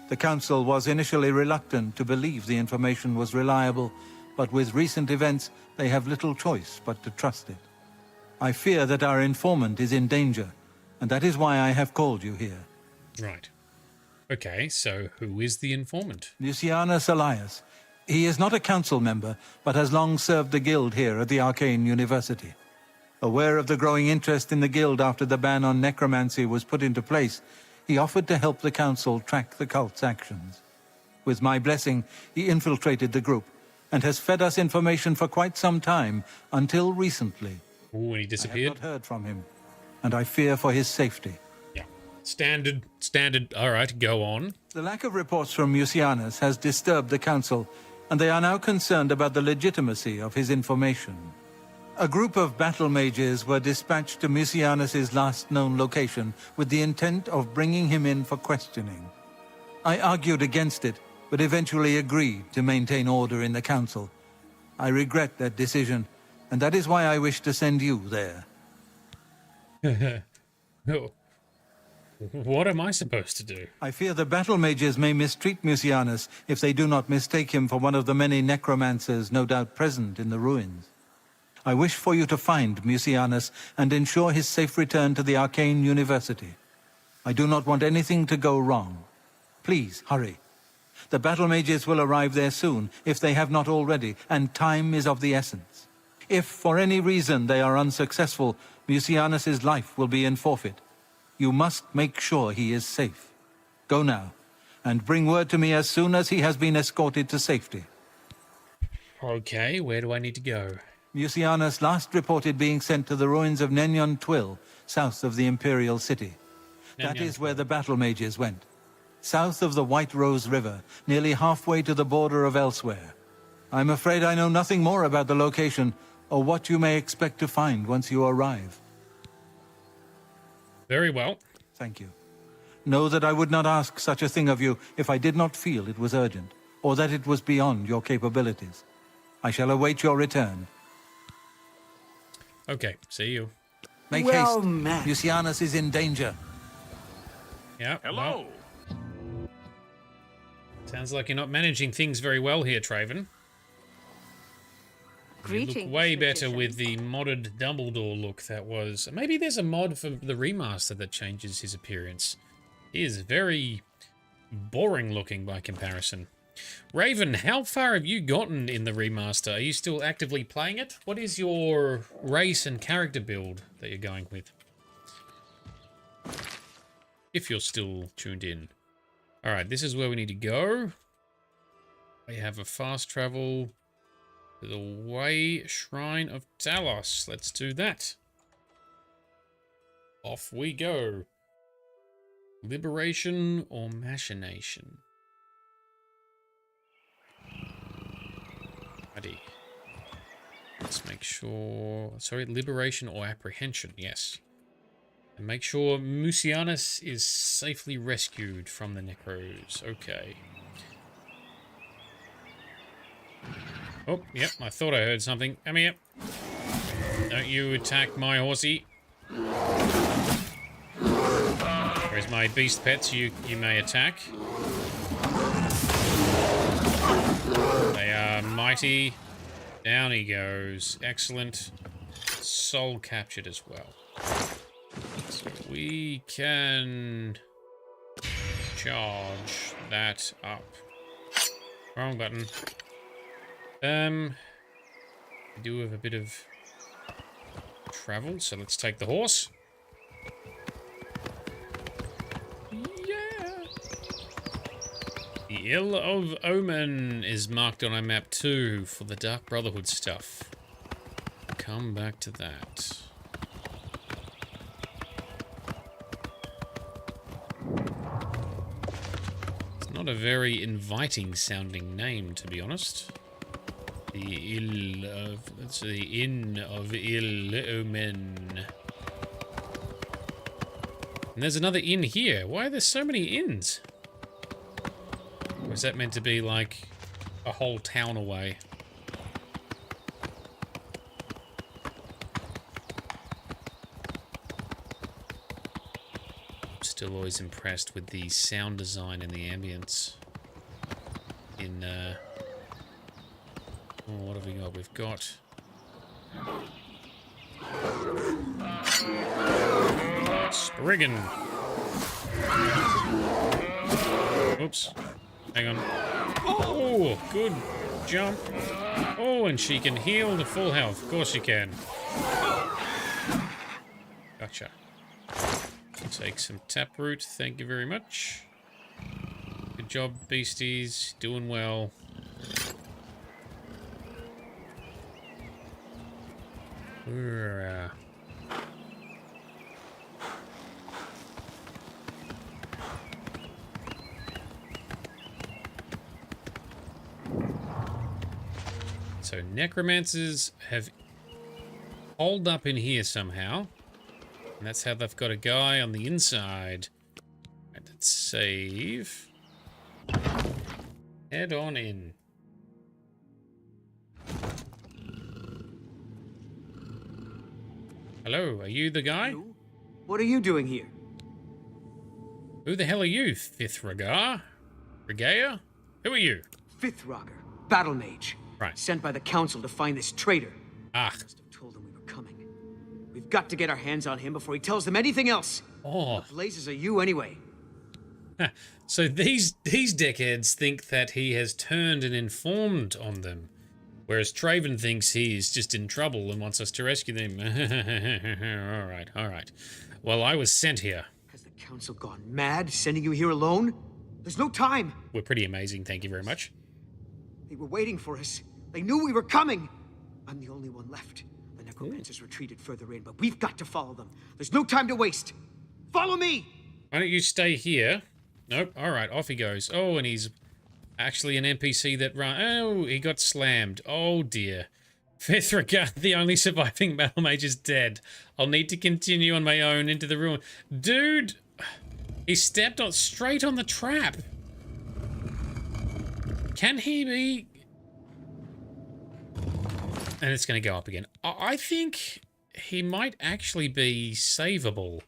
Speaker 20: The Council was initially reluctant to believe the information was reliable, but with recent events, they have little choice but to trust it. I fear that our informant is in danger, and that is why I have called you here.
Speaker 1: Right. Okay, so who is the informant?
Speaker 20: Lucianus Elias. He is not a council member, but has long served the Guild here at the Arcane University. Aware of the growing interest in the Guild after the ban on necromancy was put into place, he offered to help the Council track the cult's actions. With my blessing, he infiltrated the group, and has fed us information for quite some time, until recently.
Speaker 1: Oh, and he disappeared?
Speaker 20: I have not heard from him, and I fear for his safety.
Speaker 1: Yeah. Standard. All right, go on.
Speaker 20: The lack of reports from Mucianus has disturbed the Council, and they are now concerned about the legitimacy of his information. A group of battle mages were dispatched to Mucianus's last known location with the intent of bringing him in for questioning. I argued against it, but eventually agreed to maintain order in the Council. I regret that decision, and that is why I wish to send you there.
Speaker 1: What am I supposed to do?
Speaker 20: I fear the battle mages may mistreat Mucianus if they do not mistake him for one of the many necromancers no doubt present in the ruins. I wish for you to find Mucianus and ensure his safe return to the Arcane University. I do not want anything to go wrong. Please, hurry. The battle mages will arrive there soon, if they have not already, and time is of the essence. If, for any reason, they are unsuccessful, Mucianus's life will be in forfeit. You must make sure he is safe. Go now, and bring word to me as soon as he has been escorted to safety.
Speaker 1: Okay, where do I need to go?
Speaker 20: Mucianus last reported being sent to the ruins of Nenyon Twill, south of the Imperial City. That is where the battle mages went. South of the White Rose River, nearly halfway to the border of elsewhere. I'm afraid I know nothing more about the location or what you may expect to find once you arrive.
Speaker 1: Very well.
Speaker 20: Thank you. Know that I would not ask such a thing of you if I did not feel it was urgent, or that it was beyond your capabilities. I shall await your return.
Speaker 1: Okay, see you.
Speaker 20: Make haste. Lucianus is in danger.
Speaker 1: Yeah.
Speaker 12: Hello.
Speaker 1: Well, sounds like you're not managing things very well here, Traven. You look way better with the modded Dumbledore look that was. Maybe there's a mod for the remaster that changes his appearance. He is very boring looking by comparison. Raven, how far have you gotten in the remaster? Are you still actively playing it? What is your race and character build that you're going with? If you're still tuned in. Alright, this is where we need to go. We have a fast travel to the Way Shrine of Talos. Let's do that. Off we go. Liberation or machination? Righty. Let's make sure... Sorry, liberation or apprehension, yes. And make sure Musianus is safely rescued from the Necros. Okay. Oh, yep, I thought I heard something. Come here. Don't you attack my horsey. Where's my beast pets you may attack? They are mighty. Down he goes. Excellent. Soul captured as well. So we can charge that up. Wrong button. We do have a bit of travel, so let's take the horse. Yeah. The Ill of Omen is marked on our map too for the Dark Brotherhood stuff. Come back to that. It's not a very inviting sounding name, to be honest. The Inn of Ill Omen. And there's another inn here. Why are there so many inns? Or is that meant to be like a whole town away? I'm still always impressed with the sound design and the ambience in oh, what have we got? We've got... Spriggan. Oops. Hang on. Oh, good jump. Oh, and she can heal to full health. Of course she can. Gotcha. Take some taproot. Thank you very much. Good job, beasties. Doing well. So necromancers have holed up in here somehow, and that's how they've got a guy on the inside. Right, let's save. Head on in. Hello, are you the guy?
Speaker 21: What are you doing here?
Speaker 1: Who the hell are you, Fifth Regar? Regaia? Who are you?
Speaker 21: Fifth Roger, battle mage.
Speaker 1: Right.
Speaker 21: Sent by the council to find this traitor.
Speaker 1: Ah.
Speaker 21: Must have told them we were coming. We've got to get our hands on him before he tells them anything else.
Speaker 1: Oh.
Speaker 21: What blazes are you anyway?
Speaker 1: So these dickheads think that he has turned and informed on them. Whereas Traven thinks he's just in trouble and wants us to rescue them. All right. Well, I was sent here.
Speaker 21: Has the council gone mad, sending you here alone? There's no time.
Speaker 1: We're pretty amazing, thank you very much.
Speaker 21: They were waiting for us. They knew we were coming. I'm the only one left. The necromancers retreated further in, but we've got to follow them. There's no time to waste. Follow me!
Speaker 1: Why don't you stay here? Nope. All right, off he goes. Oh, and he's actually an NPC that run. Oh, he got slammed. Oh dear. Fifth regard, the only surviving battle mage is dead. I'll need to continue on my own into the ruin. Dude, he stepped on straight on the trap. Can he be? And it's going to go up again. I think he might actually be savable.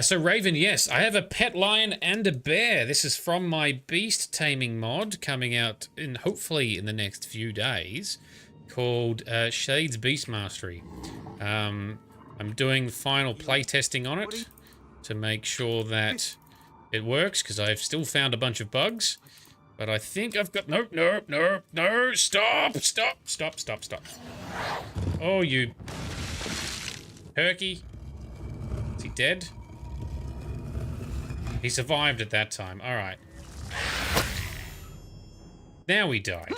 Speaker 1: So Raven, yes, I have a pet lion and a bear. This is from my beast taming mod coming out in hopefully in the next few days, called Shade's Beast Mastery. I'm doing final play testing on it to make sure that it works, because I've still found a bunch of bugs. But I think I've got... Nope, nope, nope, no, stop, stop, stop, stop, stop. Oh, you... Turkey. Is he dead? He survived at that time. All right. Now he died.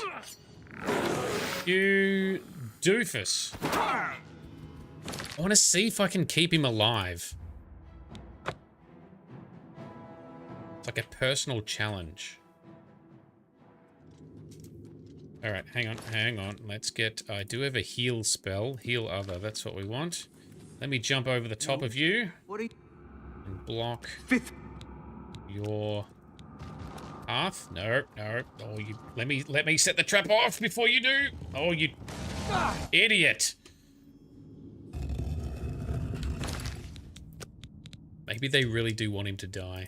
Speaker 1: You doofus. I want to see if I can keep him alive. It's like a personal challenge. All right, hang on, hang on. Let's get... I do have a heal spell. Heal other, that's what we want. Let me jump over the top of you and block your path. No, no. Oh, you let me set the trap off before you do. Oh, you idiot. Maybe they really do want him to die.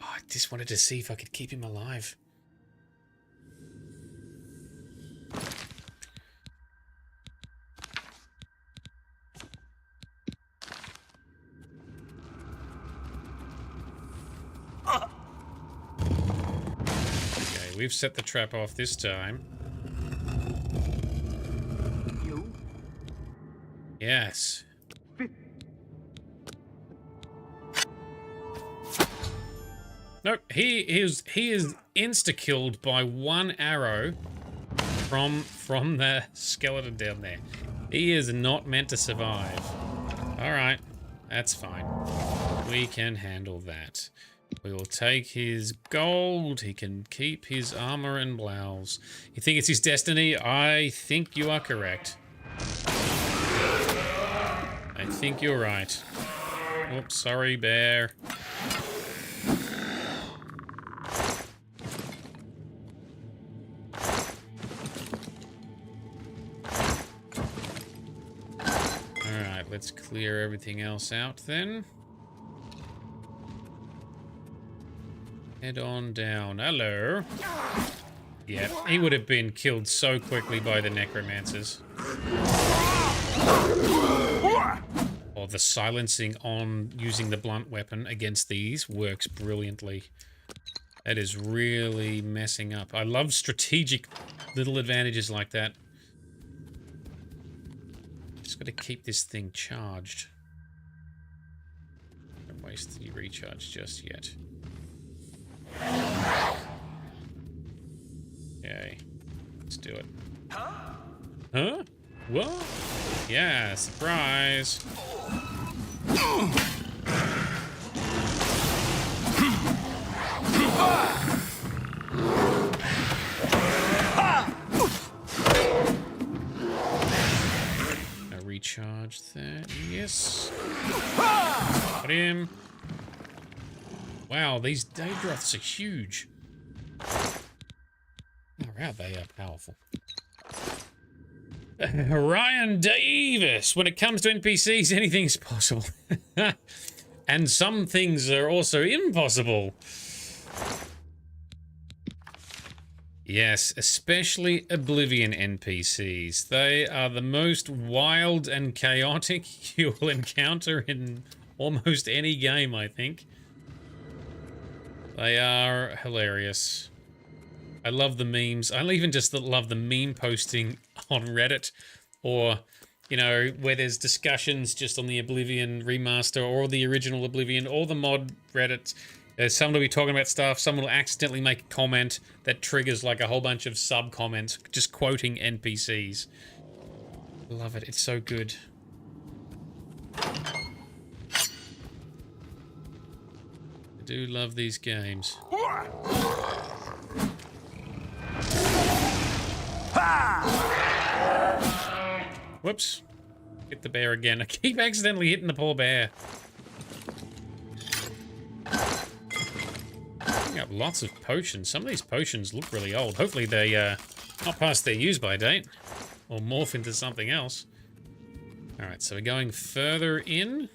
Speaker 1: Oh, I just wanted to see if I could keep him alive. Okay, we've set the trap off this time.
Speaker 21: You?
Speaker 1: Yes. Nope, he is insta-killed by one arrow from the skeleton down there. He is not meant to survive. Alright, that's fine. We can handle that. We will take his gold. He can keep his armor and blouse. You think it's his destiny? I think you are correct. I think you're right. Oops, sorry, bear. Alright, let's clear everything else out then. Head on down. Hello. Yeah, he would have been killed so quickly by the necromancers. Or the silencing on using the blunt weapon against these works brilliantly. That is really messing up. I love strategic little advantages like that. Just got to keep this thing charged. Don't waste the recharge just yet. Okay, let's do it. Huh? What? Yeah, surprise. A recharge there. Yes. Got him. Wow, these Daedroths are huge. Oh, wow, they are powerful. Ryan Davis, when it comes to NPCs, anything's possible. And some things are also impossible. Yes, especially Oblivion NPCs. They are the most wild and chaotic you will encounter in almost any game, I think. They are hilarious. I love the memes. I even just love the meme posting on Reddit, or, you know, where there's discussions just on the Oblivion remaster or the original Oblivion or the mod Reddit. There's someone will be talking about stuff, someone will accidentally make a comment that triggers like a whole bunch of sub-comments just quoting NPCs. Love it. It's so good. do love these games. Whoops. Hit the bear again. I keep accidentally hitting the poor bear. Picking up lots of potions. Some of these potions look really old. Hopefully they not past their use-by date. Or morph into something else. Alright, so we're going further in.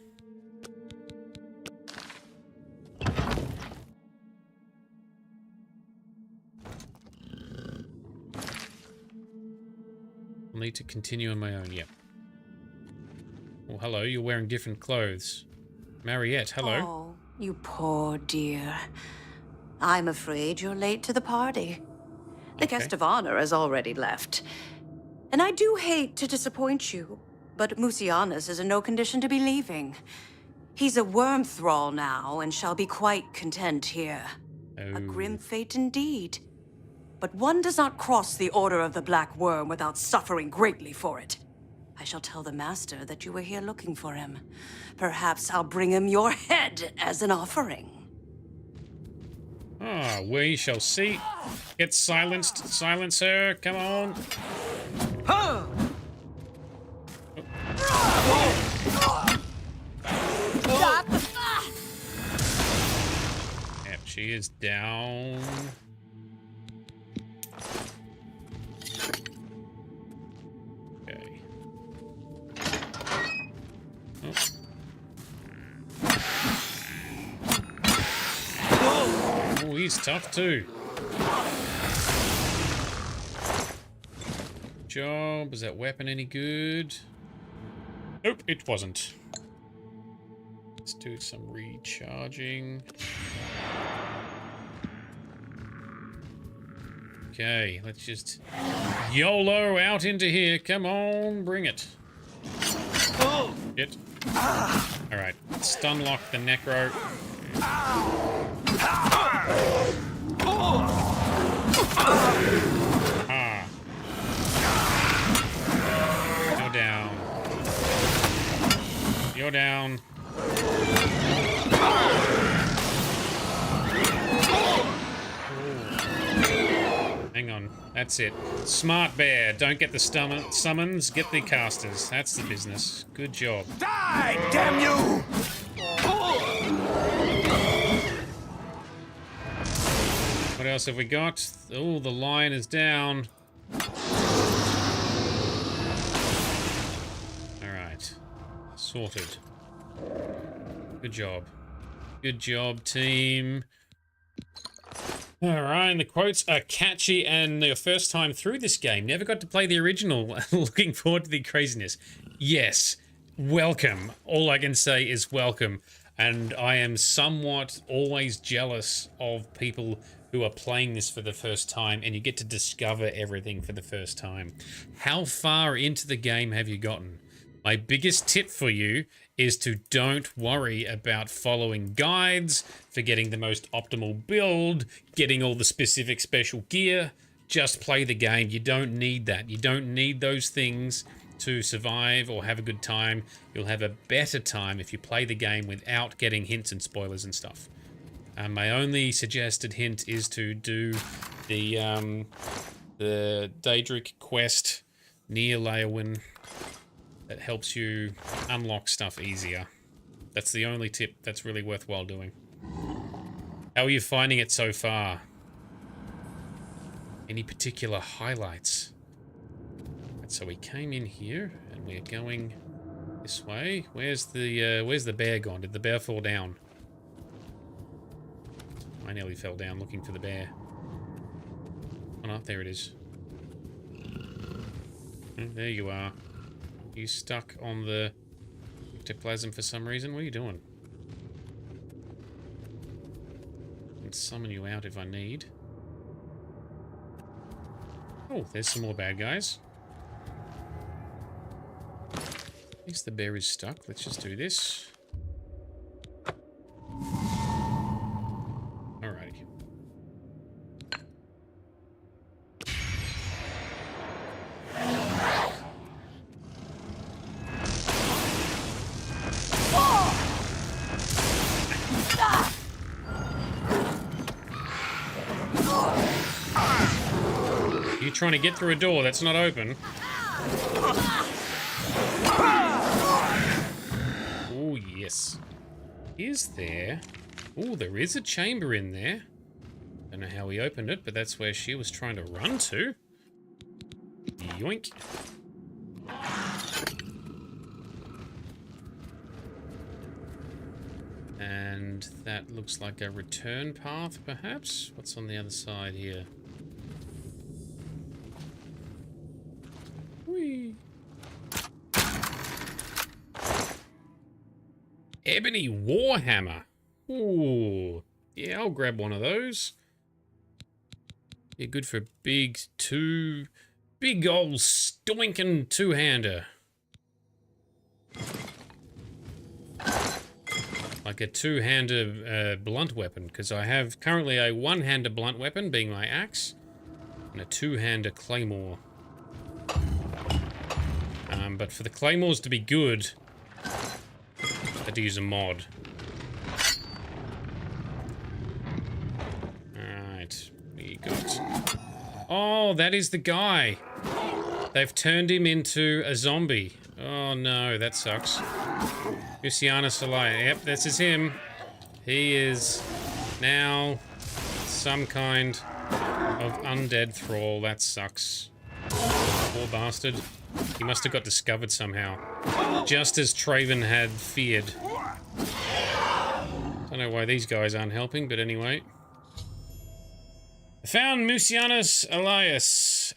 Speaker 1: I'll need to continue on my own, yep. Oh, hello, you're wearing different clothes. Mariette, hello.
Speaker 16: Oh, you poor dear. I'm afraid you're late to the party. The guest of honor has already left. And I do hate to disappoint you, but Musianus is in no condition to be leaving. He's a worm thrall now, and shall be quite content here. A grim fate indeed. But one does not cross the Order of the Black Worm without suffering greatly for it. I shall tell the Master that you were here looking for him. Perhaps I'll bring him your head as an offering.
Speaker 1: Ah, we shall see. Get silenced, silencer, come on.
Speaker 15: Huh.
Speaker 4: Stop!
Speaker 1: Yep, she is down. Okay. Oh, he's tough too. Good job. Was that weapon any good? Nope, it wasn't. Let's do some recharging. Okay, let's just YOLO out into here. Come on, bring it. Shit. Alright, stun lock the Necro. Ah. You're down. You're down. Hang on. That's it. Smart bear. Don't get the summons, get the casters. That's the business. Good job.
Speaker 7: Die, damn you!
Speaker 1: What else have we got? Oh, the lion is down. Alright. Sorted. Good job. Good job, team. Alright, and the quotes are catchy and your first time through this game. Never got to play the original. Looking forward to the craziness. Yes, welcome. All I can say is welcome. And I am somewhat always jealous of people who are playing this for the first time and you get to discover everything for the first time. How far into the game have you gotten? My biggest tip for you is to don't worry about following guides, for getting the most optimal build, getting all the specific special gear. Just play the game. You don't need that. You don't need those things to survive or have a good time. You'll have a better time if you play the game without getting hints and spoilers and stuff. My only suggested hint is to do the Daedric quest near Leowyn. That helps you unlock stuff easier. That's the only tip that's really worthwhile doing. How are you finding it so far? Any particular highlights? Right, so we came in here and we're going this way. Where's the bear gone? Did the bear fall down? I nearly fell down looking for the bear. Oh no, there it is. There you are. You stuck on the ectoplasm for some reason? What are you doing? I can summon you out if I need. Oh, there's some more bad guys. At least the bear is stuck. Let's just do this. Alrighty. trying to get through a door that's not open. Oh, yes. Is there... Oh, there is a chamber in there. Don't know how we opened it, but that's where she was trying to run to. Yoink. And that looks like a return path, perhaps? What's on the other side here? Whee! Ebony Warhammer. Ooh. Yeah, I'll grab one of those. Yeah, good for big old stoinking two-hander. Like a two-hander blunt weapon, because I have currently a one-hander blunt weapon, being my axe, and a two-hander claymore. But for the claymores to be good, I had to use a mod. Alright, we got... Oh, that is the guy! They've turned him into a zombie. Oh no, that sucks. Lucianus Elia. Yep, this is him. He is now some kind of undead thrall. That sucks. Poor bastard. He must have got discovered somehow. Just as Traven had feared. Don't know why these guys aren't helping, but anyway. I found Mucianus Alias.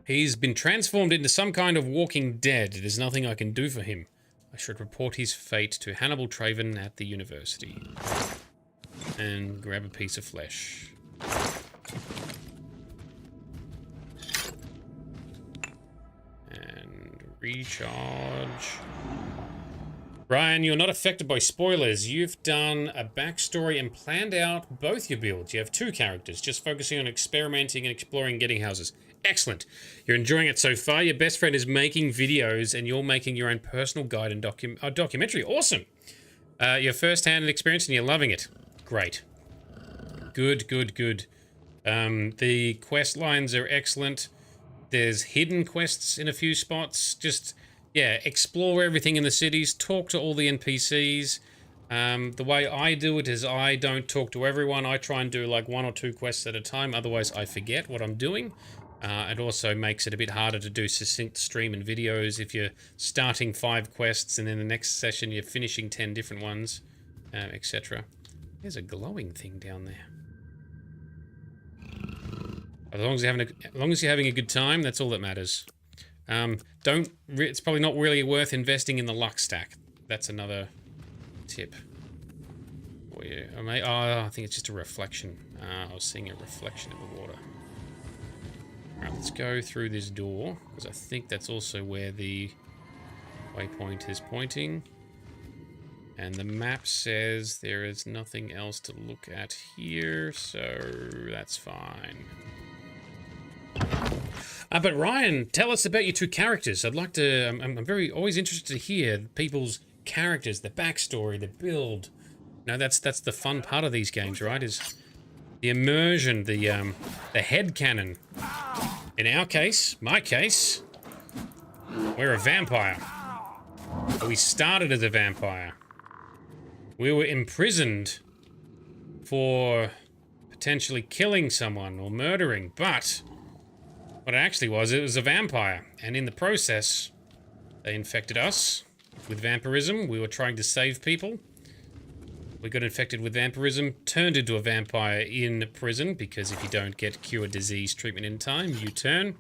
Speaker 1: He's been transformed into some kind of walking dead. There's nothing I can do for him. I should report his fate to Hannibal Traven at the university. And grab a piece of flesh. And recharge. Ryan, you're not affected by spoilers. You've done a backstory and planned out both your builds. You have two characters, just focusing on experimenting and exploring getting houses. Excellent. You're enjoying it so far. Your best friend is making videos and you're making your own personal guide and documentary. Awesome. Your first-hand experience and you're loving it. Great. Good, good, good. The quest lines are excellent. There's hidden quests in a few spots. Just... yeah, explore everything in the cities, talk to all the NPCs. The way I do it is I don't talk to everyone. I try and do like 1 or 2 quests at a time, otherwise I forget what I'm doing. It also makes it a bit harder to do succinct stream and videos if you're starting 5 quests and then the next session you're finishing 10 different ones, etc. There's a glowing thing down there. As long as you're having a good time, that's all that matters. It's probably not really worth investing in the luck stack. That's another tip. Oh, yeah. I think it's just a reflection. I was seeing a reflection in the water. Alright, let's go through this door, because I think that's also where the waypoint is pointing. And the map says there is nothing else to look at here, so that's fine. But Ryan, tell us about your 2 characters. I'd like to... I'm always interested to hear people's characters, the backstory, the build. No, that's the fun part of these games, right? Is the immersion, the headcanon. In our case, my case, we're a vampire. We started as a vampire. We were imprisoned for potentially killing someone or murdering, but... what it actually was, it was a vampire. And in the process, they infected us with vampirism. We were trying to save people. We got infected with vampirism, turned into a vampire in prison, because if you don't get cure disease treatment in time, you turn.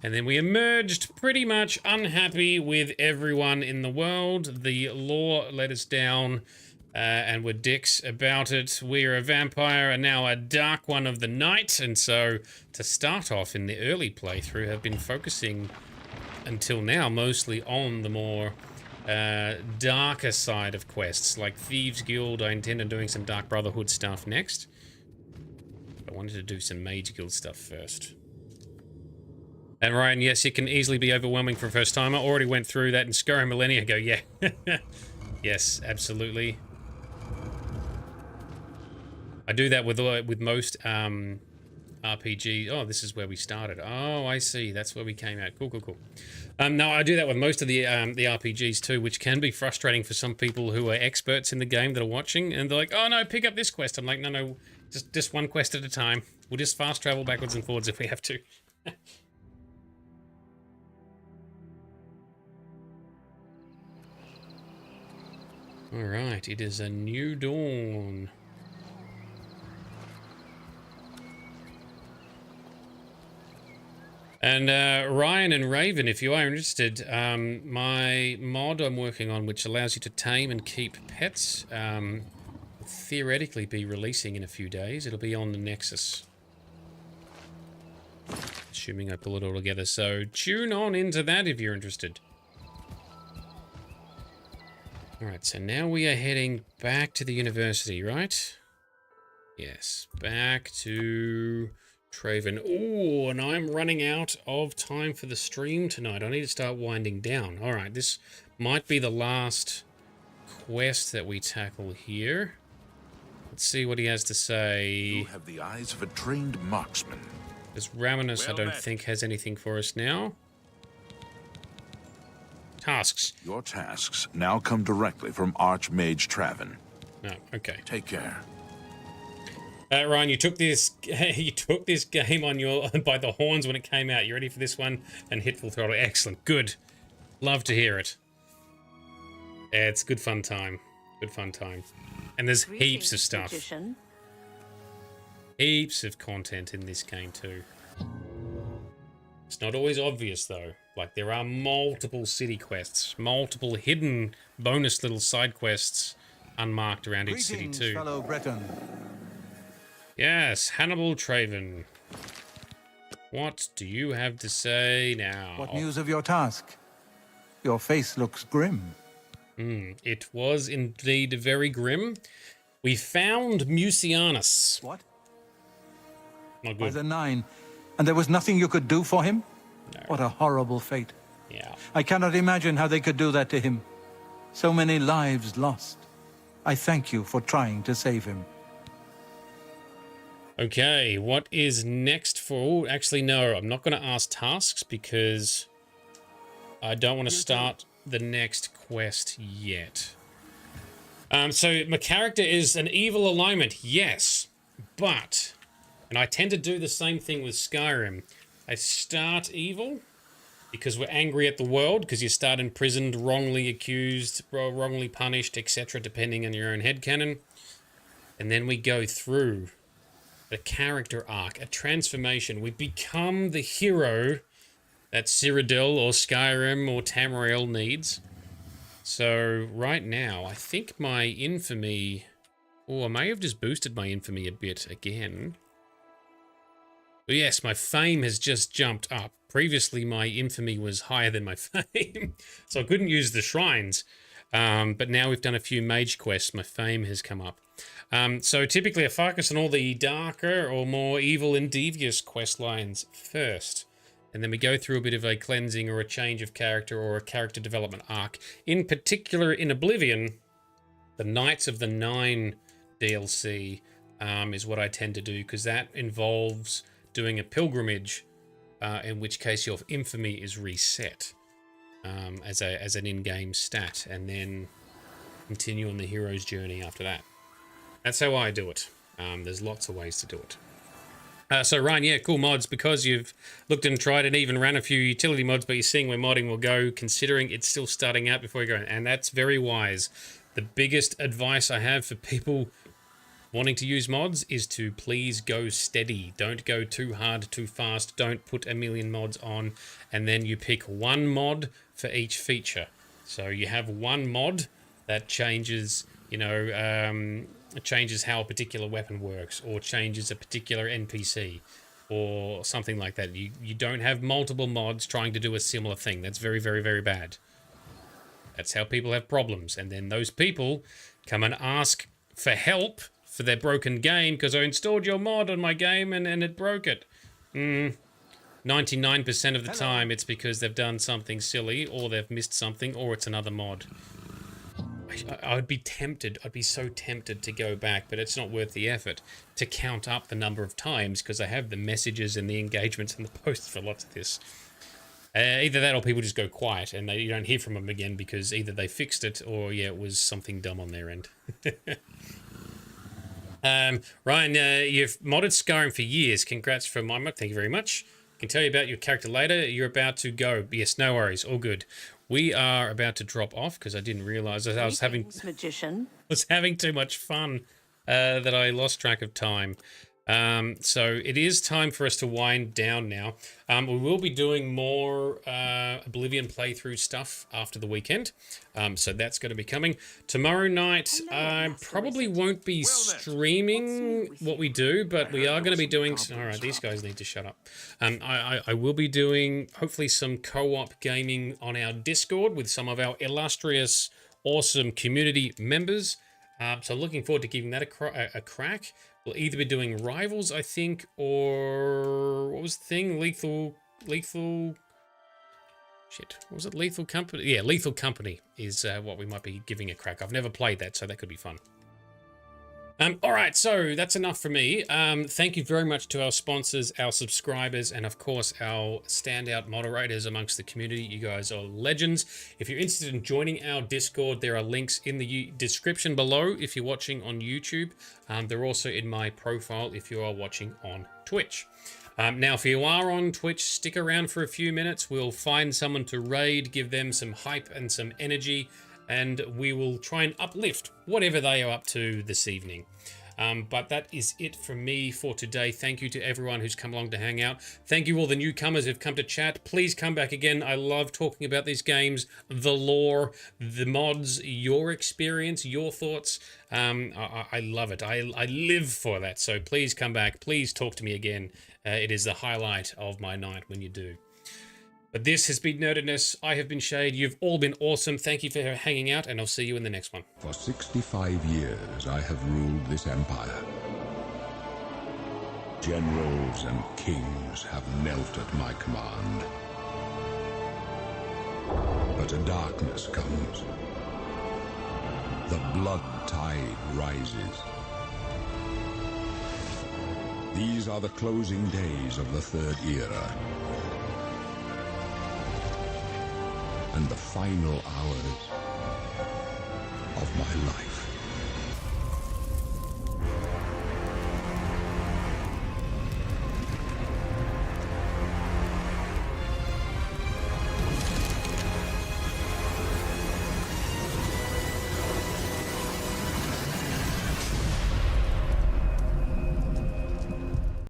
Speaker 1: And then we emerged pretty much unhappy with everyone in the world. The law let us down, and we're dicks about it. We're a vampire and now a dark one of the night. And so, to start off in the early playthrough, have been focusing until now mostly on the more darker side of quests, like Thieves Guild. I intend on doing some Dark Brotherhood stuff next. I wanted to do some Mage Guild stuff first. And Ryan, yes, it can easily be overwhelming for a first timer. I already went through that in Skyrim millennia ago, yeah. Yes, absolutely. I do that with most RPG. Oh, this is where we started. Oh, I see. That's where we came out. Cool, cool, cool. No, I do that with most of the RPGs too, which can be frustrating for some people who are experts in the game that are watching, and they're like, "Oh no, pick up this quest." I'm like, "No, just one quest at a time. We'll just fast travel backwards and forwards if we have to." All right, it is a new dawn. And Ryan and Raven, if you are interested, my mod I'm working on, which allows you to tame and keep pets, will theoretically be releasing in a few days. It'll be on the Nexus. Assuming I pull it all together. So tune on into that if you're interested. Alright, so now we are heading back to the university, right? Yes, back to Traven. Oh, and I'm running out of time for the stream tonight. I need to start winding down. Alright, this might be the last quest that we tackle here. Let's see what he has to say.
Speaker 12: You have the eyes of a trained marksman.
Speaker 1: Because Raminus, I don't think, has anything for us now. Tasks.
Speaker 12: Your tasks now come directly from Archmage Traven.
Speaker 1: Oh, okay.
Speaker 12: Take care.
Speaker 1: Ryan, you took this game on your by the horns when it came out. You ready for this one? And hit full throttle. Excellent. Good. Love to hear it. Yeah, it's good fun time. Good fun time. And there's heaps of stuff.
Speaker 16: Magician.
Speaker 1: Heaps of content in this game too. It's not always obvious though. Like there are multiple city quests, multiple hidden bonus little side quests unmarked around each city too.
Speaker 20: Fellow Breton.
Speaker 1: Yes, Hannibal Traven. What do you have to say now?
Speaker 20: What news of your task? Your face looks grim.
Speaker 1: It was indeed very grim. We found Mucianus.
Speaker 20: What?
Speaker 1: Not
Speaker 20: By
Speaker 1: good.
Speaker 20: the 9. And there was nothing you could do for him?
Speaker 1: No.
Speaker 20: What a horrible fate.
Speaker 1: Yeah.
Speaker 20: I cannot imagine how they could do that to him. So many lives lost. I thank you for trying to save him.
Speaker 1: Okay, what is next for... Actually, no, I'm not going to ask tasks because I don't want to start the next quest yet. So my character is an evil alignment, yes, but... And I tend to do the same thing with Skyrim. I start evil because we're angry at the world, because you start imprisoned, wrongly accused, wrongly punished, etc., depending on your own headcanon. And then we go through the character arc, a transformation. We become the hero that Cyrodiil or Skyrim or Tamriel needs. So right now, I think my infamy... Oh, I may have just boosted my infamy a bit again. But yes, my fame has just jumped up. Previously, my infamy was higher than my fame, so I couldn't use the shrines. But now we've done a few mage quests, my fame has come up. So typically I focus on all the darker or more evil and devious quest lines first. And then we go through a bit of a cleansing or a change of character or a character development arc. In particular, in Oblivion, the Knights of the Nine DLC is what I tend to do, because that involves doing a pilgrimage, in which case your infamy is reset as an in-game stat, and then continue on the hero's journey after that. That's how I do it. There's lots of ways to do it. So Ryan, yeah, cool mods, because you've looked and tried and even ran a few utility mods, but you're seeing where modding will go, considering it's still starting out before you go in, and that's very wise. The biggest advice I have for people wanting to use mods is to please go steady. Don't go too hard, too fast. Don't put a million mods on, and then you pick one mod for each feature. So you have one mod that changes, you know, changes how a particular weapon works, or changes a particular NPC, or something like that. You don't have multiple mods trying to do a similar thing. That's very, very, very bad. That's how people have problems. And then those people come and ask for help for their broken game, because I installed your mod on my game and it broke it. 99% of the time it's because they've done something silly, or they've missed something, or it's another mod. I I'd be tempted, I'd be so tempted to go back, but it's not worth the effort to count up the number of times because I have the messages and the engagements and the posts for lots of this. Either that or people just go quiet and you don't hear from them again because either they fixed it or, yeah, it was something dumb on their end. Ryan, you've modded Skyrim for years. Congrats for my mod. Thank you very much. Can tell you about your character later. You're about to go. Yes, no worries. All good. We are about to drop off because I didn't realize that I was having too much fun that I lost track of time. So it is time for us to wind down now. We will be doing more Oblivion playthrough stuff after the weekend. So that's going to be coming. Tomorrow night, I probably won't be streaming what we do, but we are going to be doing... All right, these guys need to shut up. I will be doing, hopefully, some co-op gaming on our Discord with some of our illustrious, awesome community members. So looking forward to giving that a crack. We'll either be doing Rivals, I think, or... What was the thing? Lethal... Shit, what was it? Lethal Company? Yeah, Lethal Company is what we might be giving a crack. I've never played that, so that could be fun. All right, so that's enough for me. Thank you very much to our sponsors, our subscribers, and of course our standout moderators amongst the community. You guys are legends. If you're interested in joining our Discord, there are links in the description below if you're watching on YouTube. They're also in my profile if you are watching on Twitch. Now, if you are on Twitch, stick around for a few minutes. We'll find someone to raid, give them some hype and some energy, and we will try and uplift whatever they are up to this evening. But that is it from me for today. Thank you to everyone who's come along to hang out. Thank you all the newcomers who've come to chat. Please come back again. I love talking about these games, the lore, the mods, your experience, your thoughts. I love it. I live for that. So please come back. Please talk to me again. It is the highlight of my night when you do. But this has been Nerdedness. I have been Shade. You've all been awesome. Thank you for hanging out, and I'll see you in the next one.
Speaker 11: For 65 years, I have ruled this empire. Generals and kings have knelt at my command. But a darkness comes. The blood tide rises. These are the closing days of the Third Era. And the final hours of my life.